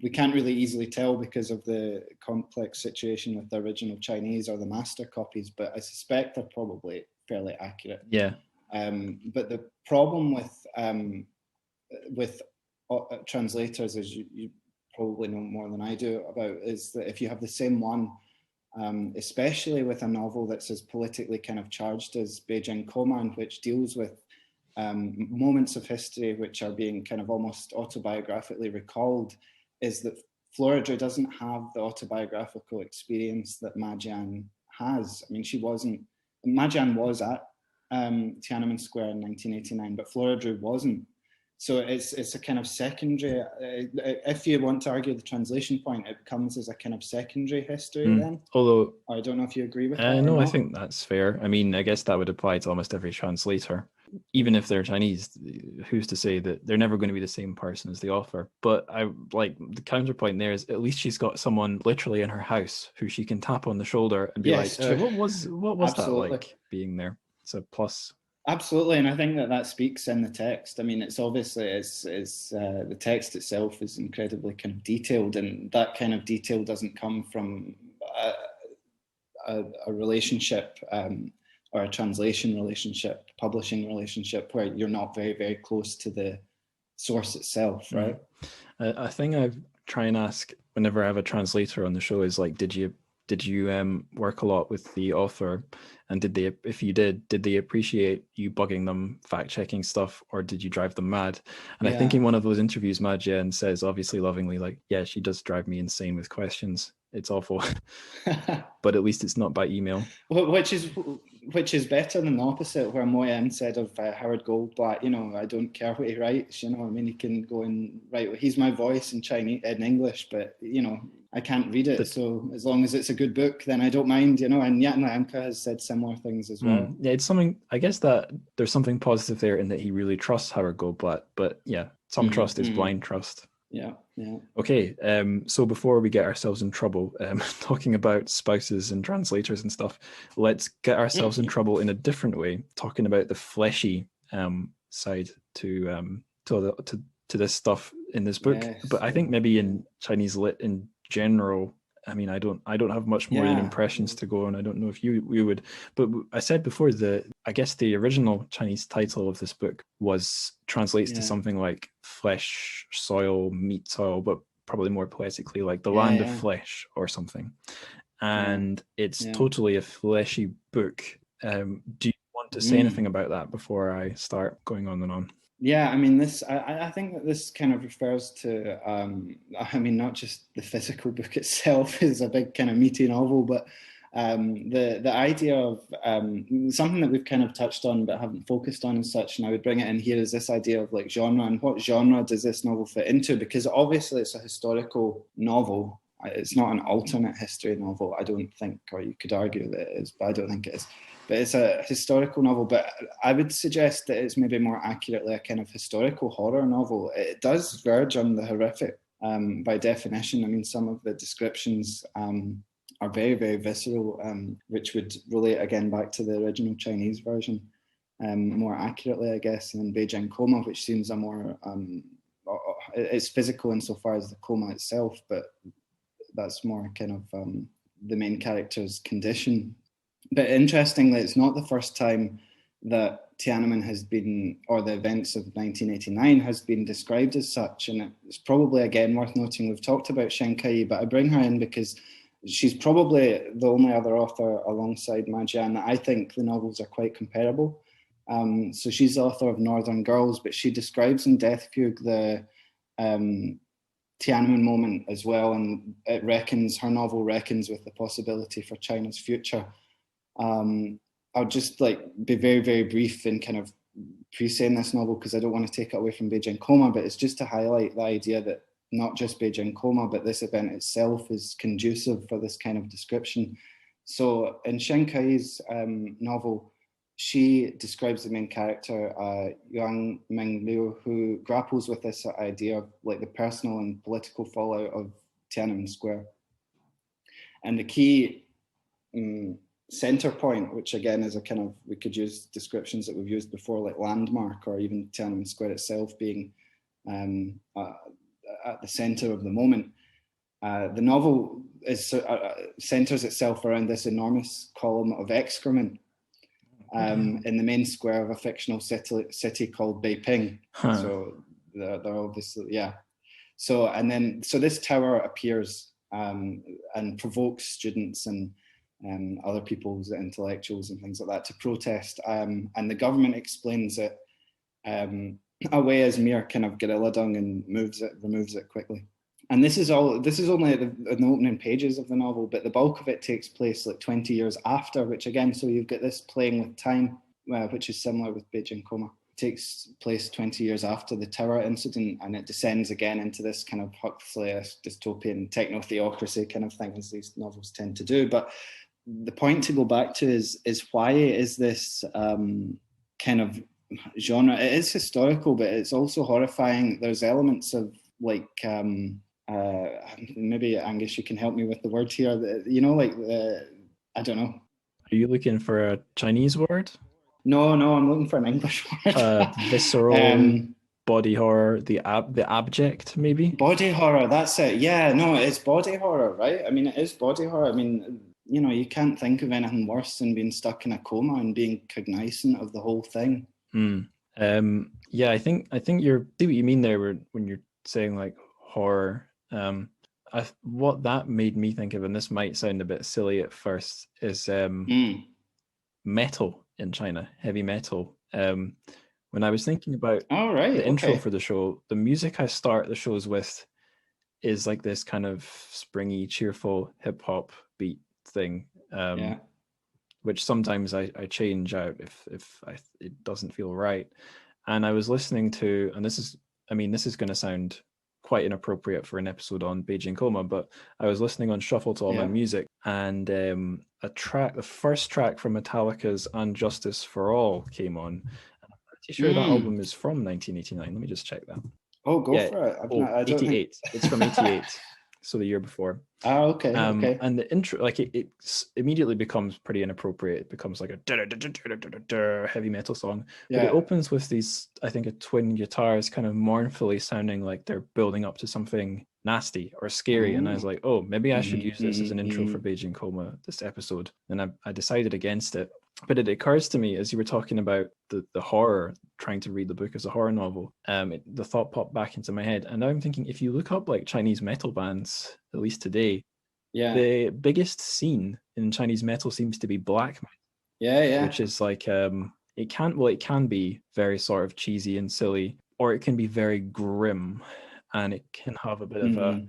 we can't really easily tell because of the complex situation with the original Chinese or the master copies, but I suspect they're probably fairly accurate. Yeah. But the problem with translators, as you probably know more than I do about, is that if you have the same one, especially with a novel that's as politically kind of charged as Beijing Coma, which deals with moments of history which are being kind of almost autobiographically recalled, is that Flora Drew doesn't have the autobiographical experience that Ma Jian has. I mean, Ma Jian was at Tiananmen Square in 1989, but Flora Drew wasn't. So it's a kind of secondary, if you want to argue the translation point, it comes as a kind of secondary history then. Although, I don't know if you agree with that. No, I think that's fair. I mean, I guess that would apply to almost every translator. Even if they're Chinese, who's to say that they're never going to be the same person as the author? But I like the counterpoint there is at least she's got someone literally in her house who she can tap on the shoulder and be like, what was that like being there? It's a plus. Absolutely, and I think that speaks in the text. I mean, it's obviously the text itself is incredibly kind of detailed, and that kind of detail doesn't come from a relationship or a translation relationship, publishing relationship, where you're not very, very close to the source itself, right? A thing I try and ask whenever I have a translator on the show is like, did you work a lot with the author, and if you did they appreciate you bugging them, fact checking stuff, or did you drive them mad? And I think in one of those interviews, Ma Jian says, obviously lovingly, like, yeah, she does drive me insane with questions. It's awful. But at least it's not by email. Which is better than the opposite, where Mo Yen said of Howard Goldblatt, I don't care what he writes, I mean, he can go and write, he's my voice in Chinese, in English, but, I can't read it. So as long as it's a good book, then I don't mind, and Yatna Amka has said similar things as well. Yeah, it's something, I guess that there's something positive there in that he really trusts Howard Goldblatt, but yeah, some trust is blind trust. Yeah. Okay, so before we get ourselves in trouble, talking about spouses and translators and stuff, let's get ourselves in trouble in a different way, talking about the fleshy side to this stuff in this book. Yes. But I think maybe in Chinese lit in general, I mean, I don't have much more than impressions to go on. I don't know if you would, but I said before I guess the original Chinese title of this book translates to something like flesh, soil, meat, soil, but probably more poetically like the land of flesh or something. And it's totally a fleshy book. Do you want to say anything about that before I start going on and on? Yeah, I mean, I think that this kind of refers to, I mean, not just the physical book itself is a big kind of meaty novel, but the idea of something that we've kind of touched on but haven't focused on as such, and I would bring it in here, is this idea of like genre, and what genre does this novel fit into? Because obviously it's a historical novel. It's not an alternate history novel, I don't think, or you could argue that it is, but I don't think it is. But it's a historical novel, but I would suggest that it's maybe more accurately a kind of historical horror novel. It does verge on the horrific by definition. I mean, some of the descriptions are very, very visceral, which would relate again back to the original Chinese version more accurately, I guess, than Beijing Coma, which seems a more, it's physical insofar as the coma itself, but that's more kind of the main character's condition. But interestingly, it's not the first time that Tiananmen has been, or the events of 1989 has been described as such. And it's probably, again, worth noting, we've talked about Shen Kai, but I bring her in because she's probably the only other author alongside Ma Jian that I think the novels are quite comparable. So she's the author of Northern Girls, but she describes in Death Fugue the Tiananmen moment as well, and her novel reckons with the possibility for China's future. I'll just be very, very brief in kind of pre-saying this novel because I don't want to take it away from Beijing Coma, but it's just to highlight the idea that not just Beijing Coma, but this event itself is conducive for this kind of description. So in Shen Kai's novel, she describes the main character, Yang Mingliu, who grapples with this idea of the personal and political fallout of Tiananmen Square. And the key center point, which again is a kind of, we could use descriptions that we've used before, like landmark, or even Tiananmen Square itself being at the center of the moment. The novel centers itself around this enormous column of excrement in the main square of a fictional city called Beiping. So they're obviously, yeah. So this tower appears and provokes students and other people's intellectuals and things like that to protest. And the government explains it away as mere kind of guerrilla dung and removes it quickly. And this is only in the opening pages of the novel, but the bulk of it takes place 20 years after, which again, so you've got this playing with time, which is similar with Beijing Coma. It takes place 20 years after the tower incident, and it descends again into this kind of Huxley-esque dystopian techno-theocracy kind of thing, as these novels tend to do. But the point to go back to is why is this kind of genre? It is historical, but it's also horrifying. There's elements of maybe Angus, you can help me with the word here. I don't know. Are you looking for a Chinese word? No, I'm looking for an English word. Visceral, body horror, the abject, maybe? Body horror, that's it. Yeah, no, it's body horror, right? I mean, it is body horror. I mean, you can't think of anything worse than being stuck in a coma and being cognizant of the whole thing. Yeah, I think you're, see what you mean there when you're saying horror. What that made me think of, and this might sound a bit silly at first, is metal in China, heavy metal. When I was thinking about the intro for the show, the music I start the shows with is this kind of springy, cheerful hip hop beat thing, which sometimes I change out if it doesn't feel right. And I was listening to, and this is going to sound quite inappropriate for an episode on Beijing Coma, but I was listening on Shuffle to All My Music, and the first track from Metallica's "And Justice for All" came on. I'm pretty sure that album is from 1989. Let me just check that. Oh, go for it. I don't 88. It's from 88. So the year before. Okay. And the intro, it immediately becomes pretty inappropriate. It becomes like a heavy metal song. But it opens with these, I think, a twin guitars kind of mournfully sounding like they're building up to something nasty or scary. And I was like, oh, maybe I should use this as an intro for Beijing Coma, this episode. And I decided against it. But it occurs to me, as you were talking about the horror, trying to read the book as a horror novel, the thought popped back into my head. And now I'm thinking, if you look up Chinese metal bands, at least today, the biggest scene in Chinese metal seems to be black metal. Yeah. Which is it can be very sort of cheesy and silly, or it can be very grim. And it can have a bit of a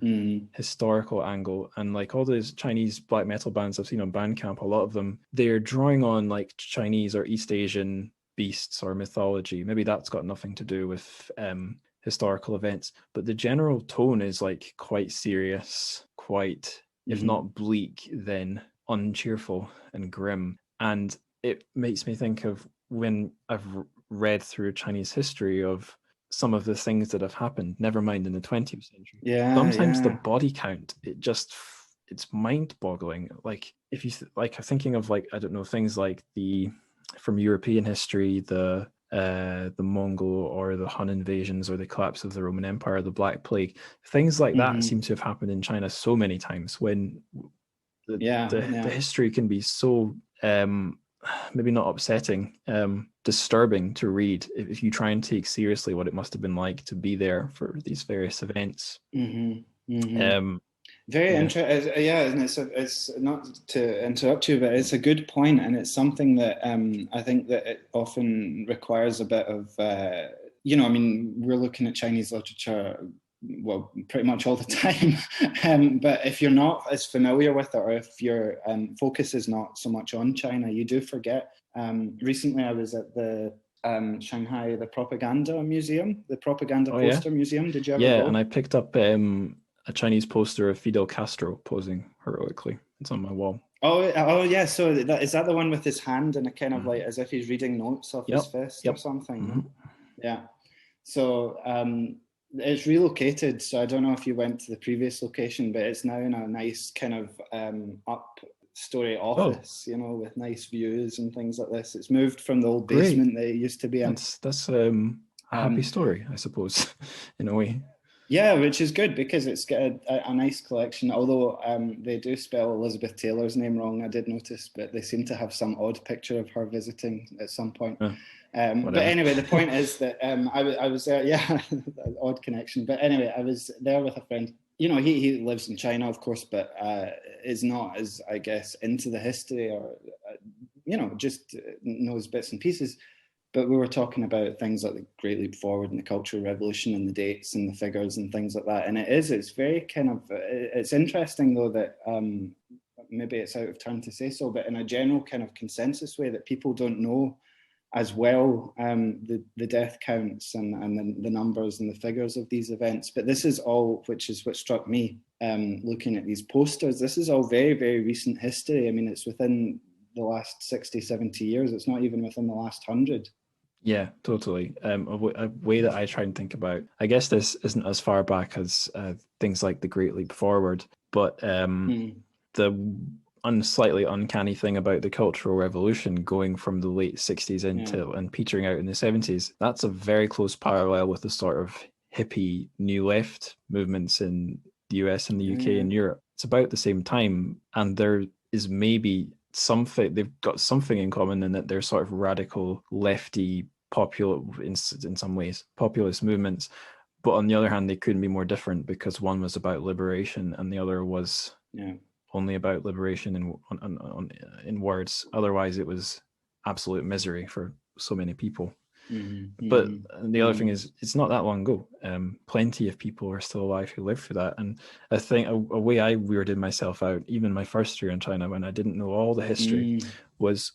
historical angle. And all those Chinese black metal bands I've seen on Bandcamp, a lot of them, they're drawing on Chinese or East Asian beasts or mythology. Maybe that's got nothing to do with historical events. But the general tone is quite serious, quite, if not bleak, then uncheerful and grim. And it makes me think of when I've read through Chinese history of some of the things that have happened, never mind in the 20th century. Sometimes the body count, it's mind-boggling. If you thinking of I don't know, things from European history, the Mongol or the Hun invasions or the collapse of the Roman Empire, the Black Plague, things like that seem to have happened in China so many times, when the history can be so maybe not upsetting, disturbing to read if you try and take seriously what it must have been like to be there for these various events. Very Yeah. interesting. Yeah, and it's not to interrupt you, but it's a good point, and it's something that I think that it often requires a bit of, I mean, we're looking at Chinese literature, well, pretty much all the time. But if you're not as familiar with it, or if your focus is not so much on China, you do forget. Recently, I was at the Shanghai, the Propaganda Museum, the Propaganda Oh yeah, Poster Museum. Did you ever yeah. go? And I picked up a Chinese poster of Fidel Castro posing heroically. It's on my wall. Oh yeah. So is that the one with his hand and a kind of like Mhm. as if he's reading notes off his Yep, fist or yep. something? Hmm. Yeah. So it's relocated. So I don't know if you went to the previous location, but it's now in a nice kind of up-story Oh, office, with nice views and things like this. It's moved from the old great. basement that it used to be in. That's a happy Um, story, I suppose, in a way. Yeah, which is good because it's got a nice collection. Although they do spell Elizabeth Taylor's name wrong, I did notice, but they seem to have some odd picture of her visiting at some point. But Whatever. anyway, the point is that I was there. Yeah, odd connection. But anyway, I was there with a friend. He lives in China, of course, but is not as, I guess, into the history or just knows bits and pieces. But we were talking about things like the Great Leap Forward and the Cultural Revolution and the dates and the figures and things like that. And it's very kind of, it's interesting though that maybe it's out of turn to say so, but in a general kind of consensus way that people don't know as well the death counts and the numbers and the figures of these events. But this is all, which is what struck me looking at these posters, this is all very, very recent history. I mean, it's within the last 60, 70 years. It's not even within the last 100. Yeah, totally. A way that I try and think about, I guess this isn't as far back as things like the Great Leap Forward, but the slightly uncanny thing about the Cultural Revolution going from the late 60s into and petering out in the 70s, that's a very close parallel with the sort of hippie new left movements in the US and the UK and Europe. It's about the same time, and there is maybe something, they've got something in common in that they're sort of radical lefty popular in some ways populist movements, but on the other hand they couldn't be more different because one was about liberation and the other was only about liberation in words. Otherwise it was absolute misery for so many people. But the other thing is, it's not that long ago. Plenty of people are still alive who lived through that. And I think a way I weirded myself out, even my first year in China, when I didn't know all the history, was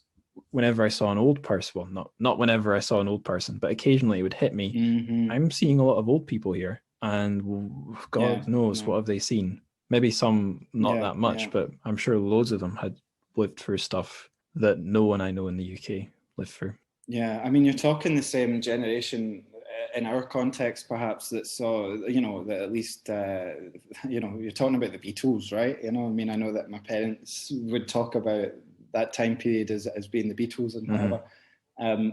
whenever I saw an old person, well, not whenever I saw an old person, but occasionally it would hit me. I'm seeing a lot of old people here, and God knows what have they seen. Maybe some not that much, but I'm sure loads of them had lived through stuff that no one I know in the UK lived through. Yeah, I mean, you're talking the same generation in our context, perhaps, that saw, that at least, you're talking about the Beatles, right? I mean, I know that my parents would talk about that time period as being the Beatles and whatever.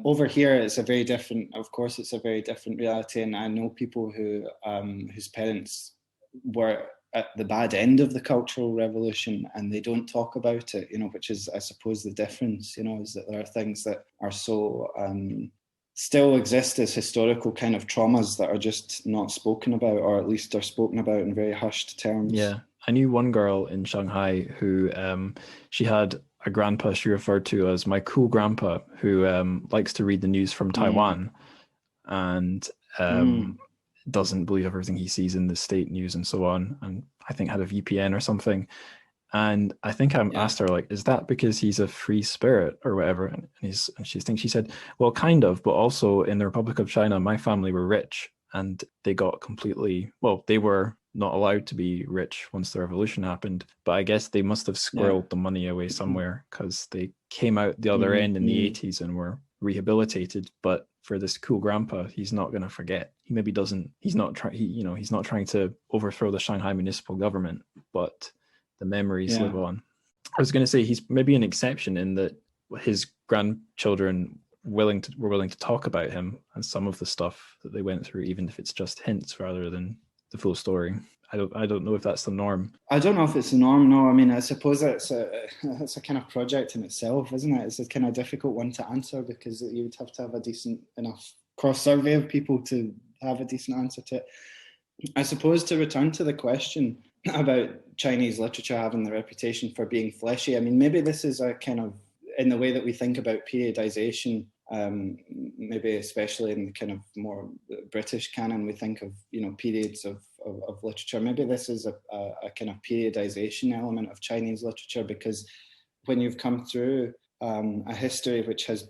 Over here, it's a very different, of course, it's a very different reality. And I know people who whose parents were at the bad end of the Cultural Revolution and they don't talk about it, which is, I suppose, the difference, is that there are things that are so still exist as historical kind of traumas that are just not spoken about, or at least are spoken about in very hushed terms. Yeah, I knew one girl in Shanghai who she had a grandpa she referred to as my cool grandpa, who likes to read the news from Taiwan and doesn't believe everything he sees in the state news and so on, and I think had a VPN or something. And I think I asked her, like, is that because he's a free spirit or whatever? And she said, well, kind of, but also in the Republic of China, my family were rich and they got completely, well, they were not allowed to be rich once the revolution happened, but I guess they must have squirreled the money away somewhere because they came out the other end in the 80s and were rehabilitated. But for this cool grandpa, he's not going to forget. He maybe doesn't, he's not trying to overthrow the Shanghai municipal government, but the memories live on. I was going to say he's maybe an exception in that his grandchildren were willing to talk about him and some of the stuff that they went through, even if it's just hints rather than the full story. I don't know if that's the norm. I don't know if it's the norm. No, I mean, I suppose that's a kind of project in itself, isn't it? It's a kind of difficult one to answer because you would have to have a decent enough cross survey of people to have a decent answer to it. I suppose to return to the question, about Chinese literature having the reputation for being fleshy. I mean, maybe this is a kind of, in the way that we think about periodization, maybe especially in the kind of more British canon, we think of, you know, periods of literature. Maybe this is a kind of periodization element of Chinese literature, because when you've come through a history which has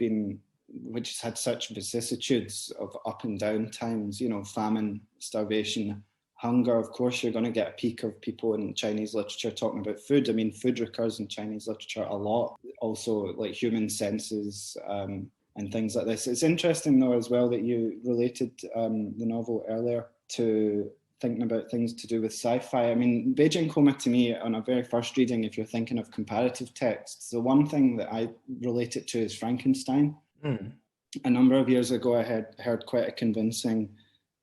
had such vicissitudes of up and down times, you know, famine, starvation, hunger, of course you're going to get a peak of people in Chinese literature talking about food. I mean, food recurs in Chinese literature a lot. Also, like human senses and things like this. It's interesting, though, as well, that you related the novel earlier to thinking about things to do with sci-fi. I mean, Beijing Coma, to me, on a very first reading, if you're thinking of comparative texts, the one thing that I relate it to is Frankenstein. A number of years ago, I had heard quite a convincing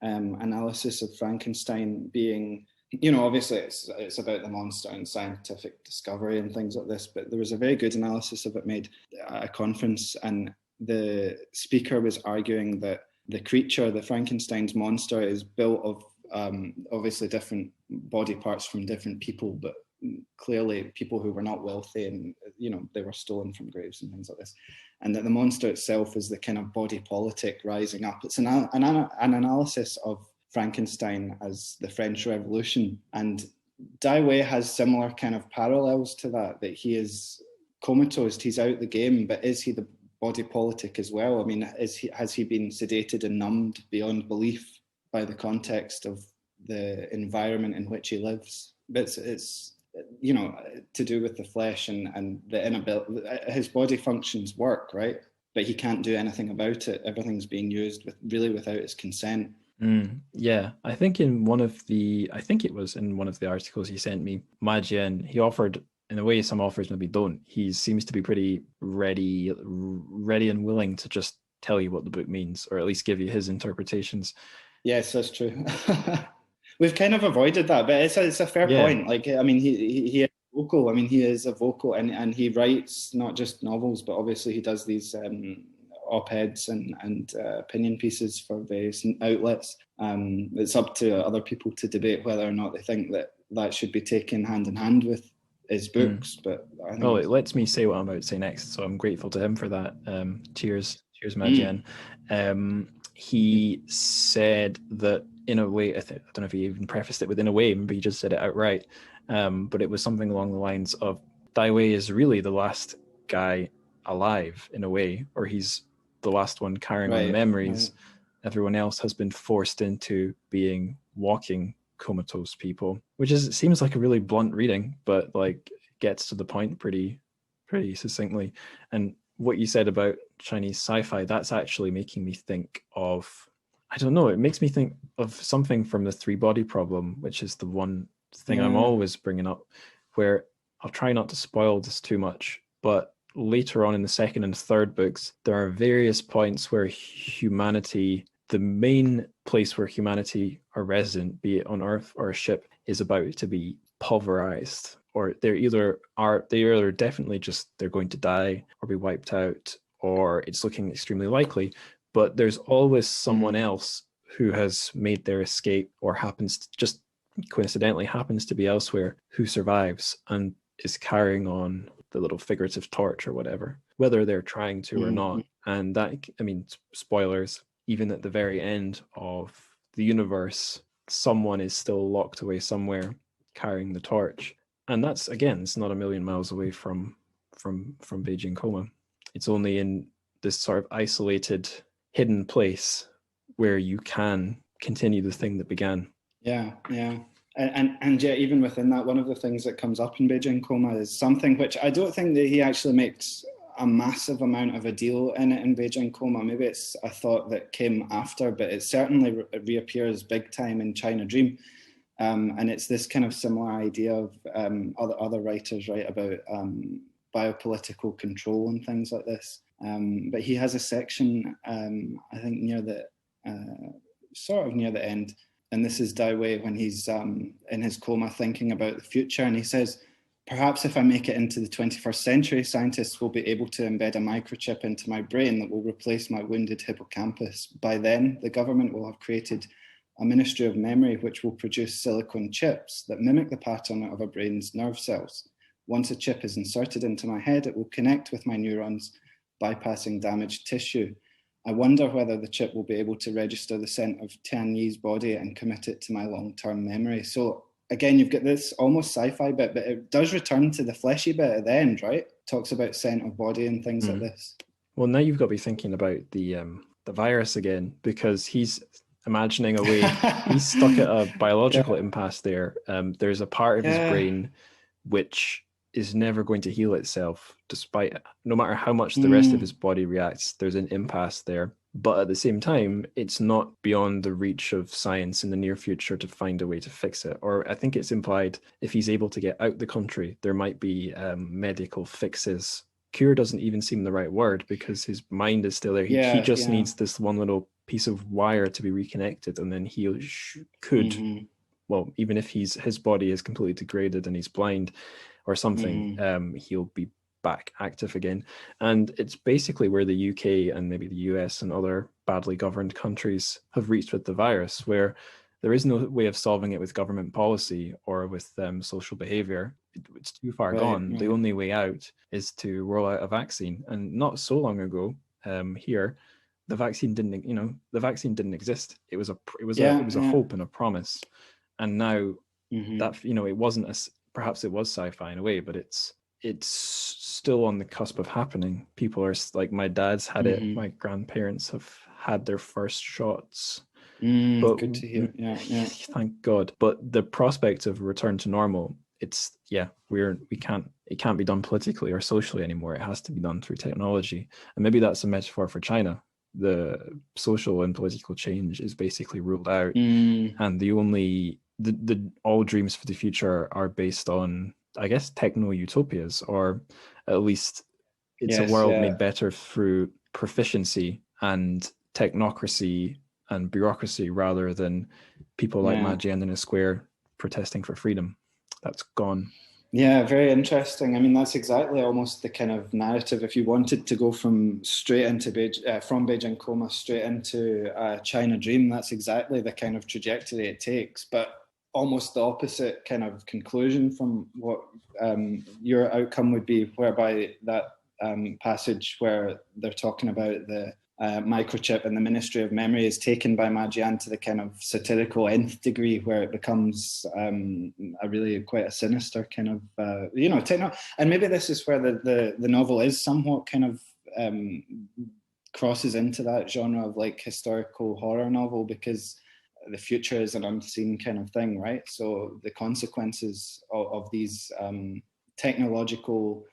analysis of Frankenstein being, you know, obviously it's about the monster and scientific discovery and things like this, but there was a very good analysis of it made at a conference, and the speaker was arguing that the creature, the Frankenstein's monster, is built of obviously different body parts from different people, but clearly people who were not wealthy, and, you know, they were stolen from graves and things like this, and that the monster itself is the kind of body politic rising up. It's an analysis of Frankenstein as the French Revolution, and Dai Wei has similar kind of parallels to that he is comatose, he's out the game, but is he the body politic as well? I mean, has he been sedated and numbed beyond belief by the context of the environment in which he lives? But it's you know, to do with the flesh and the inability, his body functions work, right? But he can't do anything about it. Everything's being used without his consent. Yeah, I think it was in one of the articles he sent me, Ma Jian, he offered, in a way some authors maybe don't, he seems to be pretty ready and willing to just tell you what the book means, or at least give you his interpretations. Yes, that's true. We've kind of avoided that, but it's a fair point. Like, I mean, he is vocal. I mean, he is a vocal, and he writes not just novels, but obviously he does these op-eds and opinion pieces for various outlets. It's up to other people to debate whether or not they think that should be taken hand in hand with his books. But I think it lets me say what I'm about to say next, so I'm grateful to him for that. Cheers, Ma Jian. He said that, in a way, I don't know if he even prefaced it with "in a way," maybe he just said it outright, but it was something along the lines of, Dai Wei is really the last guy alive, in a way, or he's the last one carrying on the memories. Everyone else has been forced into being walking comatose people, which seems like a really blunt reading, but like gets to the point pretty succinctly. And what you said about Chinese sci-fi, that's actually making me think of, I don't know, it makes me think of something from the Three Body Problem, which is the one thing I'm always bringing up, where I'll try not to spoil this too much, but later on in the second and third books, there are various points where humanity, the main place where humanity are resident, be it on Earth or a ship, is about to be pulverized, or they're definitely just, they're going to die or be wiped out, or it's looking extremely likely. But there's always someone else who has made their escape, or coincidentally happens to be elsewhere, who survives and is carrying on the little figurative torch or whatever, whether they're trying to or not. And that, I mean, spoilers, even at the very end of the universe, someone is still locked away somewhere carrying the torch. And that's, again, it's not a million miles away from Beijing Coma. It's only in this sort of isolated, hidden place where you can continue the thing that began. Yeah. And yet, even within that, one of the things that comes up in Beijing Coma is something which I don't think that he actually makes a massive amount of a deal in it in Beijing Coma. Maybe it's a thought that came after, but it certainly reappears big time in China Dream. And it's this kind of similar idea of other writers write about biopolitical control and things like this. But he has a section, I think near the end, and this is Dai Wei when he's in his coma thinking about the future, and he says, "Perhaps if I make it into the 21st century, scientists will be able to embed a microchip into my brain that will replace my wounded hippocampus. By then, the government will have created a ministry of memory which will produce silicone chips that mimic the pattern of a brain's nerve cells. Once a chip is inserted into my head, it will connect with my neurons, bypassing damaged tissue. I wonder whether the chip will be able to register the scent of Tian Yi's body and commit it to my long-term memory. So again, you've got this almost sci-fi bit, but it does return to the fleshy bit at the end, right? Talks about scent of body and things like this. Well, now you've got to be thinking about the virus again, because he's imagining a way. He's stuck at a biological impasse there. There's a part of his brain which is never going to heal itself, despite no matter how much the rest of his body reacts. There's an impasse there. But at the same time, it's not beyond the reach of science in the near future to find a way to fix it. Or I think it's implied if he's able to get out the country, there might be medical fixes. Cure doesn't even seem the right word, because his mind is still there. He just needs this one little piece of wire to be reconnected, and then he could, well, even if his body is completely degraded and he's blind or something, he'll be back active again. And it's basically where the UK and maybe the US and other badly governed countries have reached with the virus, where there is no way of solving it with government policy or with social behavior. It's too far gone. The only way out is to roll out a vaccine. And not so long ago, here, the vaccine didn't exist. It was a hope and a promise. And now that, it wasn't perhaps it was sci-fi in a way, but it's still on the cusp of happening. People are like, my dad's had it. My grandparents have had their first shots. But good to hear. Yeah. Thank God. But the prospect of return to normal, it can't be done politically or socially anymore. It has to be done through technology. And maybe that's a metaphor for China. The social and political change is basically ruled out, and the all dreams for the future are based on, I guess, techno utopias, or at least it's a world made better through proficiency and technocracy and bureaucracy, rather than people like Ma Jian in a square protesting for freedom. That's gone. Yeah, very interesting. I mean, that's exactly almost the kind of narrative. If you wanted to go from Beijing Coma straight into China Dream, that's exactly the kind of trajectory it takes. But almost the opposite kind of conclusion from what your outcome would be, whereby that passage where they're talking about the microchip and the Ministry of Memory is taken by Ma Jian to the kind of satirical nth degree, where it becomes a really quite a sinister kind of and maybe this is where the novel is somewhat kind of crosses into that genre of like historical horror novel, because the future is an unseen kind of thing, right? So the consequences of these technological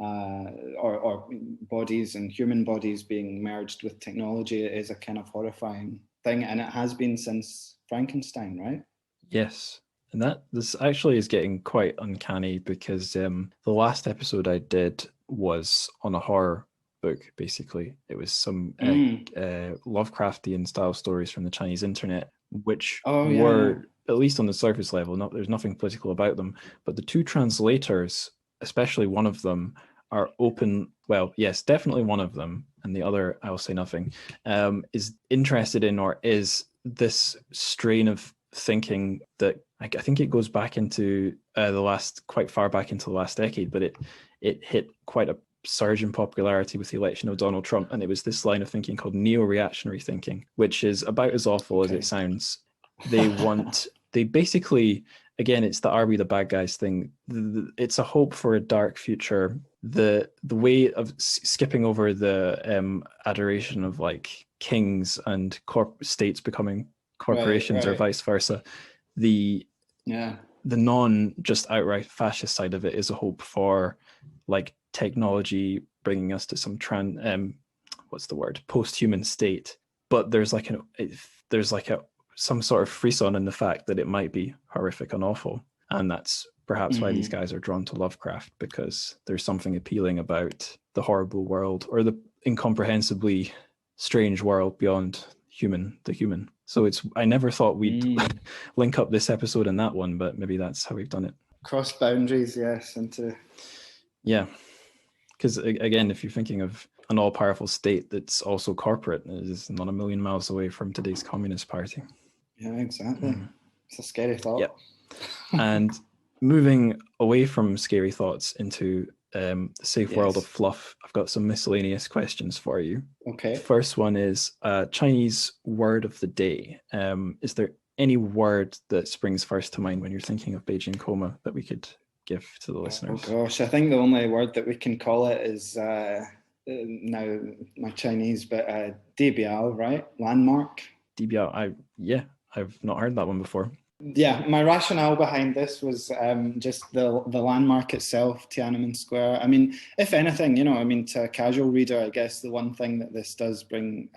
or bodies and human bodies being merged with technology is a kind of horrifying thing, and it has been since Frankenstein, right? Yes. And this actually is getting quite uncanny, because the last episode I did was on a horror book, basically. It was some Lovecraftian style stories from the Chinese internet, which were, at least on the surface level, there's nothing political about them, but the two translators, especially one of them, are open. Well, yes, definitely one of them, and the other, I will say nothing, is interested in, or is this strain of thinking that I think it goes back into quite far back into the last decade, but it hit quite a surge in popularity with the election of Donald Trump, and it was this line of thinking called neo-reactionary thinking, which is about as awful as it sounds. They basically, again, it's the "are we the bad guys" thing. It's a hope for a dark future. The way of skipping over the adoration of like kings and states becoming corporations, or vice versa. The non just outright fascist side of it is a hope for like technology bringing us to some post-human state. But there's some sort of frisson in the fact that it might be horrific and awful. And that's perhaps why these guys are drawn to Lovecraft, because there's something appealing about the horrible world, or the incomprehensibly strange world beyond the human. So I never thought we'd link up this episode and that one, but maybe that's how we've done it. Cross boundaries, yes, Yeah. Because again, if you're thinking of an all-powerful state that's also corporate, it is not a million miles away from today's Communist Party. Yeah, exactly. It's a scary thought. Yep. And moving away from scary thoughts into the safe world of fluff, I've got some miscellaneous questions for you. Okay. First one is Chinese word of the day. Is there any word that springs first to mind when you're thinking of Beijing Coma that we could give to the listeners? Oh gosh, I think the only word that we can call it is now my Chinese, but Debiao, right? Landmark. Debiao, I've not heard that one before. Yeah, my rationale behind this was just the landmark itself, Tiananmen Square. I mean, if anything, to a casual reader, I guess the one thing that this does bring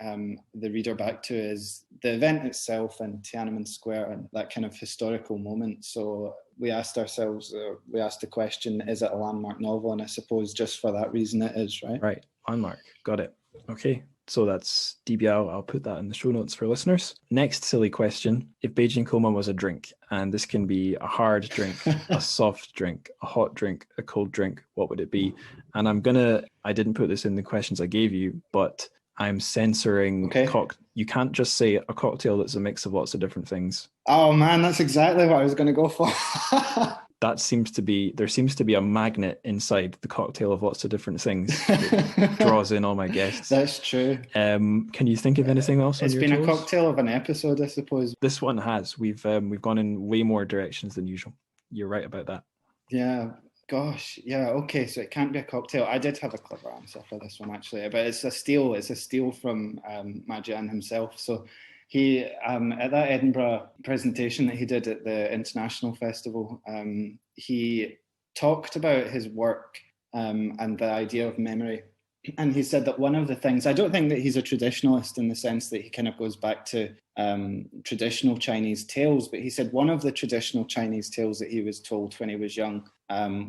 the reader back to is the event itself and Tiananmen Square and that kind of historical moment. So we asked the question, is it a landmark novel? And I suppose just for that reason it is, right? Right, landmark, got it. Okay. So that's Debiao. I'll put that in the show notes for listeners. Next silly question. If Beijing Coma was a drink, and this can be a hard drink, a soft drink, a hot drink, a cold drink, what would it be? And I didn't put this in the questions I gave you, but I'm censoring you can't just say a cocktail that's a mix of lots of different things. Oh man, that's exactly what I was going to go for. There seems to be a magnet inside the cocktail of lots of different things that draws in all my guests. That's true. Can you think of anything else? It's been a cocktail of an episode, I suppose. This one has. We've gone in way more directions than usual. You're right about that. Yeah. Gosh. Yeah. Okay. So it can't be a cocktail. I did have a clever answer for this one actually, but it's a steal. It's a steal from Ma Jian himself. So he, at that Edinburgh presentation that he did at the International Festival, he talked about his work and the idea of memory. And he said that one of the things, I don't think that he's a traditionalist in the sense that he kind of goes back to traditional Chinese tales, but he said one of the traditional Chinese tales that he was told when he was young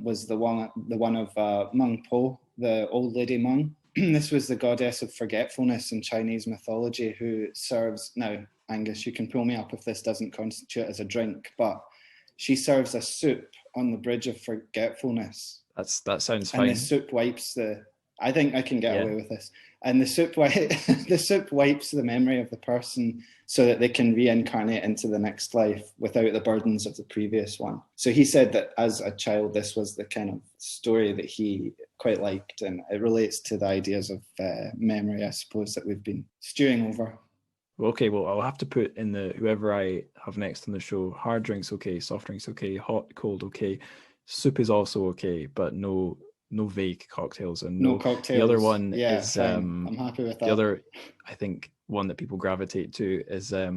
was the one of Meng Po, the old lady Meng. This was the goddess of forgetfulness in Chinese mythology who serves, now Angus, you can pull me up if this doesn't constitute as a drink, but she serves a soup on the bridge of forgetfulness. That sounds fine. And the soup wipes I think I can get away with this. And the soup wipes the memory of the person so that they can reincarnate into the next life without the burdens of the previous one. So he said that as a child, this was the kind of story that he quite liked. And it relates to the ideas of memory, I suppose, that we've been stewing over. Okay, well, I'll have to put in whoever I have next on the show, hard drinks okay, soft drinks okay, hot, cold okay, soup is also okay, but no vague cocktails and no cocktails. The other one is I'm happy with that. The other, I think, one that people gravitate to is a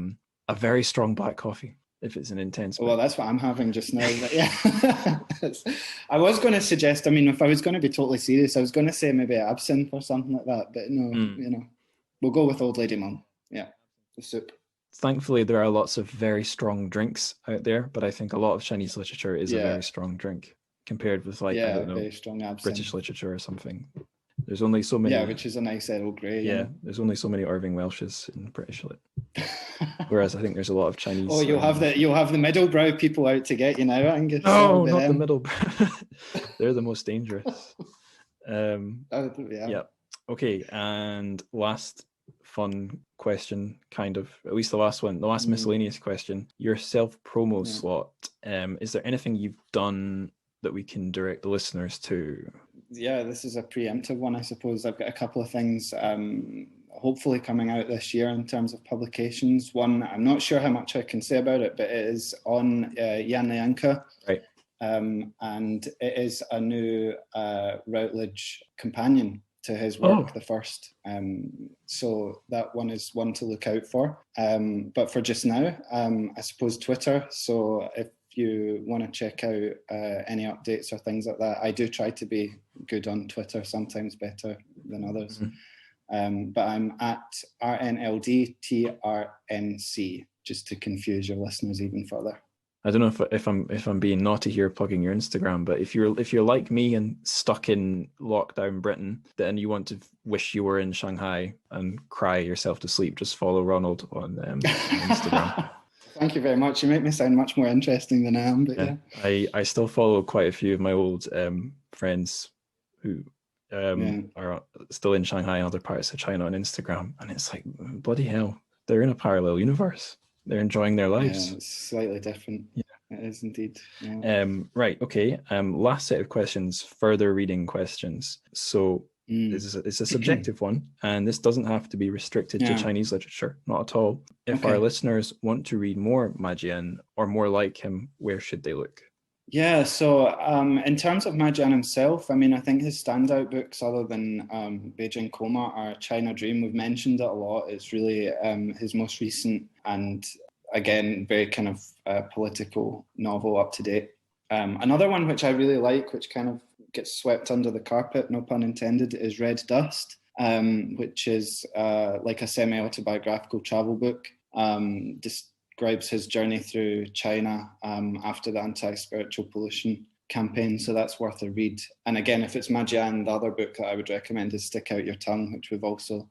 very strong black coffee if it's an intense. Well, that's what I'm having just now. But yeah, I was going to suggest. I mean, if I was going to be totally serious, I was going to say maybe absinthe or something like that. But no, we'll go with Old Lady Mum. Yeah, the soup. Thankfully, there are lots of very strong drinks out there, but I think a lot of Chinese literature is a very strong drink. Compared with I don't know, very strong absinthe. British literature or something. There's only so many. Yeah, which is a nice Earl Grey. Yeah, there's only so many Irving Welshes in British lit. Whereas I think there's a lot of Chinese. Oh, you'll have the middlebrow people out to get you now, Angus. No, not the middlebrow. They're the most dangerous. Yeah. Okay, and last fun question, kind of, at least the last one, the last miscellaneous question. Your self-promo slot. Is there anything you've done that we can direct the listeners to? Yeah, this is a preemptive one, I suppose. I've got a couple of things hopefully coming out this year in terms of publications. One, I'm not sure how much I can say about it, but it is on Jan Lejanka. Right. And it is a new Routledge companion to his work, the first. So that one is one to look out for. But for just now, I suppose Twitter. So if you want to check out any updates or things like that, I do try to be good on Twitter, sometimes better than others. But I'm at RNLDTRNC, just to confuse your listeners even further. I don't know if I'm being naughty here plugging your Instagram, but if you're like me and stuck in lockdown Britain, then you want to wish you were in Shanghai and cry yourself to sleep, just follow Ronald on Instagram. Thank you very much. You make me sound much more interesting than I am. But yeah. I still follow quite a few of my old friends who are still in Shanghai and other parts of China on Instagram, and it's like, bloody hell, they're in a parallel universe. they're enjoying their lives. Yeah, it's slightly different. Yeah. It is indeed. Yeah. Right. Okay. Last set of questions, further reading questions. So it's a subjective one, and this doesn't have to be restricted to Chinese literature, not at all. If our listeners want to read more Ma Jian or more like him, where should they look? Yeah, so in terms of Ma Jian himself, I mean, I think his standout books, other than Beijing Coma, are China Dream. We've mentioned it a lot. It's really his most recent and, again, very kind of political novel, up to date. Another one which I really like, which kind of gets swept under the carpet, no pun intended, is Red Dust, which is like a semi-autobiographical travel book. Describes his journey through China after the anti-spiritual pollution campaign, so that's worth a read. And again, if it's Ma Jian, the other book that I would recommend is Stick Out Your Tongue, which we've also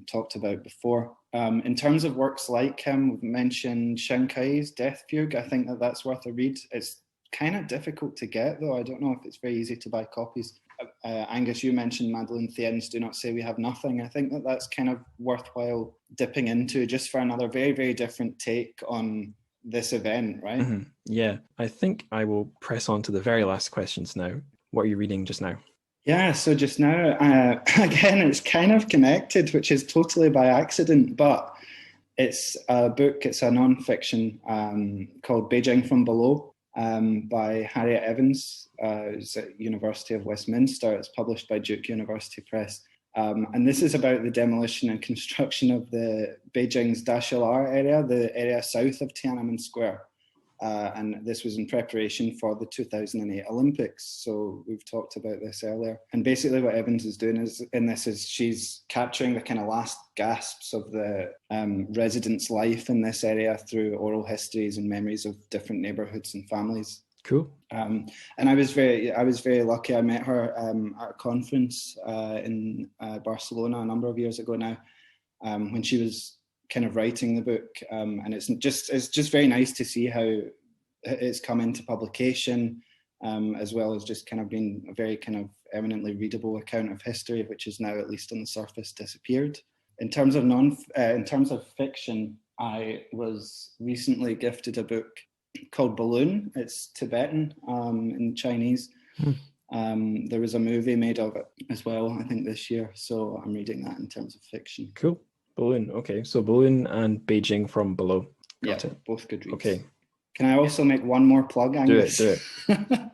talked about before. In terms of works like him, we've mentioned Shinkai's Death Fugue. I think that's worth a read. It's kind of difficult to get, though. I don't know if it's very easy to buy copies. Angus, you mentioned Madeleine Thien's Do Not Say We Have Nothing. I think that's kind of worthwhile dipping into, just for another very, very different take on this event, right? Mm-hmm. Yeah, I think I will press on to the very last questions now. What are you reading just now? Yeah, so just now, again, it's kind of connected, which is totally by accident, but it's a book, it's a non-fiction called Beijing from Below, by Harriet Evans. It's at University of Westminster. It's published by Duke University Press. And this is about the demolition and construction of the Beijing's Dashilar area, the area south of Tiananmen Square. And this was in preparation for the 2008 Olympics. So we've talked about this earlier. And basically what Evans is doing is she's capturing the kind of last gasps of the residents' life in this area through oral histories and memories of different neighborhoods and families. Cool. And I was very lucky. I met her at a conference in Barcelona a number of years ago now, when she was kind of writing the book, and it's just very nice to see how it's come into publication, as well as just kind of being a very kind of eminently readable account of history, which is now, at least on the surface, disappeared. In terms of fiction, I was recently gifted a book called Balloon. It's Tibetan in Chinese. There was a movie made of it as well, I think, this year. So I'm reading that in terms of fiction. Cool. Balloon. Okay, so Balloon and Beijing from Below. Got it. Both good reads. Okay. Can I also make one more plug, Angus? Do it.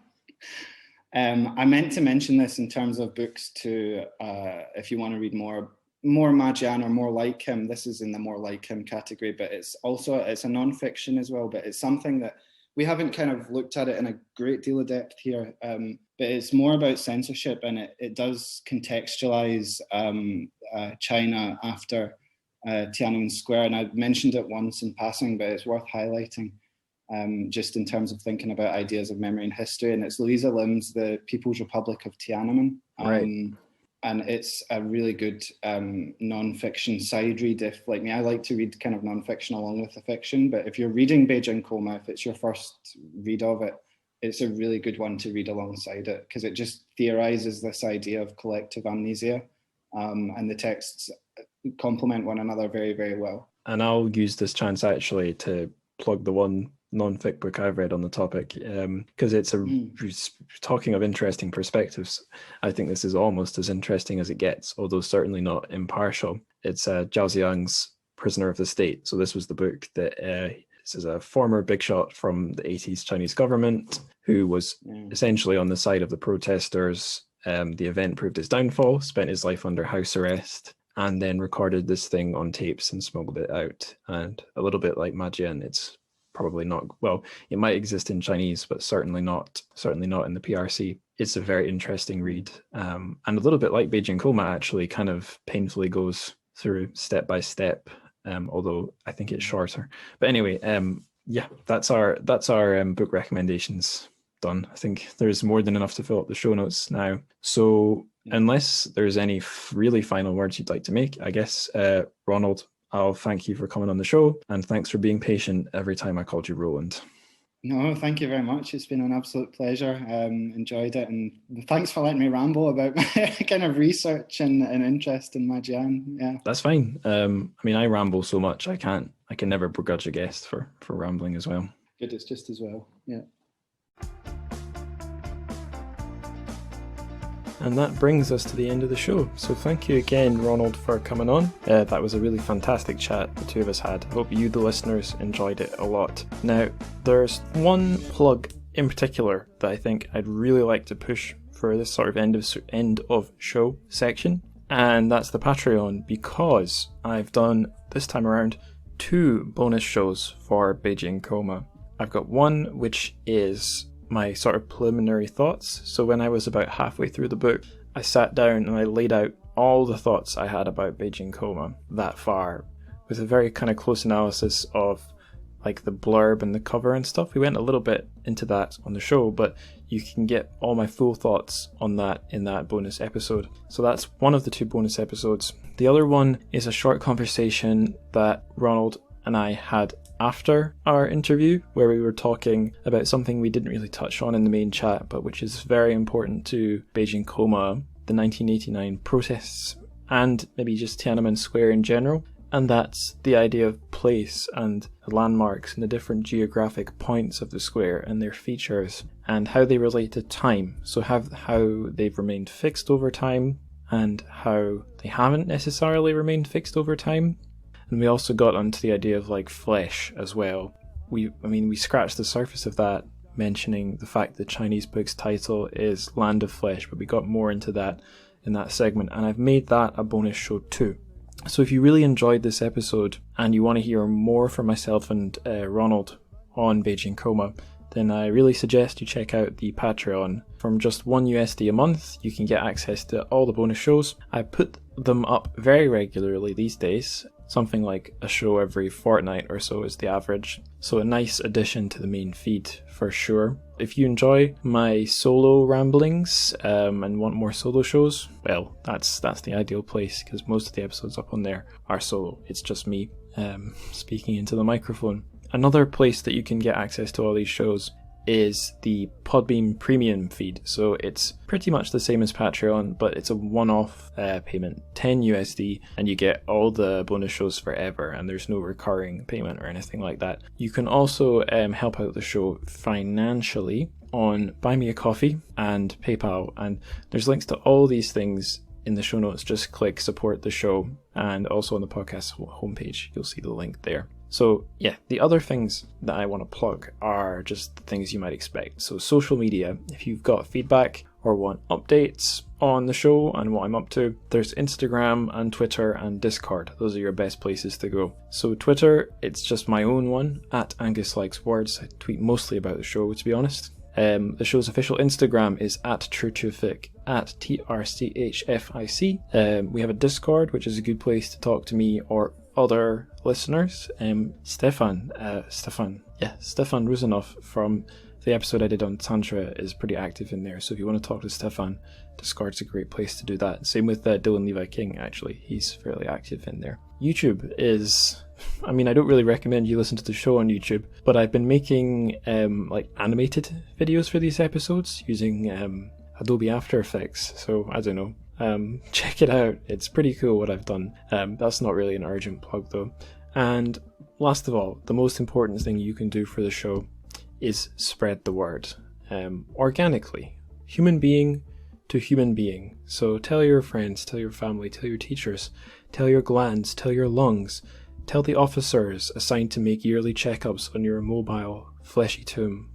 I meant to mention this in terms of books to, if you want to read more Ma Jian or more like him. This is in the more like him category, but it's a non-fiction as well, but it's something that we haven't kind of looked at it in a great deal of depth here, but it's more about censorship, and it does contextualize China after Tiananmen Square. And I've mentioned it once in passing, but it's worth highlighting, just in terms of thinking about ideas of memory and history. And it's Louisa Lim's The People's Republic of Tiananmen. Right. And it's a really good non-fiction side read. If, like me, I like to read kind of non-fiction along with the fiction, but if you're reading Beijing Coma, if it's your first read of it, it's a really good one to read alongside it, because it just theorizes this idea of collective amnesia, and the texts complement one another very, very well. And I'll use this chance actually to plug the one non-fic book I've read on the topic, because it's talking of interesting perspectives. I think this is almost as interesting as it gets, although certainly not impartial. It's Zhao Ziyang's Prisoner of the State. So this was the book that this is a former big shot from the 80s Chinese government who was essentially on the side of the protesters. The event proved his downfall, spent his life under house arrest, and then recorded this thing on tapes and smuggled it out. And a little bit like Ma Jian, it's probably not, well, it might exist in Chinese, but certainly not in the PRC. It's a very interesting read, and a little bit like Beijing Coma, actually kind of painfully goes through step by step, although I think it's shorter. But anyway, that's our book recommendations done. I think there's more than enough to fill up the show notes now. So unless there's any really final words you'd like to make, I guess, Ronald, I'll thank you for coming on the show, and thanks for being patient every time I called you Roland. No, thank you very much. It's been an absolute pleasure. Enjoyed it, and thanks for letting me ramble about my kind of research and interest in Ma Jian. Yeah, That's fine. I mean, I ramble so much, I can never begrudge a guest for rambling as well. good. It's just as well. Yeah. And that brings us to the end of the show. So thank you again, Ronald, for coming on. That was a really fantastic chat the two of us had. Hope you, the listeners, enjoyed it a lot. Now, there's one plug in particular that I think I'd really like to push for this sort of end of show section, and that's the Patreon, because I've done, this time around, 2 bonus shows for Beijing Coma. I've got one which is my sort of preliminary thoughts. So when I was about halfway through the book, I sat down and I laid out all the thoughts I had about Beijing Coma that far, with a very kind of close analysis of like the blurb and the cover and stuff. We went a little bit into that on the show, but you can get all my full thoughts on that in that bonus episode. So that's one of the 2 bonus episodes. The other one is a short conversation that Ronald and I had after our interview, where we were talking about something we didn't really touch on in the main chat, but which is very important to Beijing Coma, the 1989 protests, and maybe just Tiananmen Square in general. And that's the idea of place and the landmarks and the different geographic points of the square and their features and how they relate to time. So how they've remained fixed over time and how they haven't necessarily remained fixed over time. And we also got onto the idea of like flesh as well. We scratched the surface of that, mentioning the fact that Chinese book's title is Land of Flesh, but we got more into that in that segment, and I've made that a bonus show too. So if you really enjoyed this episode and you want to hear more from myself and Ronald on Beijing Coma, then I really suggest you check out the Patreon. From just $1 a month, you can get access to all the bonus shows. I put them up very regularly these days. Something like a show every fortnight or so is the average. So a nice addition to the main feed for sure. If you enjoy my solo ramblings and want more solo shows, well, that's the ideal place, because most of the episodes up on there are solo. It's just me speaking into the microphone. Another place that you can get access to all these shows is the Podbean premium feed. So it's pretty much the same as Patreon, but it's a one-off payment, $10, and you get all the bonus shows forever, and there's no recurring payment or anything like that. You can also help out the show financially on Buy Me a Coffee and PayPal, and there's links to all these things in the show notes. Just click support the show, and also on the podcast homepage you'll see the link there. So yeah, the other things that I want to plug are just the things you might expect. So social media, if you've got feedback or want updates on the show and what I'm up to, there's Instagram and Twitter and Discord. Those are your best places to go. So Twitter, it's just my own one, at Angus Likes Words. I tweet mostly about the show, to be honest. The show's official Instagram is at Trchfic, at TRCHFIC. We have a Discord, which is a good place to talk to me or other listeners. Stefan Rusanov from the episode I did on Tantra is pretty active in there, so if you want to talk to Stefan, Discord's a great place to do that. Same with Dylan Levi King, actually. He's fairly active in there. YouTube is... I don't really recommend you listen to the show on YouTube, but I've been making animated videos for these episodes using Adobe After Effects, so I don't know. Check it out. It's pretty cool what I've done. That's not really an urgent plug though. And last of all, the most important thing you can do for the show is spread the word organically, human being to human being. So tell your friends, tell your family, tell your teachers, tell your glands, tell your lungs, tell the officers assigned to make yearly checkups on your mobile fleshy tomb.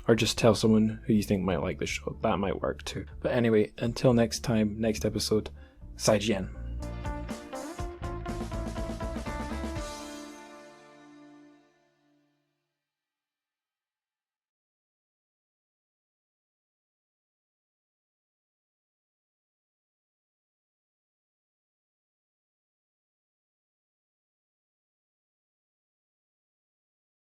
Or just tell someone who you think might like the show. That might work too. But anyway, until next time, next episode, 再见.